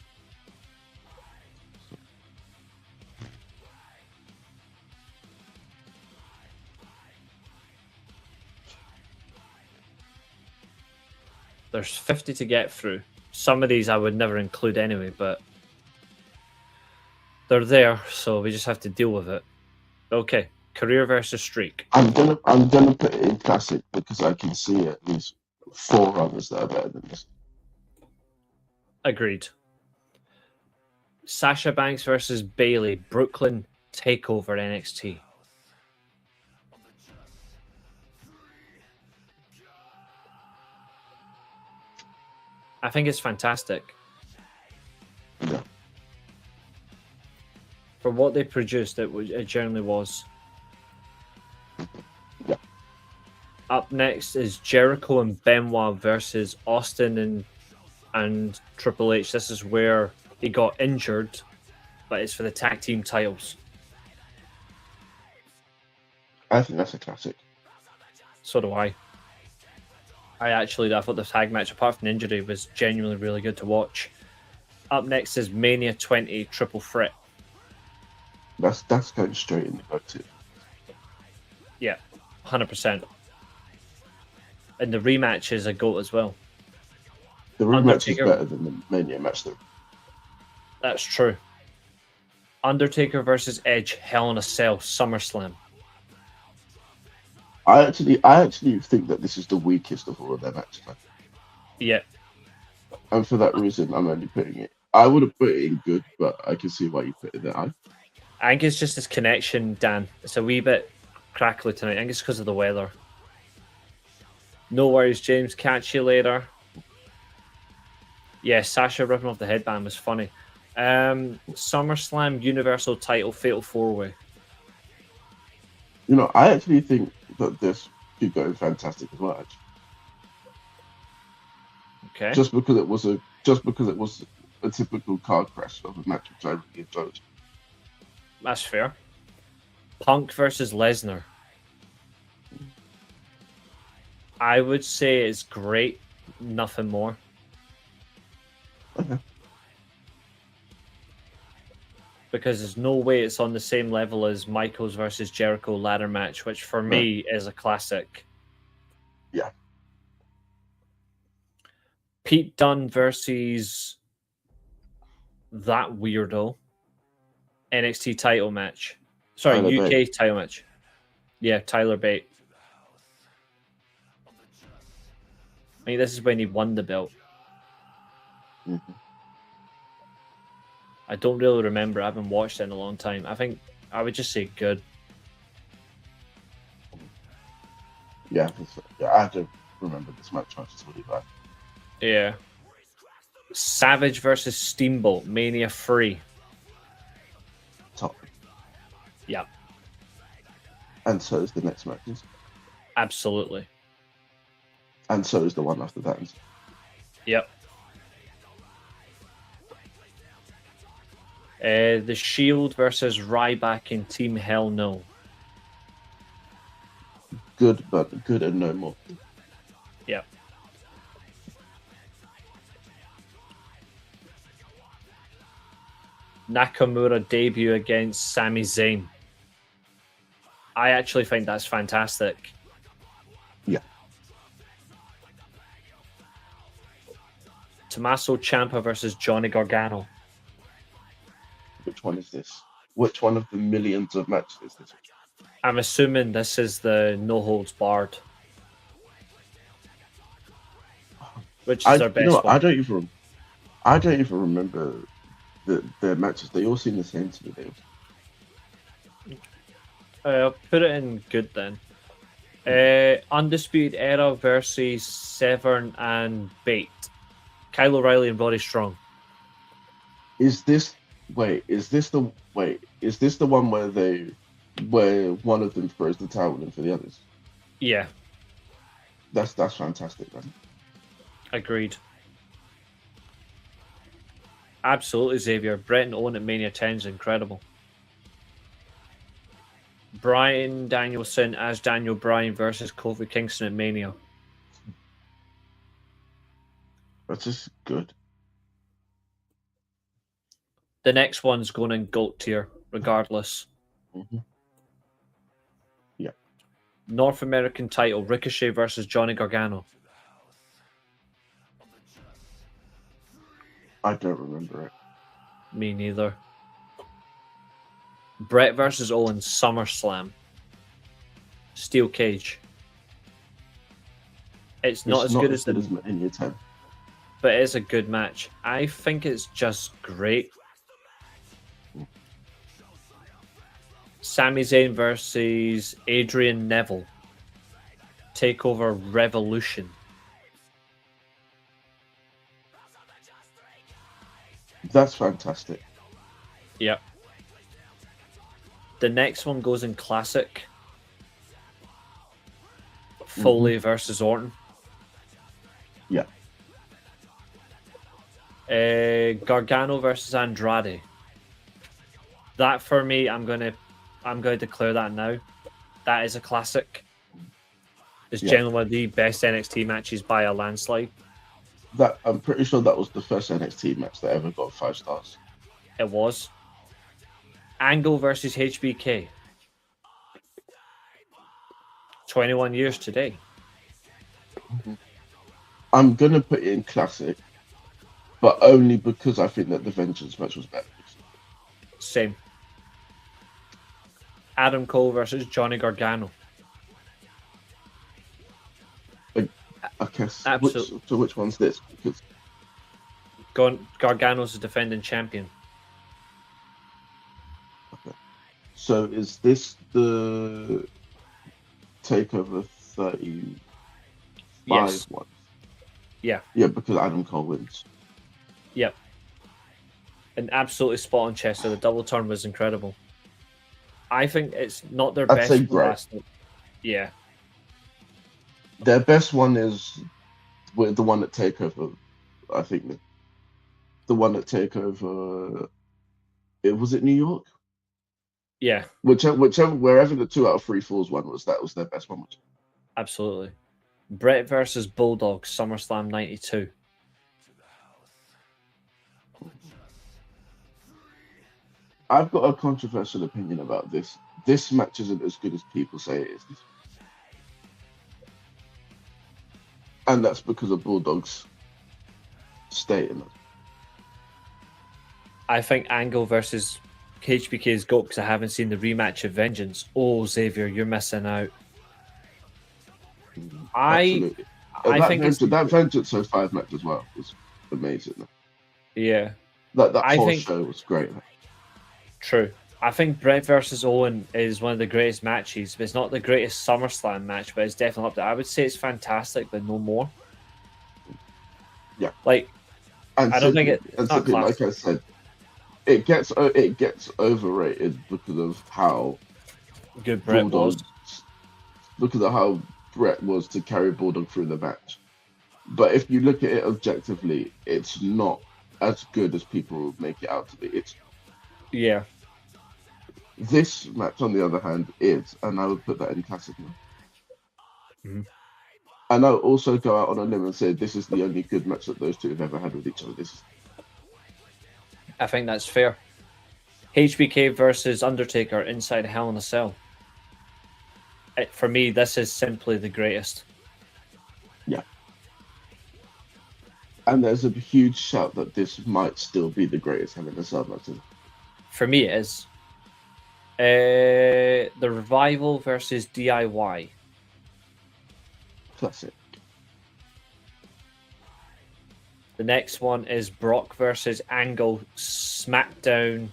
There's 50 to get through. Some of these I would never include anyway, but they're there, so we just have to deal with it. Okay, career versus streak. I'm gonna put it in classic because I can see at least 4 others that are better than this. Agreed. Sasha Banks versus Bayley, Brooklyn Takeover NXT. I think it's fantastic. Yeah. For what they produced, it generally was. Yeah. Up next is Jericho and Benoit versus Austin and Triple H. This is where he got injured, but it's for the tag team titles. I think that's a classic. So do I. I thought the tag match, apart from the injury, was genuinely really good to watch. Up next is Mania 20 Triple Threat. That's going straight in the go-to. Yeah, 100%. And the rematch is a GOAT as well. The rematch Undertaker- is better than the Mania match, though. That's true. Undertaker versus Edge, Hell in a Cell, SummerSlam. I actually think that this is the weakest of all of their matches, man. Yeah, And for that reason, I'm only putting it. I would have put it in good, but I can see why you put it there. I think it's just this connection, Dan. It's a wee bit crackly tonight. I think it's because of the weather. No worries, James. Catch you later. Yeah, Sasha ripping off the headband was funny. SummerSlam Universal Title Fatal 4-Way. You know, I actually think that this could go fantastic as well. Actually. Okay. Just because it was a typical car crash of a match which I really enjoyed. That's fair. Punk versus Lesnar. I would say it's great. Nothing more. Okay. Because there's no way it's on the same level as Michaels versus Jericho ladder match, which for me is a classic. Yeah. Pete Dunne versus that weirdo NXT title match. Sorry, Tyler UK Bate. title match. Yeah, Tyler Bate. I mean, this is when he won the belt. Mhm. I don't really remember. I haven't watched it in a long time. I think I would just say good. Yeah, I don't remember this match. It's really bad. Yeah. Savage versus Steamboat, Mania 3. Top. Yeah, And so is the next matches. absolutely. And so is the one after that. Yep. The Shield versus Ryback in Team Hell No. Good, but good and no more. Yep. Nakamura debut against Sami Zayn. I actually think that's fantastic. Yeah. Tommaso Ciampa versus Johnny Gargano. Which one is this? Which one of the millions of matches is this? I'm assuming this is the no holds barred, which is their best one. I don't even remember their matches. They all seem the same to me. I'll put it in good then. Undisputed Era versus Severn and Bate. Kyle O'Reilly and Roddy Strong. Is this the one where one of them throws the towel in for the others? Yeah, That's fantastic, man. agreed. Absolutely, Xavier. Brett and Owen at Mania 10 is incredible. Bryan Danielson as Daniel Bryan versus Kofi Kingston at Mania. That's just good. The next one's going in GOAT tier, regardless. Mhm. Yeah. North American title, Ricochet versus Johnny Gargano. I don't remember it. Me neither. Brett versus Owens, SummerSlam. Steel cage. It's not as good as the, Mania 10. but it is a good match. I think it's just great. Sami Zayn versus Adrian Neville. Takeover Revolution. That's fantastic. Yep. The next one goes in classic. Foley versus Orton. Yeah. Gargano versus Andrade. That for me, I'm going to declare that now. That is a classic. It's Yeah. generally one of the best NXT matches by a landslide. That I'm pretty sure that was the first NXT match that ever got 5 stars. It was. Angle versus HBK. 21 years today. I'm gonna put it in classic, but only because I think that the Vengeance match was better. Same. Adam Cole versus Johnny Gargano. Okay, Absolutely. which one's this? Because Gargano's the defending champion. so is this the Takeover 35 Yes. one? Yeah. Yeah, because Adam Cole wins. Yep. An absolutely spot on Chester. The double turn was incredible. I think it's not their I'd best say from great. last night. Yeah. Their best one is with the one at Takeover. I think the one at Takeover. Was it New York? Yeah, Whichever, wherever the 2 out of 3 falls one was, that was their best one. absolutely. Brett versus Bulldog, SummerSlam 92. I've got a controversial opinion about this. This match isn't as good as people say it is. And that's because of Bulldog's state in it. I think Angle versus HBK's GOAT because I haven't seen the rematch of Vengeance. Oh, Xavier, you're missing out. Absolutely. I think it's... that Vengeance 05 match as well was amazing. Yeah. That I whole think- show was great. True. I think Brett versus Owen is one of the greatest matches, but it's not the greatest SummerSlam match, but it's definitely up there. I would say it's fantastic, but no more. Yeah. Like, And I don't think simply- it's and not simply, like classic. I said, it gets overrated because of how good Brett was. Bulldog, because of how Brett was to carry Bulldog through the match. But if you look at it objectively, it's not as good as people make it out to be. Yeah. This match, on the other hand, is, and I would put that in classic now. Mhm. And I'll also go out on a limb and say this is the only good match that those two have ever had with each other. I think that's fair. HBK versus Undertaker inside Hell in a Cell. For me, this is simply the greatest. And there's a huge shout that this might still be the greatest Hell in a Cell match. For me, it is. The Revival versus DIY. Classic. The next one is Brock versus Angle SmackDown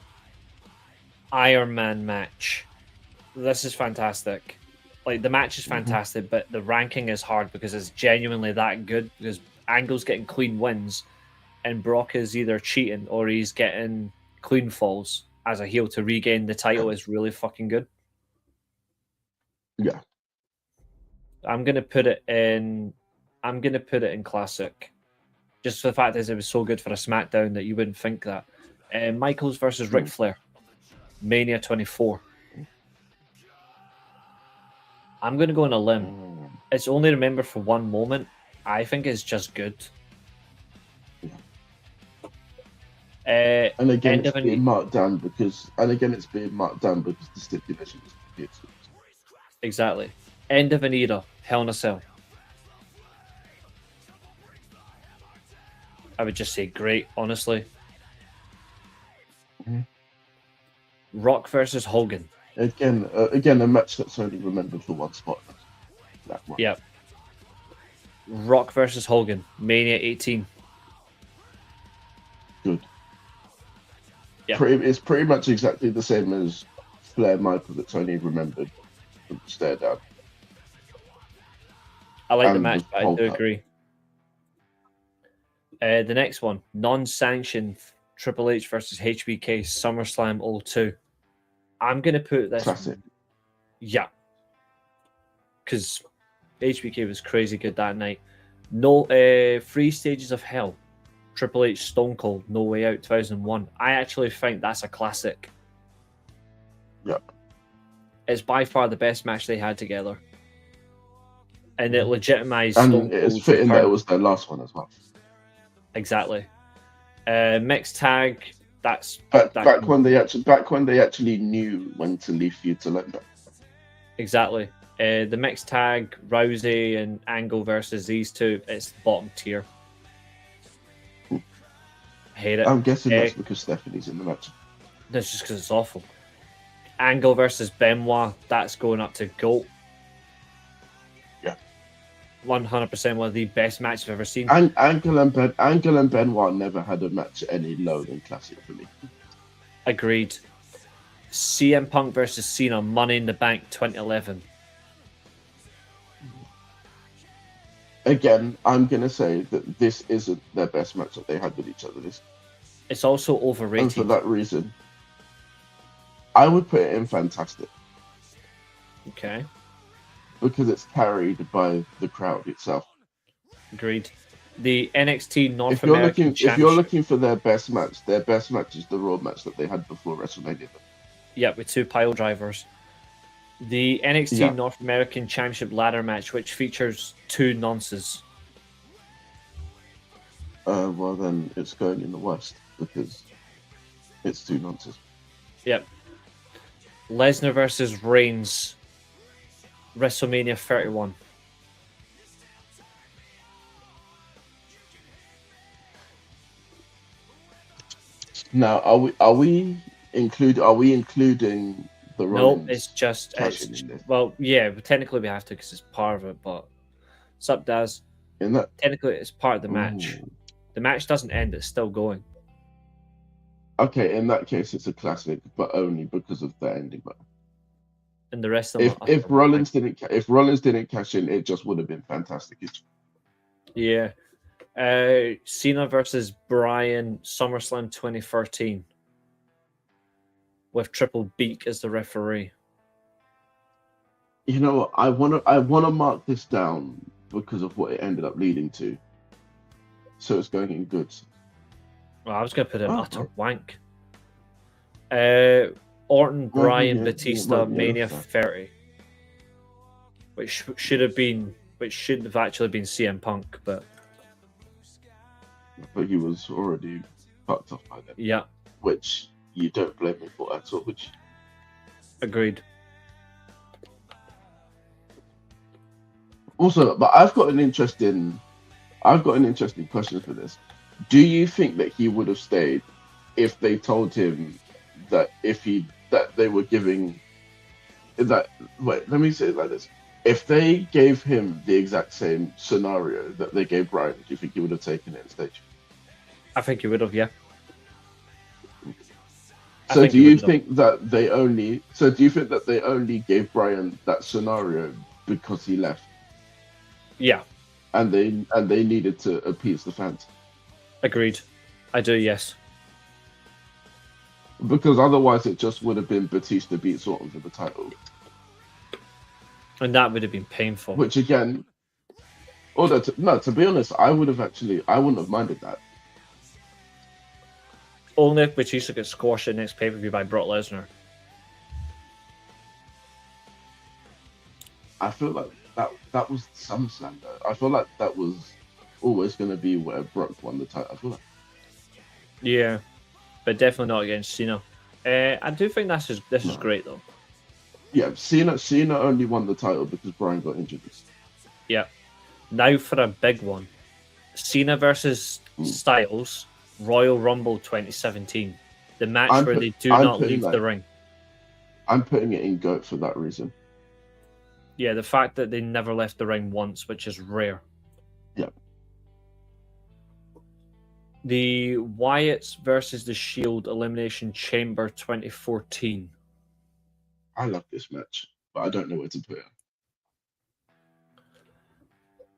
Iron Man match. This is fantastic. Like, the match is fantastic, but the ranking is hard because it's genuinely that good. Because Angle's getting clean wins, and Brock is either cheating or he's getting clean falls as a heel to regain the title is really fucking good. Yeah. I'm gonna put it in classic. Just for the fact that it was so good for a SmackDown that you wouldn't think that. Michaels versus Ric Flair, Mania 24. I'm gonna go on a limb. It's only remembered for one moment. I think it's just good. And again, End it's of being an... marked down because the stipulation was kids. Exactly. End of an era. Hell in a Cell. I would just say great, honestly. Mhm. Rock versus Hogan. Again, a match that's only remembered for one spot. That one. Yep. Rock versus Hogan. Mania 18. Good. Yeah. It's pretty much exactly the same as Flair Michael that's only remembered from the stare down. I like the And match, the but I whole do pack. agree. The next one, non-sanctioned Triple H versus HBK SummerSlam 02. I'm gonna put this. Classic. Yeah, because HBK was crazy good that night. No, 3 Stages of Hell, Triple H Stone Cold, No Way Out 2001. I actually think that's a classic. Yeah. It's by far the best match they had together. and it legitimized And Stone it's Cold's fitting that it return. was their last one as well. Exactly. Mixed tag. Back when they actually knew when to leave feud to let go. Exactly. The mixed tag, Rousey and Angle versus these two, it's bottom tier. Hate it. I'm guessing that's because Stephanie's in the match. That's just because it's awful. Angle versus Benoit, that's going up to GOAT. Yeah. 100% one of the best matches I've ever seen. Angle and Benoit never had a match any lower than classic for me. Agreed. CM Punk versus Cena, Money in the Bank 2011. Again, I'm going to say that this isn't their best match that they had with each other. It's also And overrated. for that reason, I would put it in fantastic. Okay. Because it's carried by the crowd itself. Agreed. The NXT North If you're American looking for their best match is the Raw match that they had before WrestleMania. Yeah, with two pile drivers. The NXT Yeah. North American Championship ladder match, which features two nonces. Well, then it's going in the West because it's two nonsense. Yep. Lesnar versus Reigns, WrestleMania 31. Now, are we including the Rollins? No, it's just cash in this? well, yeah. Technically, we have to because it's part of it. But sup, Daz? In that, Technically, it's part of the match. Ooh. The match doesn't end; it's still going. Okay, in that case, it's a classic, but only because of the ending. But And the rest of them. if Rollins didn't cash in, it just would have been fantastic. Yeah. Cena versus Bryan, SummerSlam 2013. With Triple Beak as the referee. You know what? I wanna mark this down because of what it ended up leading to. So it's going in good. Well, I was going to put an Oh, utter oh. wank. Orton, Well, Bryan, yeah, Batista, yeah, Mania that's 30. Which should have actually been CM Punk, but he was already fucked off by then. yeah, Which you don't blame me for at all. Which agreed. also, but I've got an interesting question for this. Do you think that he would have stayed if they told him that they were giving that? Wait, let me say it like this: if they gave him the exact same scenario that they gave Bryan, do you think he would have taken it on stage? I think he would have, yeah. So do you think that they only gave Bryan that scenario because he left? Yeah, And they needed to appease the fans. agreed. I do, yes. Because otherwise it just would have been Batista beats Orton for the title. And that would have been painful. Which again, to be honest, I wouldn't have minded that. Only if Batista gets squashed at the next pay-per-view by Brock Lesnar. I feel like that was SummerSlam though. I feel like that was always going to be where Brock won the title. I feel like. Yeah, but definitely not against Cena. I do think this is great though. Yeah, Cena only won the title because Bryan got injured. Yeah. Now for a big one. Cena versus Styles, Royal Rumble 2017. The match where they do not leave the ring. I'm putting it in GOAT for that reason. Yeah, the fact that they never left the ring once, which is rare. Yeah. The Wyatts versus the Shield Elimination Chamber 2014. I love this match, but I don't know where to put it.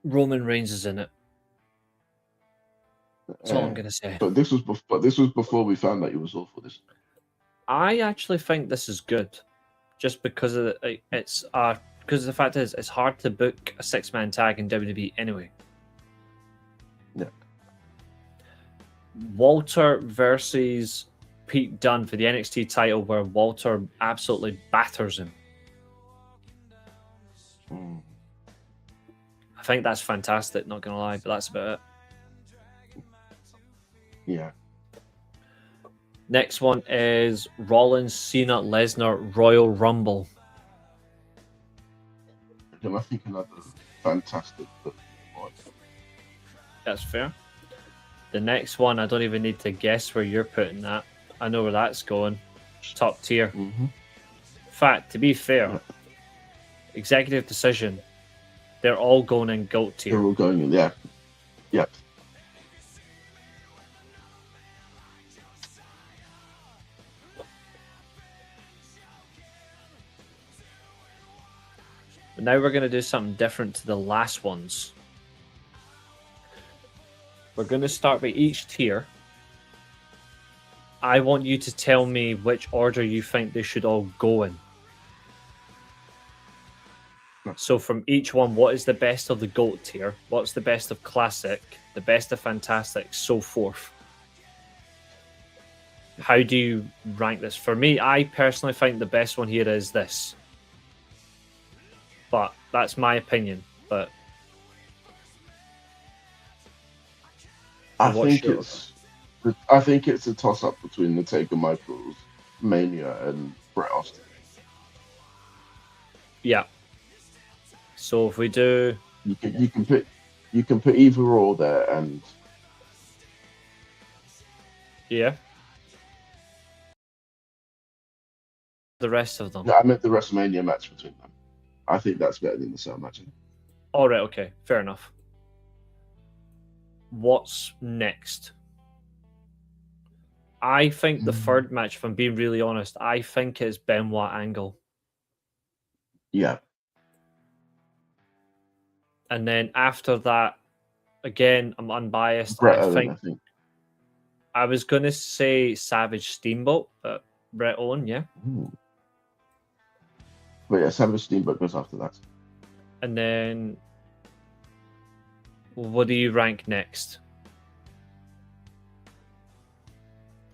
Roman Reigns is in it. That's all I'm going to say. But this was before we found out he was awful. This. I actually think this is good, just because of because the fact is it's hard to book a 6-man tag in WWE anyway. Yeah. Walter versus Pete Dunne for the NXT title, where Walter absolutely batters him. think that's fantastic, not gonna lie, but that's about it. Yeah. Next one is Rollins, Cena, Lesnar, Royal Rumble. And I think another fantastic book. That's fair. The next one, I don't even need to guess where you're putting that. I know where that's going. Top tier. Mm-hmm. In fact, to be fair, executive decision, they're all going in GOAT tier. They're all going in, yeah. Yep. But now we're going to do something different to the last ones. We're going to start by each tier. I want you to tell me which order you think they should all go in. So from each one, what is the best of the GOAT tier? What's the best of Classic? The best of Fantastic? So forth. How do you rank this? For me, I personally think the best one here is this. But that's my opinion. But I think it's a toss-up between the Taker Michaels Mania and Bret Austin. Yeah. So if we do, you can put either or there, and yeah, the rest of them. no, I meant the WrestleMania match between them. I think that's better than the Cell match. All right, okay, fair enough. What's next? I think the third match, if I'm being really honest, I think it's Benoit Angle. Yeah. And then after that, again, I'm unbiased. Bret I Owen, think I was going to say Savage Steamboat, but Bret Owen, yeah. Ooh. But yeah, Savage Steamboat goes after that. And then, what do you rank next?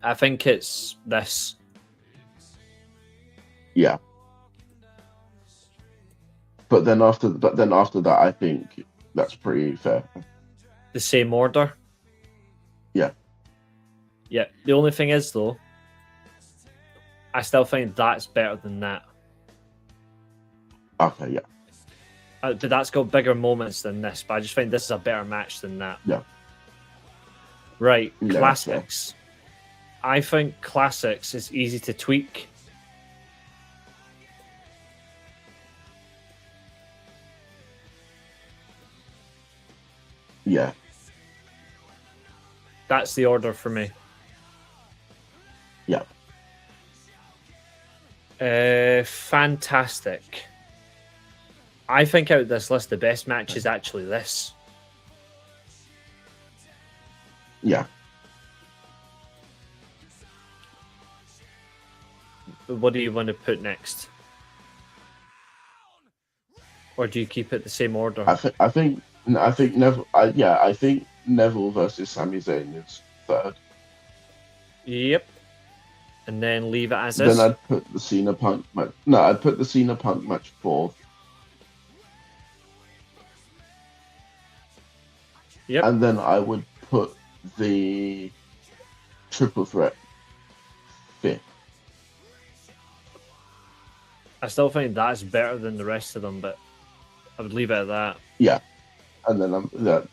I think it's this. Yeah. But then after that, I think that's pretty fair. The same order? Yeah. Yeah. The only thing is, though, I still think that's better than that. Okay, yeah. But that's got bigger moments than this, but I just think this is a better match than that. Yeah. Right, Yeah, Classics. I think Classics is easy to tweak. Yeah. That's the order for me. Yeah. Fantastic. I think out of this list, the best match is actually this. Yeah. What do you want to put next? Or do you keep it the same order? I think Neville. I think Neville versus Sami Zayn is third. Yep. And then leave it as Then is. I'd put the Cena Punk match. No, I'd put the Cena Punk match fourth. Yep. And then I would put the Triple Threat fifth. I still think that's better than the rest of them, but I would leave it at that. Yeah. And then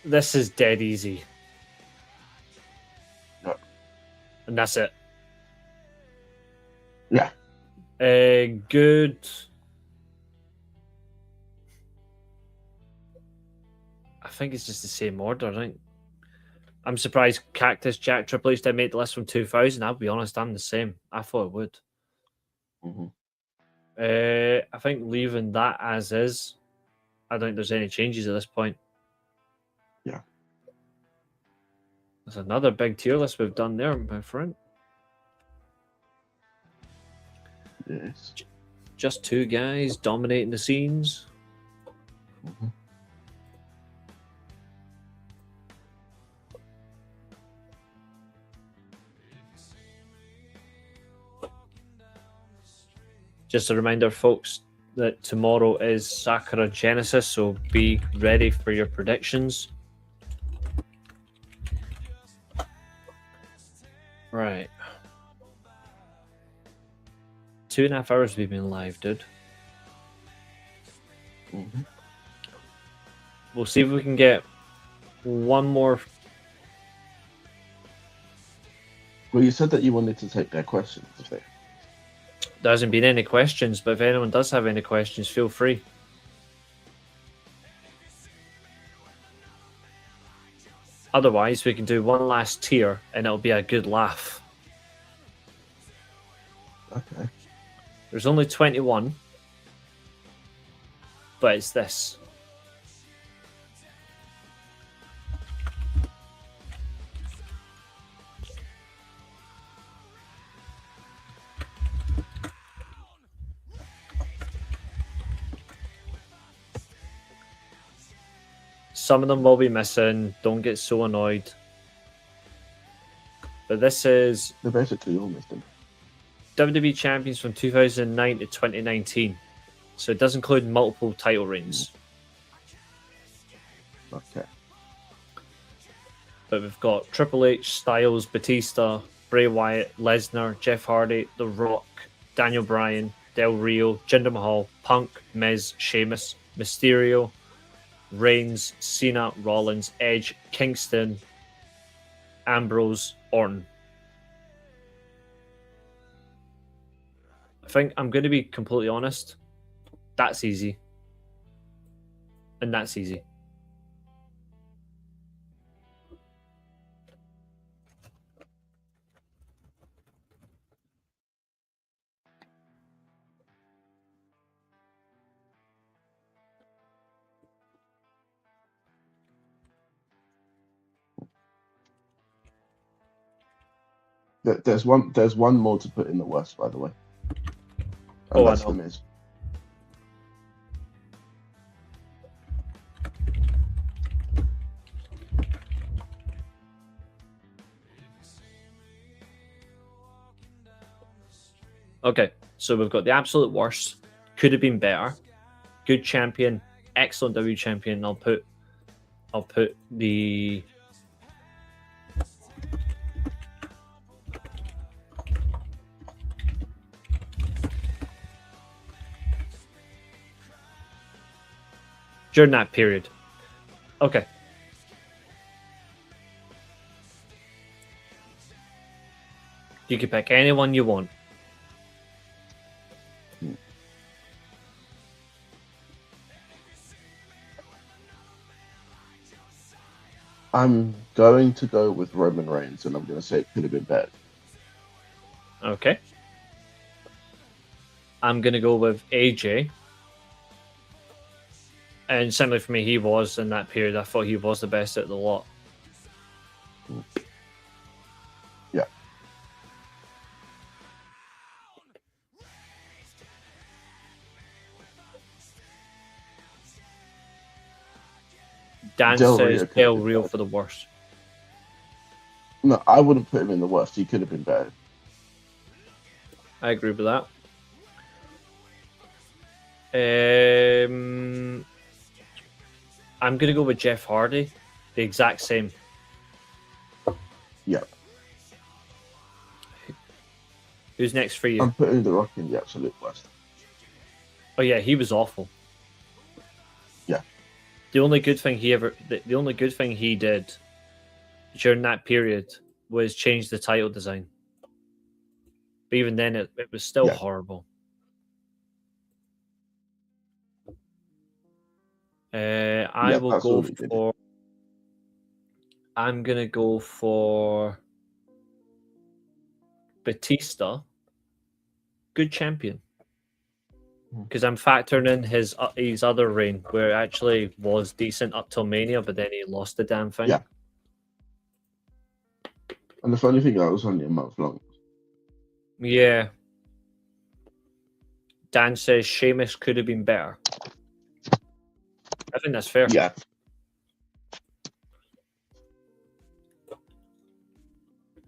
This is dead easy. Yep. And that's it. Yeah. Good. I think it's just the same order. I think I'm surprised Cactus Jack Triple H didn't make the list from 2000. I'll be honest, I'm the same. I thought it would. Mm-hmm. I think leaving that as is. I don't think there's any changes at this point. Yeah. There's another big tier list we've done there, my friend. Yes. Just two guys dominating the scenes. Mm-hmm. Just a reminder, folks, that tomorrow is Sakura Genesis, so be ready for your predictions. Right. 2.5 hours we've been live, dude. Mm-hmm. We'll see if we can get one more. Well, you said that you wanted to take their questions. If they... There hasn't been any questions, but if anyone does have any questions, feel free. Otherwise, we can do one last tier and it'll be a good laugh. Okay. There's only 21, but it's this. Some of them will be missing. Don't get so annoyed. But this is They're basically all missing. WWE champions from 2009 to 2019. So it does include multiple title reigns. Okay. But we've got Triple H, Styles, Batista, Bray Wyatt, Lesnar, Jeff Hardy, The Rock, Daniel Bryan, Del Rio, Jinder Mahal, Punk, Miz, Sheamus, Mysterio, Reigns, Cena, Rollins, Edge, Kingston, Ambrose, Orton. I think I'm going to be completely honest. That's easy. And that's easy. There's one more to put in the West, by the way. And Oh, I that's know. The Miz. Okay, so we've got the absolute worst. Could have been better. Good champion. Excellent W champion. I'll put the during that period. Okay. You can pick anyone you want. I'm going to go with Roman Reigns, and I'm going to say it could have been better. Okay. I'm going to go with AJ. And simply for me, he was in that period. I thought he was the best at the lot. Yeah. Dan Del says Rio could have Del been Rio better. for the worst. No, I wouldn't put him in the worst. He could have been better. I agree with that. I'm going to go with Jeff Hardy. The exact same. Yeah. Who's next for you? I'm putting The Rock in the absolute worst. Oh yeah, he was awful. Yeah. The only good thing he did during that period was change the title design. But even then, it was still horrible. I will go for. I'm gonna go for Batista. Good champion. Because I'm factoring in his other reign, where it actually was decent up till Mania, but then he lost the damn thing. Yeah. And the funny thing, that was only a month long. Yeah. Dan says Sheamus could have been better. I think that's fair. Yeah.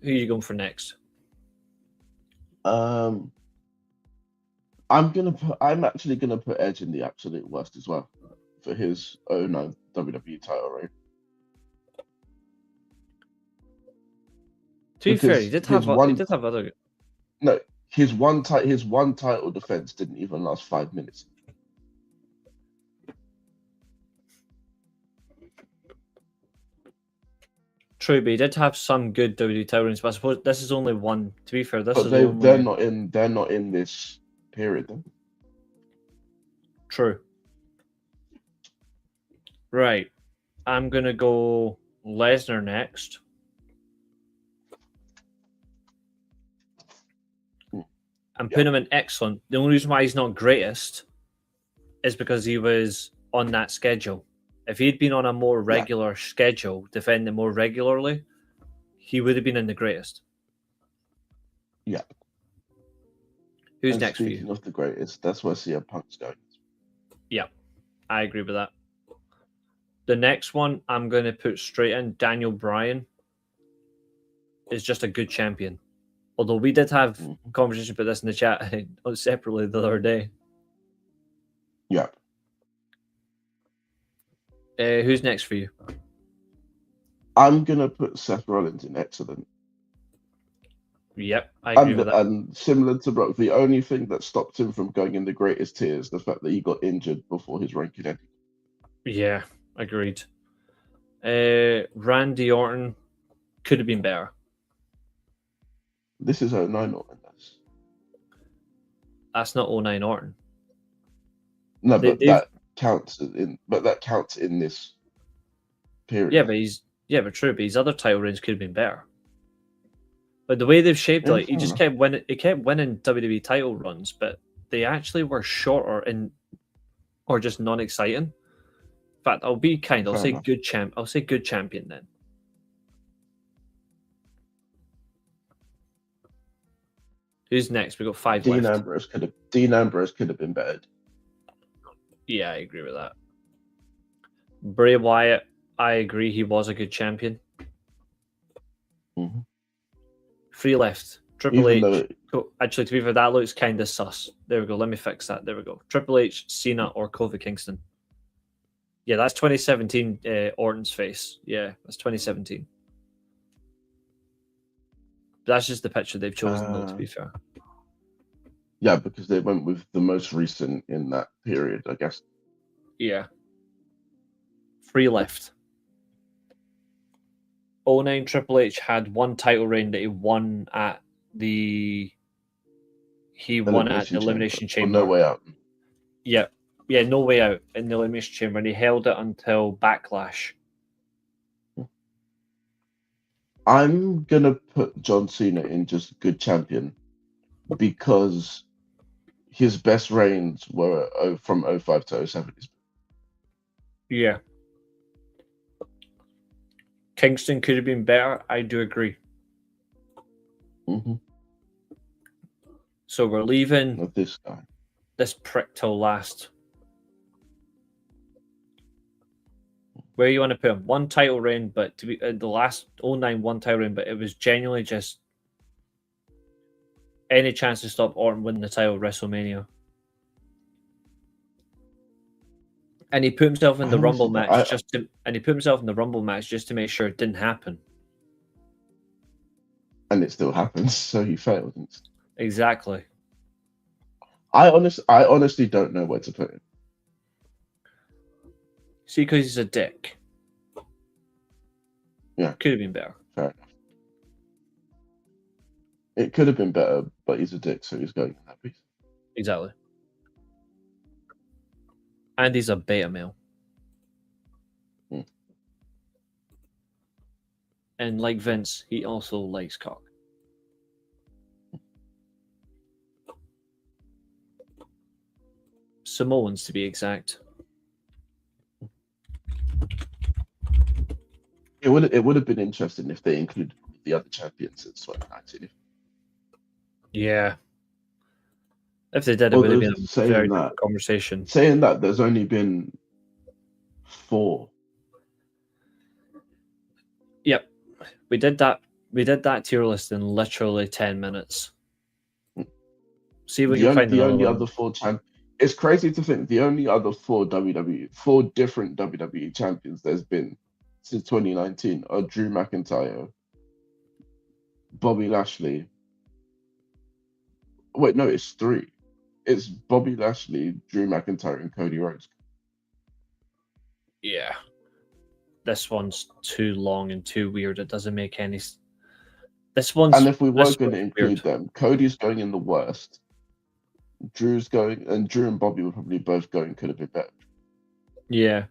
Who are you going for next? I'm actually gonna put Edge in the absolute worst as well for his 09 WWE title reign. To be fair, Because he did his have one other. no his one title defense didn't even last 5 minutes. True, but he did have some good WWE title reigns. But I suppose this is only one. To be fair, this But is they're only not in this period then. true. Right, I'm gonna go Lesnar next. I'm putting him in excellent. The only reason why he's not greatest is because he was on that schedule. If he'd been on a more regular schedule, defending more regularly, he would have been in the greatest. Yeah. Who's And next for speaking you? of the greatest, that's where CM Punk's going. Yeah, I agree with that. The next one I'm going to put straight in, Daniel Bryan is just a good champion. Although we did have a conversation about this in the chat separately the other day. Yeah. Who's next for you? I'm gonna put Seth Rollins in excellent. Yep, I agree with that. And similar to Brock, the only thing that stopped him from going in the greatest tier is the fact that he got injured before his ranking ended. Yeah, agreed. Randy Orton could have been better. This is 09 Orton. That's not 09 Orton. No, They- but that counts in this period. Yeah, but true. But his other title reigns could have been better. But the way they've shaped it, he just kept winning. He kept winning WWE title runs, but they actually were shorter or just non-exciting. In fact, I'll be kind. I'll say good champion then. Who's next? We got 5 Dean left. Ambrose could have been better. Yeah, I agree with that. Bray Wyatt, I agree. He was a good champion. Mm-hmm. 3 left. Triple H. Oh, actually, to be fair, that looks kind of sus. There we go. Let me fix that. There we go. Triple H, Cena, or Kofi Kingston. Yeah, that's 2017 Orton's face. Yeah, that's 2017. But that's just the picture they've chosen, though, to be fair. Yeah, because they went with the most recent in that period, I guess. Yeah. 3 left. 09 Triple H had one title reign that he won at the Elimination Chamber. No Way Out. Yeah, No Way Out in the Elimination Chamber, and he held it until Backlash. I'm gonna put John Cena in just good champion because his best reigns were from 05 to 07. Yeah. Kingston could have been better. I do agree. Mm-hmm. So we're leaving Of this guy. This prick till last. Where you want to put him? One title reign, but to be the last 09 one title reign, but it was genuinely just any chance to stop Orton winning the title at WrestleMania. And he put himself in the Rumble match just to make sure it didn't happen. And it still happens, so he failed. Exactly. I honestly don't know where to put him. See, because he's a dick. Yeah. Could have been better. Fair enough. It could have been better, but he's a dick, so he's going in that piece. Exactly. And he's a beta male. And like Vince, he also likes cock. Samoans, to be exact. It would have been interesting if they included the other champions in 2019. Yeah. If they did, it would have been a very different conversation. Saying that, there's only been 4. Yep. We did that tier list in literally 10 minutes. See what you find. The only other four champ. It's crazy to think the only other four different WWE champions there's been since 2019 are Drew McIntyre, Bobby Lashley. Wait, no, it's three. It's Bobby Lashley, Drew McIntyre, and Cody Rhodes. Yeah. This one's too long and too weird. It doesn't make any. This one's. And if we were going to include weird. them, Cody's going in the worst. Drew's going, and Drew and Bobby would probably both go and could have been better. Yeah.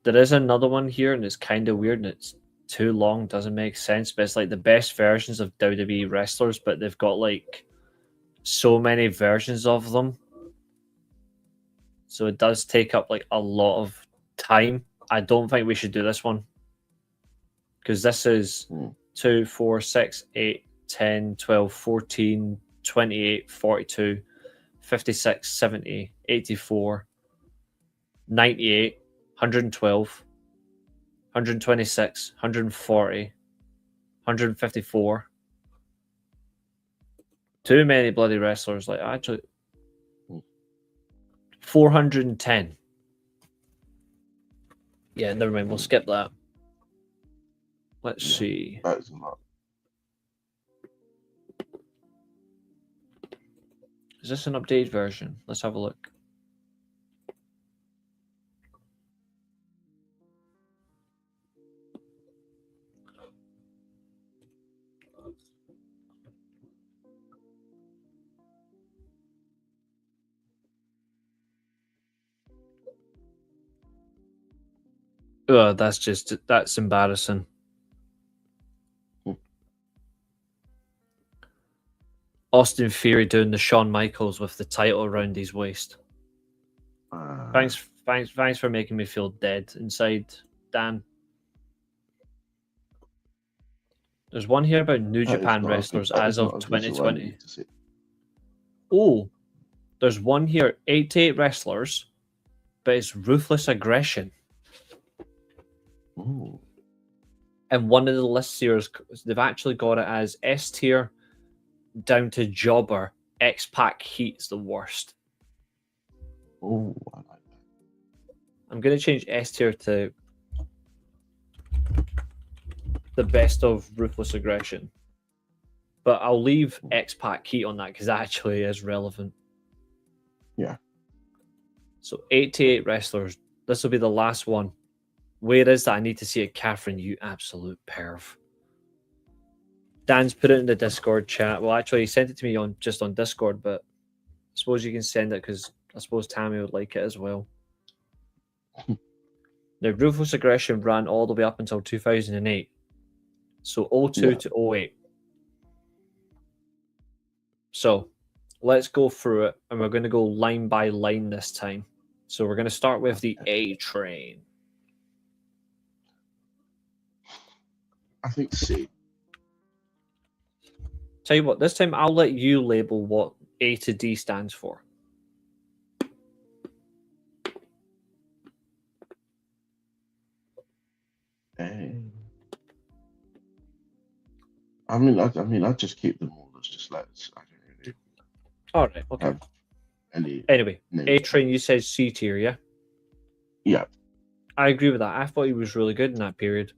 There is another one here, and it's kind of weird, and it's too long, doesn't make sense, but it's like the best versions of WWE wrestlers, but they've got like so many versions of them. So it does take up like a lot of time. I don't think we should do this one. Because this is 2, 4, 6, 8, 10, 12, 14, 28, 42, 56, 70, 84, 98, 112, 126, 140, 154. Too many bloody wrestlers. Like, actually, 410. Yeah, never mind. We'll skip that. Let's see. That is a lot. Is this an updated version? Let's have a look. Oh, that's embarrassing. Austin Theory doing the Shawn Michaels with the title around his waist. Thanks for making me feel dead inside, Dan. There's one here about New Japan wrestlers as of 2020. Oh, there's one here, 88 wrestlers, but it's Ruthless Aggression. Ooh. And one of the lists here is they've actually got it as S tier down to Jobber. X-Pac Heat's the worst. Oh, I like that. I'm going to change S tier to the best of Ruthless Aggression. But I'll leave X-Pac Heat on that because that actually is relevant. Yeah. So 88 wrestlers. This will be the last one. Where is that? I need to see it, Katherine, you absolute perv. Dan's put it in the Discord chat. Well, actually, he sent it to me on Discord, but I suppose you can send it because I suppose Tammy would like it as well. The Ruthless Aggression ran all the way up until 2008. So 02 to 08. So let's go through it, and we're going to go line by line this time. So we're going to start with the A train. I think C. Tell you what, this time I'll let you label what A to D stands for. A. I mean, I just keep them all as just letters. I don't really. All right, okay. Have any Anyway, names. A train, you said C tier, yeah? Yeah. I agree with that. I thought he was really good in that period.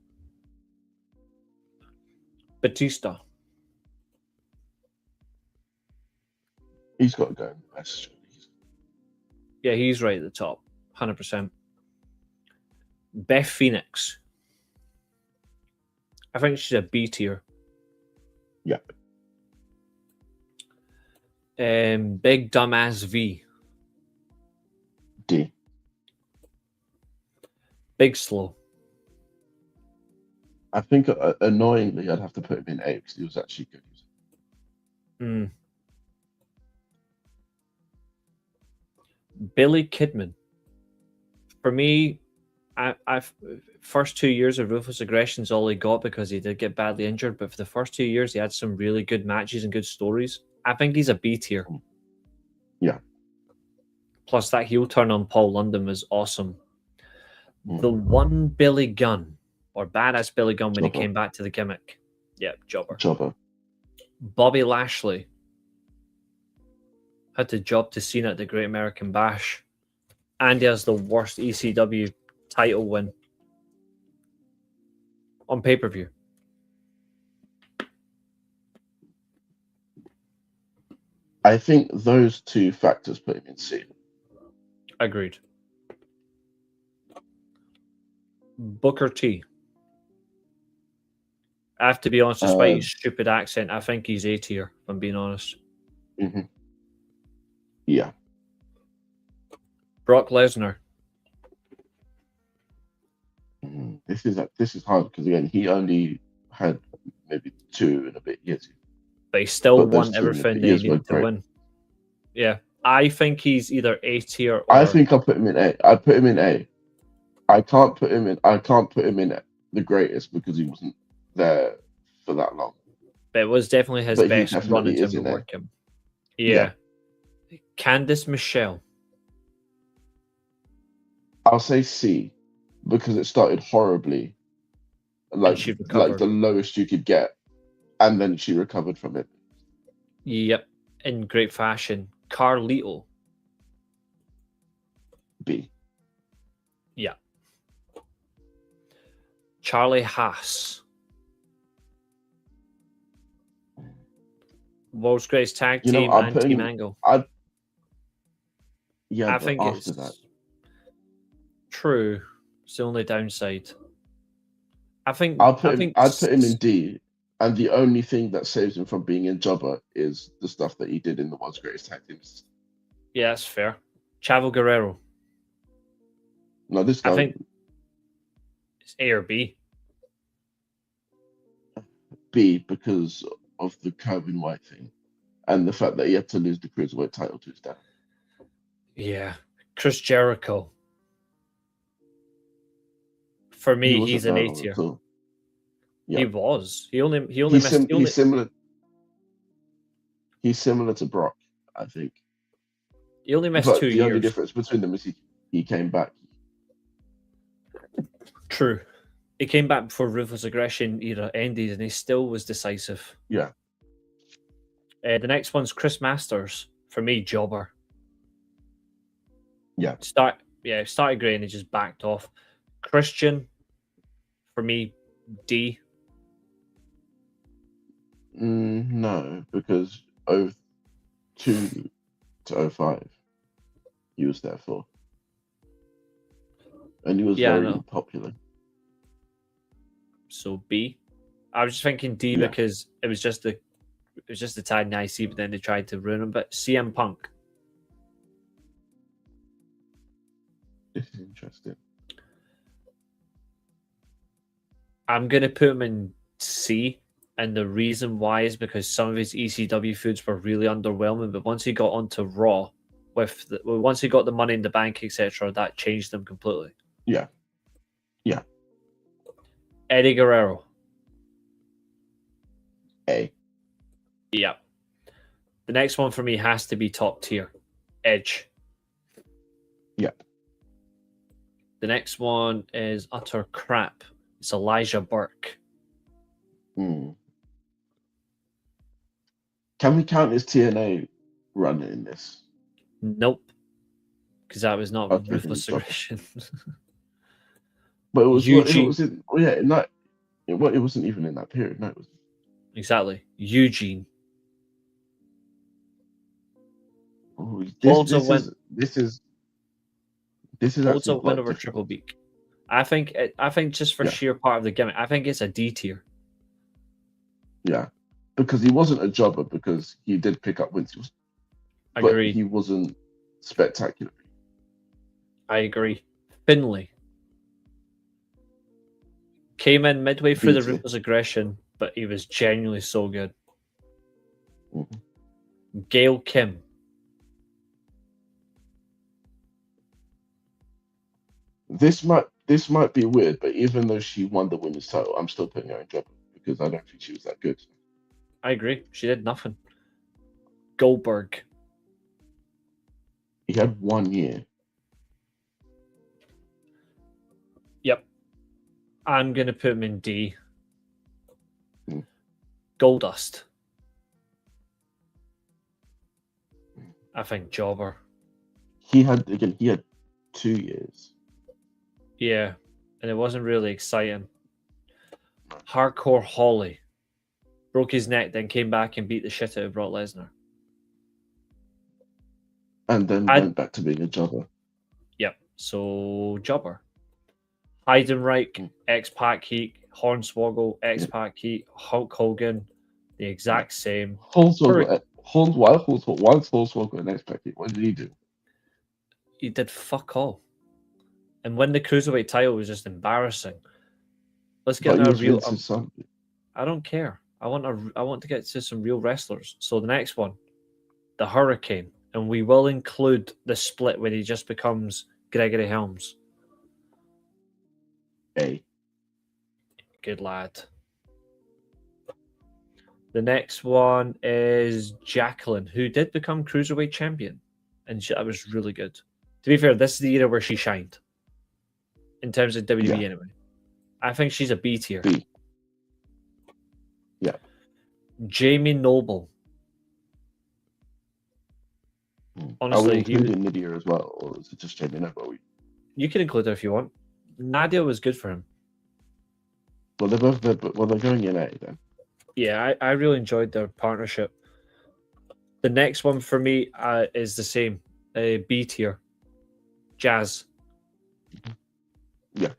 Batista. He's got to go in the best. Yeah, he's right at the top. 100%. Beth Phoenix. I think she's a B tier. Yeah. Big Dumbass V. D. Big Slow. I think annoyingly, I'd have to put him in A because he was actually good. Billy Kidman. For me, I first 2 years of Ruthless Aggression's all he got because he did get badly injured. But for the first 2 years, he had some really good matches and good stories. I think he's a B tier. Yeah. Plus, that heel turn on Paul London was awesome. The one Billy Gunn, or badass Billy Gunn when he came back to the gimmick. Yeah, Jobber. Jobber. Bobby Lashley. had the job to Cena at the Great American Bash, and he has the worst ECW title win on pay-per-view. I think those two factors put him in C. Agreed. Booker T. I have to be honest, despite his stupid accent, I think he's A tier, if I'm being honest. Mm-hmm. Yeah. Brock Lesnar. This is hard because again, he only had maybe 2 and a bit years. But he still But those won 2 and a everything bit they years were needed to great. win. Yeah. I think he's either A tier or... I think I'll put him in A. I put him in A. I can't put him in the greatest because he wasn't there for that long. But it was definitely his But he best definitely run in is terms of in A. working. Yeah. Candice Michelle. I'll say C because it started horribly, like she recovered. the lowest you could get, and then she recovered from it. Yep. In great fashion. Carlito. B. Yeah. Charlie Haas. World's Greatest Tag Team and Team Angle. I think after it's that. True. It's the only downside. I'd put him in D, and the only thing that saves him from being in Jobber is the stuff that he did in the World's Greatest Tag Teams. Yeah, that's fair. Chavo Guerrero. No, this guy. I think it's A or B. B because of the Calvin White thing, and the fact that he had to lose the Cruiserweight title to his dad. Yeah, Chris Jericho. For me, he's an A tier. Yeah. He was. He only missed. He's similar to Brock, I think. He only missed 2 years. The only difference between them is he came back. True. He came back before Ruthless Aggression era ended, and he still was decisive. Yeah. The next one's Chris Masters. For me, jobber. Yeah. Started great and he just backed off. Christian, for me, D. No, because 02 to 05, he was there for. And he was very popular. So B. I was just thinking D because it was just the tag in IC, but then they tried to ruin him. But CM Punk. This is interesting. I'm gonna put him in C, and the reason why is because some of his ECW feuds were really underwhelming. But once he got onto Raw, once he got the Money in the Bank, etc., that changed them completely. Yeah. Eddie Guerrero. A. Yeah. The next one for me has to be top tier. Edge. Yeah. The next one is utter crap. It's Elijah Burke. Can we count his TNA run in this? Nope. Because that was not Ruthless Aggression. But it was Eugene. it wasn't even in that period. No, it was Exactly. Eugene. This is also win over Triple Beak. I think just for sheer part of the gimmick, I think it's a D tier. Yeah, because he wasn't a jobber because he did pick up wins. Agreed. But he wasn't spectacular. I agree. Finlay came in midway through the Ruthless Aggression, but he was genuinely so good. Mm-hmm. Gail Kim. This might be weird, but even though she won the women's title, I'm still putting her in jobber because I don't think she was that good. I agree. She did nothing. Goldberg. He had 1 year. Yep. I'm going to put him in D. Goldust. I think Jobber. He had 2 years. Yeah, and it wasn't really exciting. Hardcore Holly broke his neck, then came back and beat the shit out of Brock Lesnar. And then went back to being a jobber. Yep. So Jobber. Heidenreich, X-Pac Heat, Hornswoggle, X-Pac Heat, Hulk Hogan, the exact same. Hornswoggle, why Hornswoggle an X-Pac Heat? What did he do? He did fuck all. And when the Cruiserweight title was just embarrassing. Let's get a real... I don't care. I want to get to some real wrestlers. So the next one, the Hurricane. And we will include the split when he just becomes Gregory Helms. Hey. Good lad. The next one is Jacqueline, who did become Cruiserweight champion. And that was really good. To be fair, this is the era where she shined. In terms of WWE anyway. I think she's a B tier. B. Yeah. Jamie Noble. Honestly, are we including Nadia as well, or is it just Jamie Noble? You can include her if you want. Nadia was good for him. Well, they're going in A then. Yeah, I really enjoyed their partnership. The next one for me is the same, B tier. Jazz. Yeah.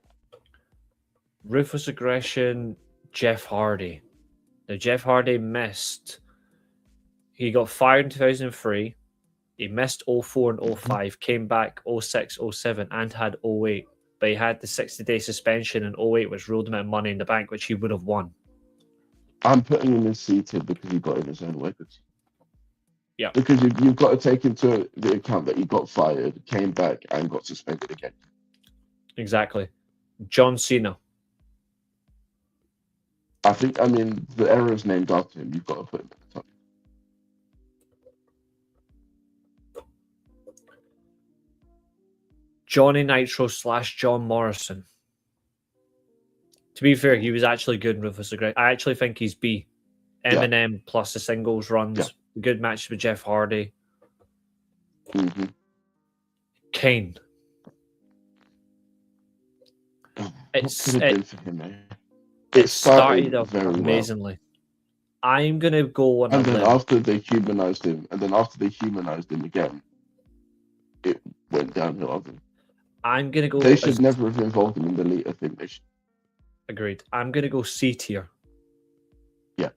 Ruthless Aggression, Jeff Hardy. Now, Jeff Hardy missed. He got fired in 2003. He missed 04 and 05, came back 06, 07, and had 08. But he had the 60-day suspension in 08, which ruled him out of Money in the Bank, which he would have won. I'm putting him in seated because he got in his own way. Yeah. Because you've got to take into the account that he got fired, came back, and got suspended again. Exactly. John Cena. The era is named after him. You've got to put him at the top. Johnny Nitro / John Morrison. To be fair, he was actually good in Ruthless Aggression. I actually think he's B. Eminem plus the singles runs. Good match with Jeff Hardy. Mm-hmm. Kane. It started off amazingly. Well. I'm going to go on and then after they humanized him, again, it went downhill. I'm going to go... They should never have involved him in the Elite. I think they should. Agreed. I'm going to go C tier. Yeah.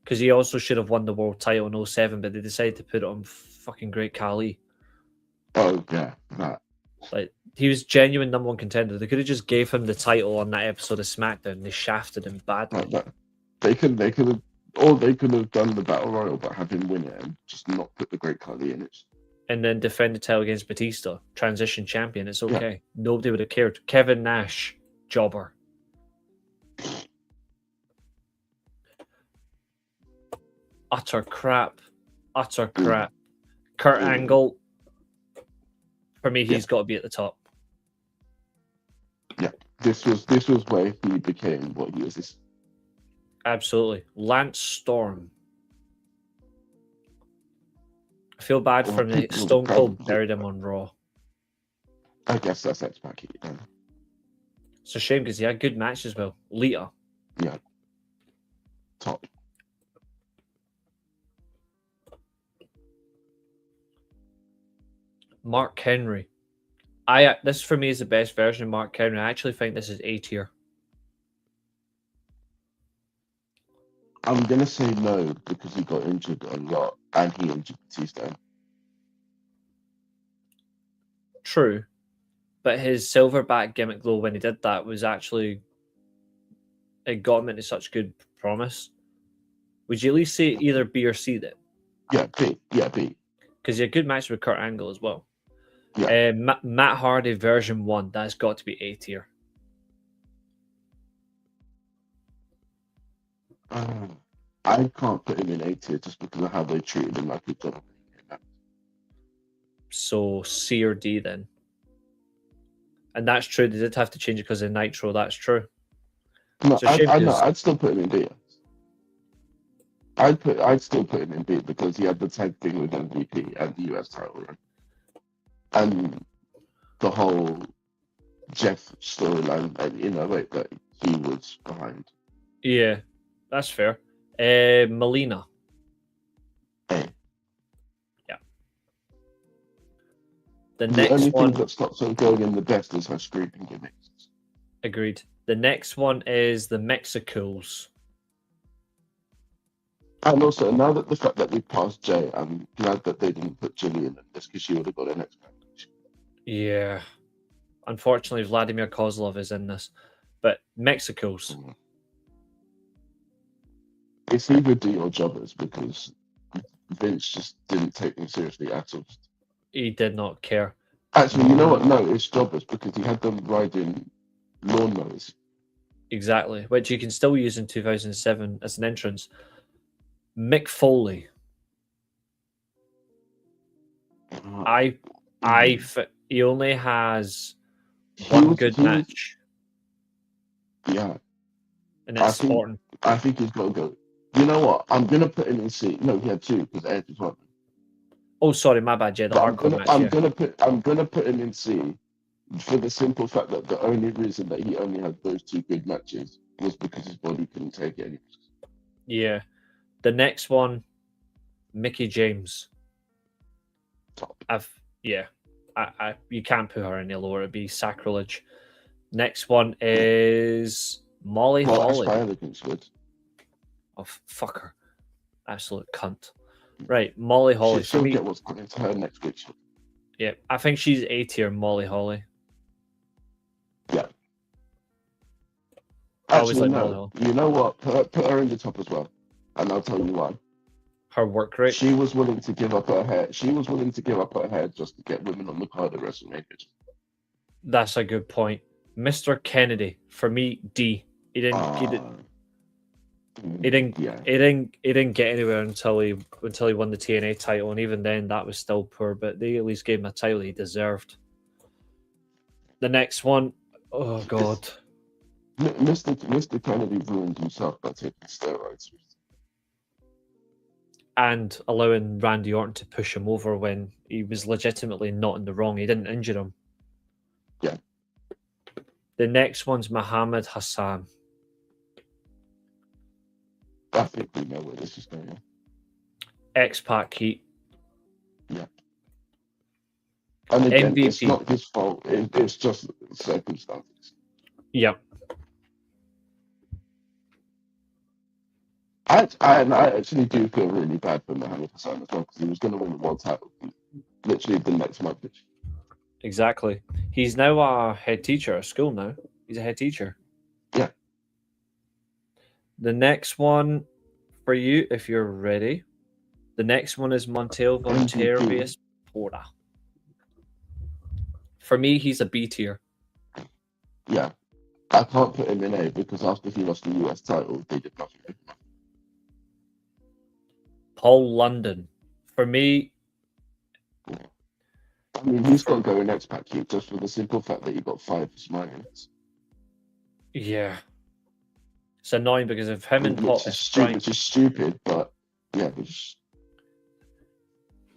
Because he also should have won the world title in 07, but they decided to put it on fucking Great Khali. Oh, yeah. That. Like, he was genuine number one contender. They could have just gave him the title on that episode of SmackDown. They shafted him badly. They could have done the Battle Royal, but have him win it and just not put the Great Khali in it. And then defend the title against Batista, transition champion. It's okay. Yeah. Nobody would have cared. Kevin Nash, jobber. Utter crap. Kurt Angle. For me, he's got to be at the top. Yeah, this was where he became what he is. Absolutely. Lance Storm. I feel bad for him. Stone Cold buried him on Raw. I guess that's X-Pac. Yeah. It's a shame because he had good matches as well. Lita. Yeah. Top. Mark Henry. This for me is the best version of Mark Henry. I actually think this is A tier. I'm gonna say no because he got injured a lot and he injured Batista. True, but his silverback gimmick though when he did that was actually it got him into such good promise. Would you at least say either B or C then? Yeah, B. Yeah, B. Because he had a good match with Kurt Angle as well. Yeah. Matt Hardy version 1, that's got to be A tier. I can't put him in A tier just because of how they treated him like a dog. So C or D then. And that's true. They did have to change it because of Nitro. That's true. No, I'd still put him in D. I'd still put him in B because he had the tag thing with MVP and the US title, right? And the whole Jeff storyline, and that he was behind. Yeah, that's fair. Melina. A. Yeah. The The next only one. thing that stops her going in the best is her scraping gimmicks. Agreed. The next one is the Mexicals. And also, now that the fact that we passed Jay, I'm glad that they didn't put Jillian in this because she would have got an next match. Yeah. Unfortunately, Vladimir Kozlov is in this. But Mexicals. It's either D or Jobbers because Vince just didn't take them seriously at all. He did not care. Actually, you know what? No, it's Jobbers because he had them riding lawnmowers. Exactly. Which you can still use in 2007 as an entrance. Mick Foley. He only has one good match. Yeah. And it's important. I think he's got to go. You know what? I'm going to put him in C. No, he had two because Edge was one. Oh, sorry, my bad, Jay. The hardcore match. I'm gonna put him in C for the simple fact that the only reason that he only had those two good matches was because his body couldn't take it anymore. Yeah. The next one, Mickey James. Top. You can't put her any lower. It'd be sacrilege. Next one is Molly Holly. Elegance good. Oh, fuck her. Absolute cunt. Right, Molly Holly. She'll get what's coming to her next week. Yeah, I think she's A tier, Molly Holly. Yeah. I always Actually, like Molly no. Holly. You know what? Put her in the top as well. And I'll tell you why. Her work rate? She was willing to give up her hair. She was willing to give up her hair just to get women on the card at WrestleMania. That's a good point. Mr. Kennedy, for me, D. He didn't get anywhere until he won the TNA title, and even then that was still poor, but they at least gave him a title he deserved. The next one, oh god. Mr. Kennedy ruined himself by taking steroids. And allowing Randy Orton to push him over when he was legitimately not in the wrong. He didn't injure him. Yeah. The next one's Muhammad Hassan. I think we know where this is going. X-Pac Heat. Yeah. And again, MVP. It's not his fault. It's just circumstances. Yep. I actually do feel really bad for Muhammad Hassan as well because he was going to win the world title literally the next month. Exactly. He's now a head teacher at school now. He's a head teacher. Yeah. The next one for you, if you're ready. The next one is Montel Vontavious Porta. For me, he's a B tier. Yeah. I can't put him in A because after he lost the US title, they did nothing with him. Paul London. For me... I mean, he's got to go in X-Pac Heat just for the simple fact that he got 5 smiles. Yeah. It's annoying because of him and Paul... Which is stupid, but yeah.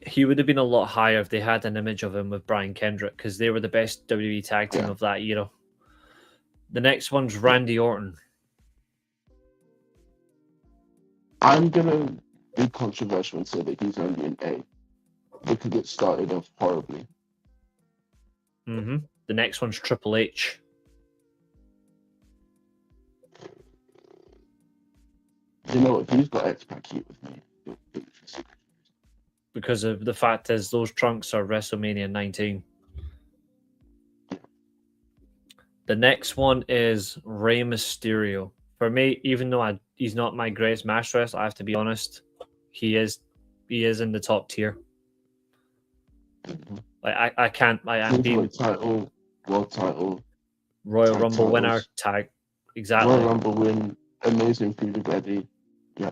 He would have been a lot higher if they had an image of him with Brian Kendrick because they were the best WWE tag team of that era. The next one's Randy Orton. I'm going to be controversial and say that he's only in A because it started off horribly. Mm-hmm. The next one's Triple H. You know what? He's got X-Pac Heat with me. Because of the fact is those trunks are WrestleMania 19. The next one is Rey Mysterio. For me, even though he's not my greatest match wrestler, I have to be honest, he is in the top tier. Mm-hmm. Like I can't. I'm being world title, Royal Rumble winner, tag. Exactly. Royal Rumble win, amazing feud with Eddie. Yeah.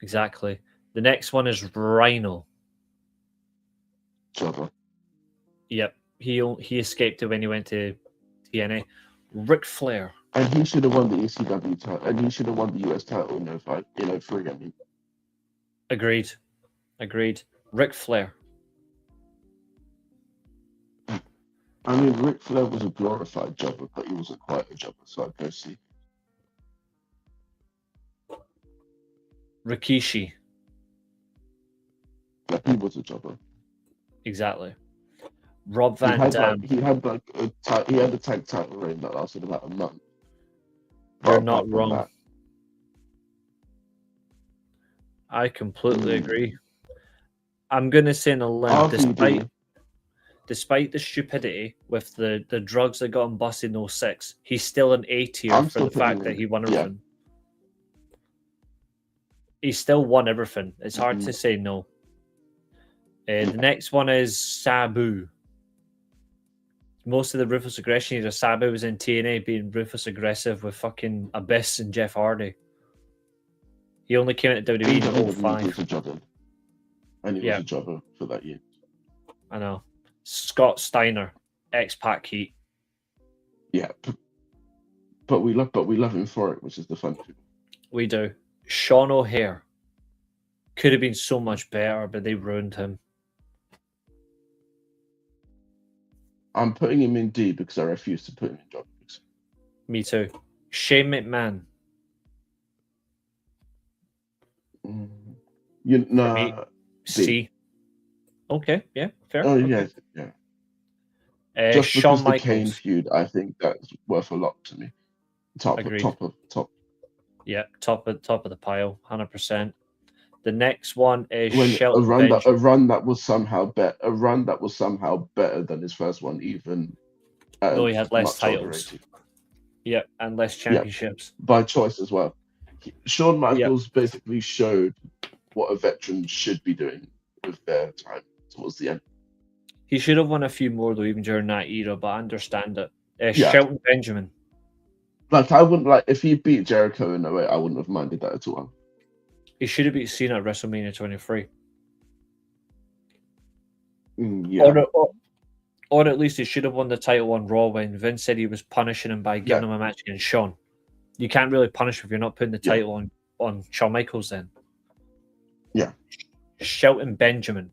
Exactly. The next one is Rhino. Jobber. Yep. He escaped it when he went to TNA. Ric Flair. And he should have won the ECW title, and he should have won the US title in 03. I mean. Agreed. Ric Flair. I mean, Ric Flair was a glorified jobber, but he wasn't quite a jobber, so I'd go see. Rikishi. Like, he was a jobber. Exactly. Rob Van Dam. He had a tag title reign that lasted about a month. You're But not apart from wrong. that, I completely agree. I'm going to say in a limb, RVD. despite the stupidity with the drugs that got him busted in 06, he's still an A tier I'm for still the fact putting that him- he won yeah. everything. He still won everything. It's hard Mhm. to say no. The next one is Sabu. Most of the ruthless aggression either Sabu was in TNA being ruthless aggressive with fucking Abyss and Jeff Hardy. He only came into WWE in He was 05. a jobber. And he was a jobber for that year. I know. Scott Steiner, ex-Pac Heat. Yeah. But we love him for it, which is the fun thing. We do. Sean O'Hare. Could have been so much better, but they ruined him. I'm putting him in D because I refuse to put him in jobbers. Me too. Shane McMahon. You me, know, C. Okay, yeah, fair. oh okay. yeah. Just Shawn because the Kane Michaels. feud, I think that's worth a lot to me. Top. Yeah, top of the pile, 100%. The next one is When Shelton a Benjamin. run that was somehow better than his first one, even Though he had less much older titles. rating. Yeah, and less championships. By choice as well. Shawn Michaels basically showed what a veteran should be doing with their time towards the end. He should have won a few more though, even during that era, but I understand it. Shelton Benjamin. Like, I wouldn't if he beat Jericho in a way, I wouldn't have minded that at all. He should have beat Cena at WrestleMania 23. Yeah. Or at least he should have won the title on Raw when Vince said he was punishing him by giving him a match against Shawn. You can't really punish if you're not putting the title on Shawn Michaels then. Yeah. Shelton Benjamin.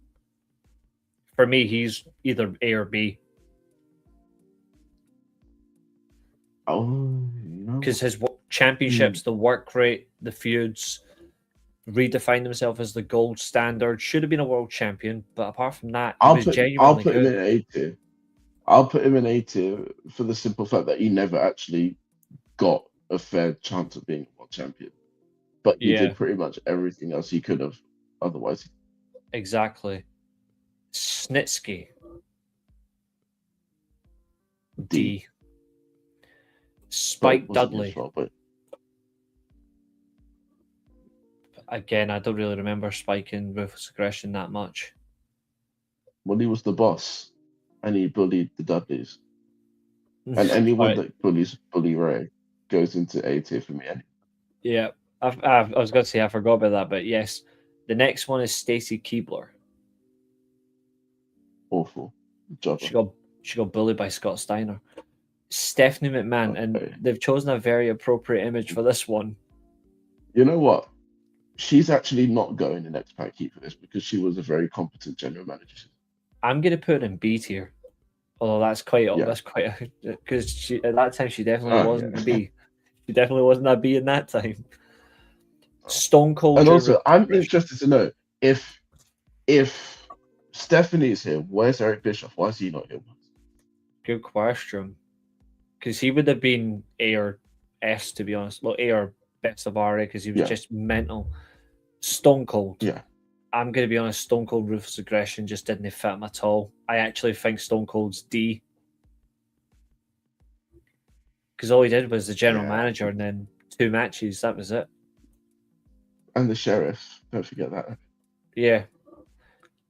For me, he's either A or B. Oh, because his championships, the work rate, the feuds, redefined himself as the gold standard. Should have been a world champion, but apart from that, he was genuinely I'll put good. him in A tier. I'll put him in A tier for the simple fact that he never actually got a fair chance of being a world champion. But he did pretty much everything else he could have otherwise. Exactly. Snitsky. D. Spike Dudley. Again, I don't really remember Spike in Ruthless Aggression that much. Well, he was the boss, and he bullied the Dudleys. And anyone that bullies Bully Ray goes into A tier for me. Yeah, I was going to say I forgot about that, but yes. The next one is Stacy Keibler. Awful job. She got bullied by Scott Steiner. Stephanie McMahon, and they've chosen a very appropriate image for this one. You know what? She's actually not going in X-Pac Heat for this because she was a very competent general manager. I'm going to put it in B tier. Although that's quite because at that time she definitely wasn't a B. She definitely wasn't a B in that time. Stone Cold. And also, I'm interested to know if Stephanie's here, where's Eric Bischoff? Why is he not here? Good question. Because he would have been A or S, to be honest. Well, A or best of RA because he was just mental. Stone Cold. Yeah. I'm going to be honest, Stone Cold Ruthless Aggression just didn't fit him at all. I actually think Stone Cold's D. Because all he did was the general manager and then 2 matches. That was it. And the sheriff. Don't forget that. Yeah.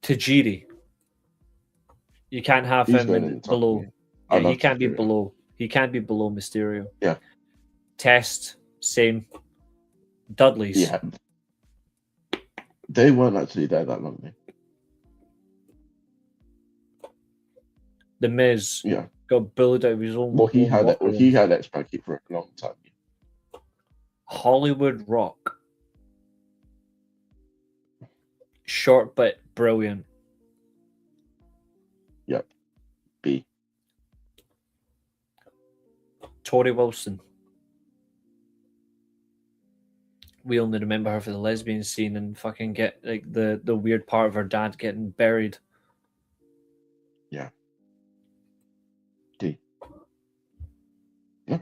Tajiri. You can't have him below. Yeah, he can't be below. He can't be below Mysterio. Yeah. Test, same. Dudley's. Yeah. They weren't actually there that long. The Miz got bullied out of his own. Well, he had X-Pac Heat for a long time. Hollywood Rock. short but brilliant. Yep. B. Tori Wilson. We only remember her for the lesbian scene and fucking get like the weird part of her dad getting buried. Yeah. D. Yeah.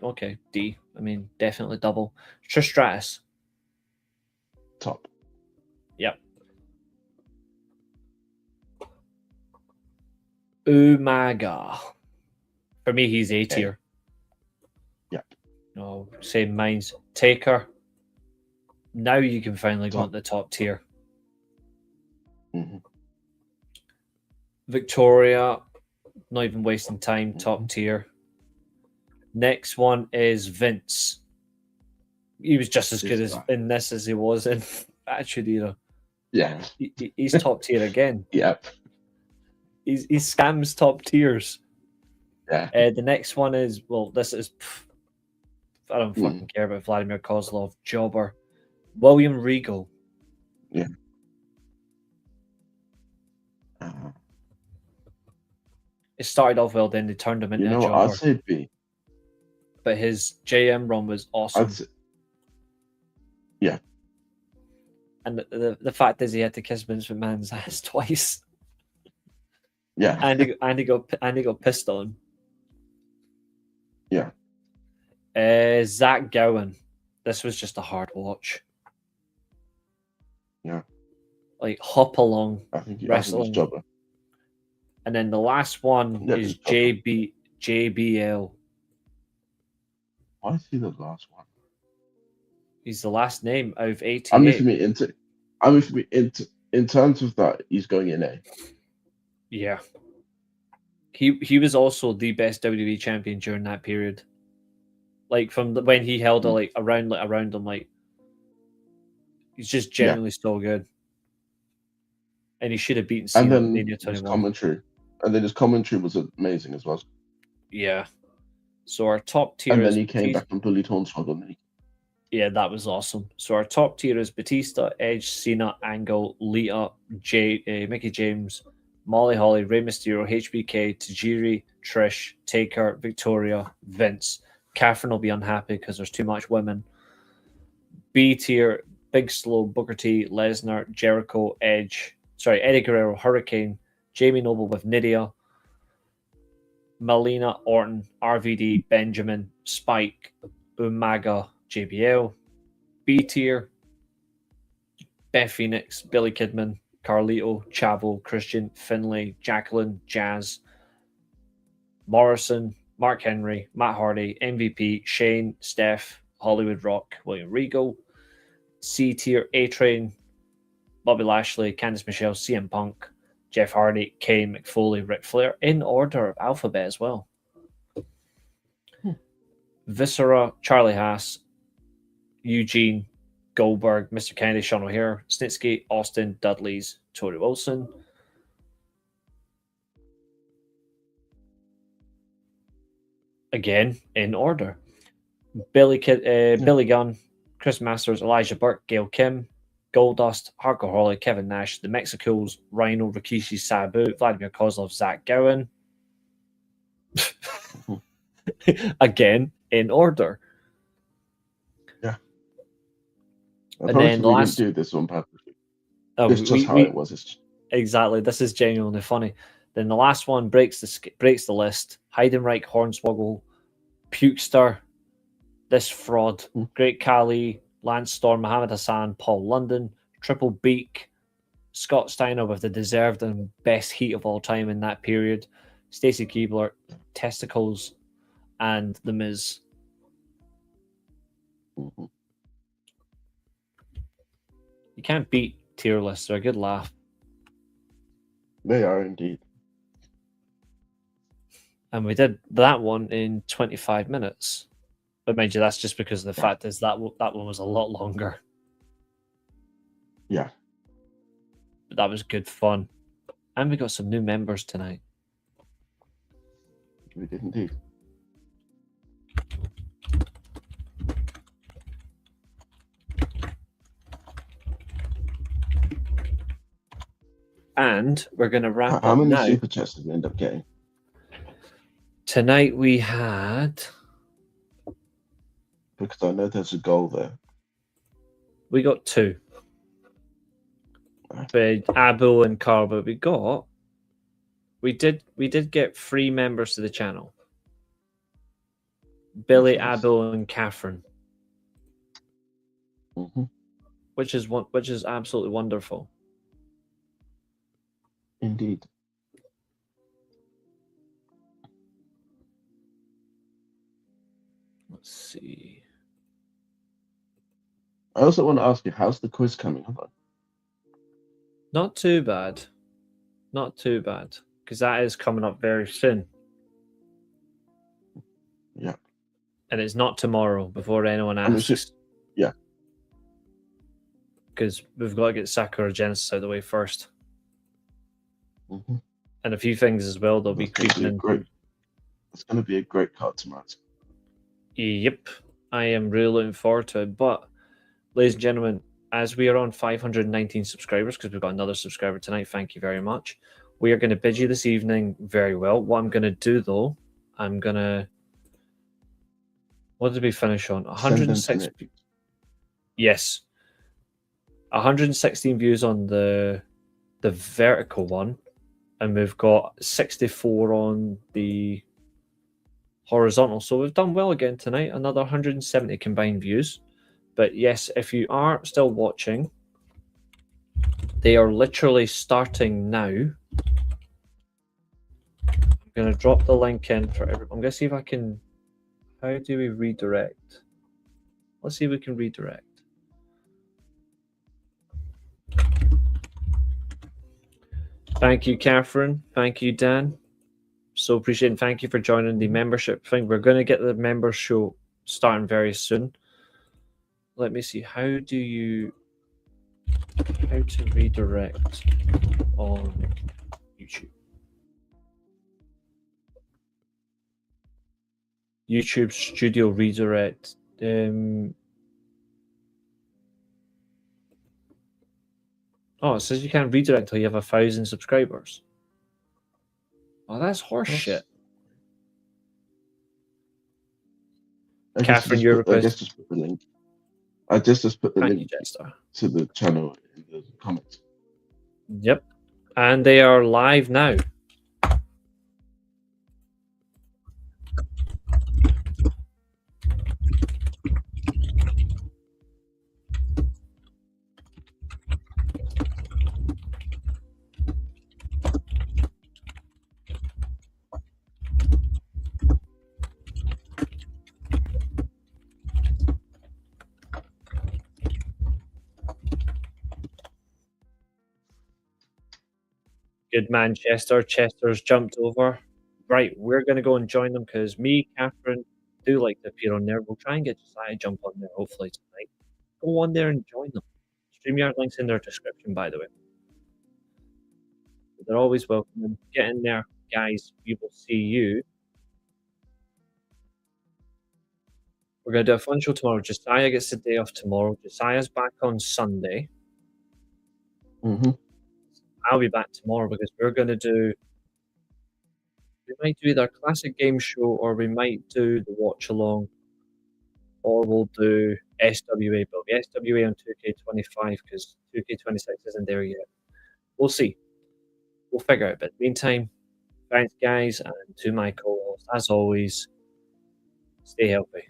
Okay, D. I mean, definitely double. Trish Stratus. Top. Yep. Umaga. For me, he's A tier. Yep. Oh, same minds. Taker. Now you can finally go Top. at the top tier. Mm-hmm. Victoria. Not even wasting time. Top tier. Next one is Vince. He was just as good as in this as he was in Attitude Era. Yeah. He's top tier again. Yep. He's scams top tiers. Yeah. The next one is, well, this is, I don't fucking care about Vladimir Kozlov. Jobber. William Regal. Yeah. It started off well, then they turned him into a jobber. I'd say B. But his JM run was awesome. Yeah. And the fact is he had to kiss Vince McMahon's ass twice. Yeah. and he got pissed on. Yeah. Zach Gowen. This was just a hard watch. Yeah. Like hop along. I think wrestling. Jobber. And then the last one is JBL. Why is he the last one? He's the last name out of 88. I mean, in terms of that, he's going in A. Yeah. He was also the best WWE champion during that period. Like from when he held it around him, like he's just generally so good. And he should have beaten Cena in Mania 21. And then his commentary was amazing as well. Yeah. So our top tier and then he came back and bullied Hornswoggle. Yeah, that was awesome. So our top tier is Batista, Edge, Cena, Angle, Lita, Mickey James, Molly Holly, Rey Mysterio, HBK, Tajiri, Trish, Taker, Victoria, Vince. Katherine will be unhappy because there's too much women. B tier, Big Slow, Booker T, Lesnar, Jericho, Eddie Guerrero, Hurricane, Jamie Noble with Nydia, Melina, Orton, RVD, Benjamin, Spike, Umaga, JBL. B tier, Beth Phoenix, Billy Kidman, Carlito, Chavo, Christian, Finlay, Jacqueline, Jazz, Morrison, Mark Henry, Matt Hardy, MVP, Shane, Steph, Hollywood Rock, William Regal. C tier, A-Train, Bobby Lashley, Candice Michelle, CM Punk, Jeff Hardy, Kane, McFoley, Ric Flair, in order of alphabet as well. Viscera, Charlie Haas, Eugene, Goldberg, Mr. Kennedy, Sean O'Hare, Snitsky, Austin, Dudley's, Tori Wilson. Again, in order. Billy Gunn, Chris Masters, Elijah Burke, Gail Kim, Goldust, Hardcore Holly, Kevin Nash, The Mexicals, Rhino, Rikishi, Sabu, Vladimir Kozlov, Zach Gowen. Again, in order. Yeah. And then the last... didn't do this on purpose. Oh, it's just how it was. Exactly. This is genuinely funny. Then the last one breaks the list. Heidenreich, Hornswoggle, Pukester, this fraud, Great Khali, Lance Storm, Muhammad Hassan, Paul London, Triple Beak, Scott Steiner with the deserved and best heat of all time in that period, Stacy Keibler, Testicles, and The Miz. Mm-hmm. You can't beat tier lists. They're a good laugh. They are indeed. And we did that one in 25 minutes. But mind you, that's just because the fact is that one was a lot longer. Yeah. But that was good fun. And we got some new members tonight. We did indeed. And we're going to wrap How up many now. super chats did we end up getting? Tonight we had... Because I know there's a goal there. We got 2. But Abo and Carbo we did get 3 members to the channel. Billy, Nice. Abo, and Katherine. Mm-hmm. Which is absolutely wonderful. Indeed. Let's see. I also want to ask you, how's the quiz coming on? Not too bad. Not too bad. Because that is coming up very soon. Yeah. And it's not tomorrow, before anyone asks. Yeah. Because we've got to get Sakura Genesis out of the way first. Mm-hmm. And a few things as well, they'll be creeping in. It's going to be a great card tomorrow. Yep. I am really looking forward to it. But, ladies and gentlemen, as we are on 519 subscribers, because we've got another subscriber tonight, thank you very much. We are going to bid you this evening very well. What I'm going to do, though, I'm going to... What did we finish on? 106. Yes. 116 views on the vertical one. And we've got 64 on the horizontal. So we've done well again tonight. Another 170 combined views. But yes, if you are still watching, they are literally starting now. I'm going to drop the link in for everyone. I'm going to see if I can... How do we redirect? Let's see if we can redirect. Thank you, Katherine. Thank you, Dan. So appreciate it. Thank you for joining the membership thing. We're going to get the member show starting very soon. Let me see. How to redirect on YouTube? YouTube Studio redirect. Oh, it says you can't redirect until you have 1,000 subscribers. Oh, that's horseshit. Katherine, your request. I guess just put the link. I just put the Thank link you, Jester. to the channel in the comments. Yep. And they are live now. Good man, Chester. Chester's jumped over. Right, we're going to go and join them because me, Katherine, do like to appear on there. We'll try and get Josiah jump on there hopefully tonight. Go on there and join them. StreamYard links in their description, by the way. They're always welcome. Get in there, guys. We will see you. We're going to do a fun show tomorrow. Josiah gets the day off tomorrow. Josiah's back on Sunday. Mm-hmm. I'll be back tomorrow because we're going to do... We might do either a classic game show or we might do the watch along. Or we'll do SWA. But SWA on 2K25 because 2K26 isn't there yet. We'll see. We'll figure it out. But meantime, thanks guys, and to my co-host, as always, stay healthy.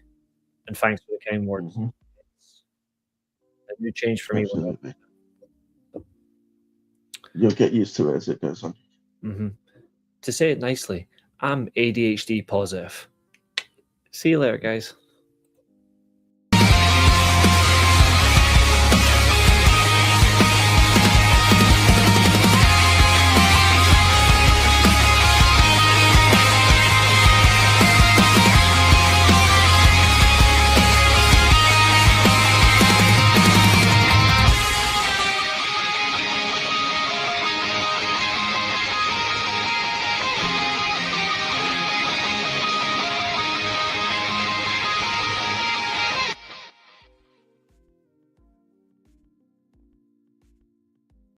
And thanks for the kind words. Mm-hmm. It's a new change for me. Absolutely. You'll get used to it as it goes on. Mm-hmm. To say it nicely, I'm ADHD positive. See you later, guys.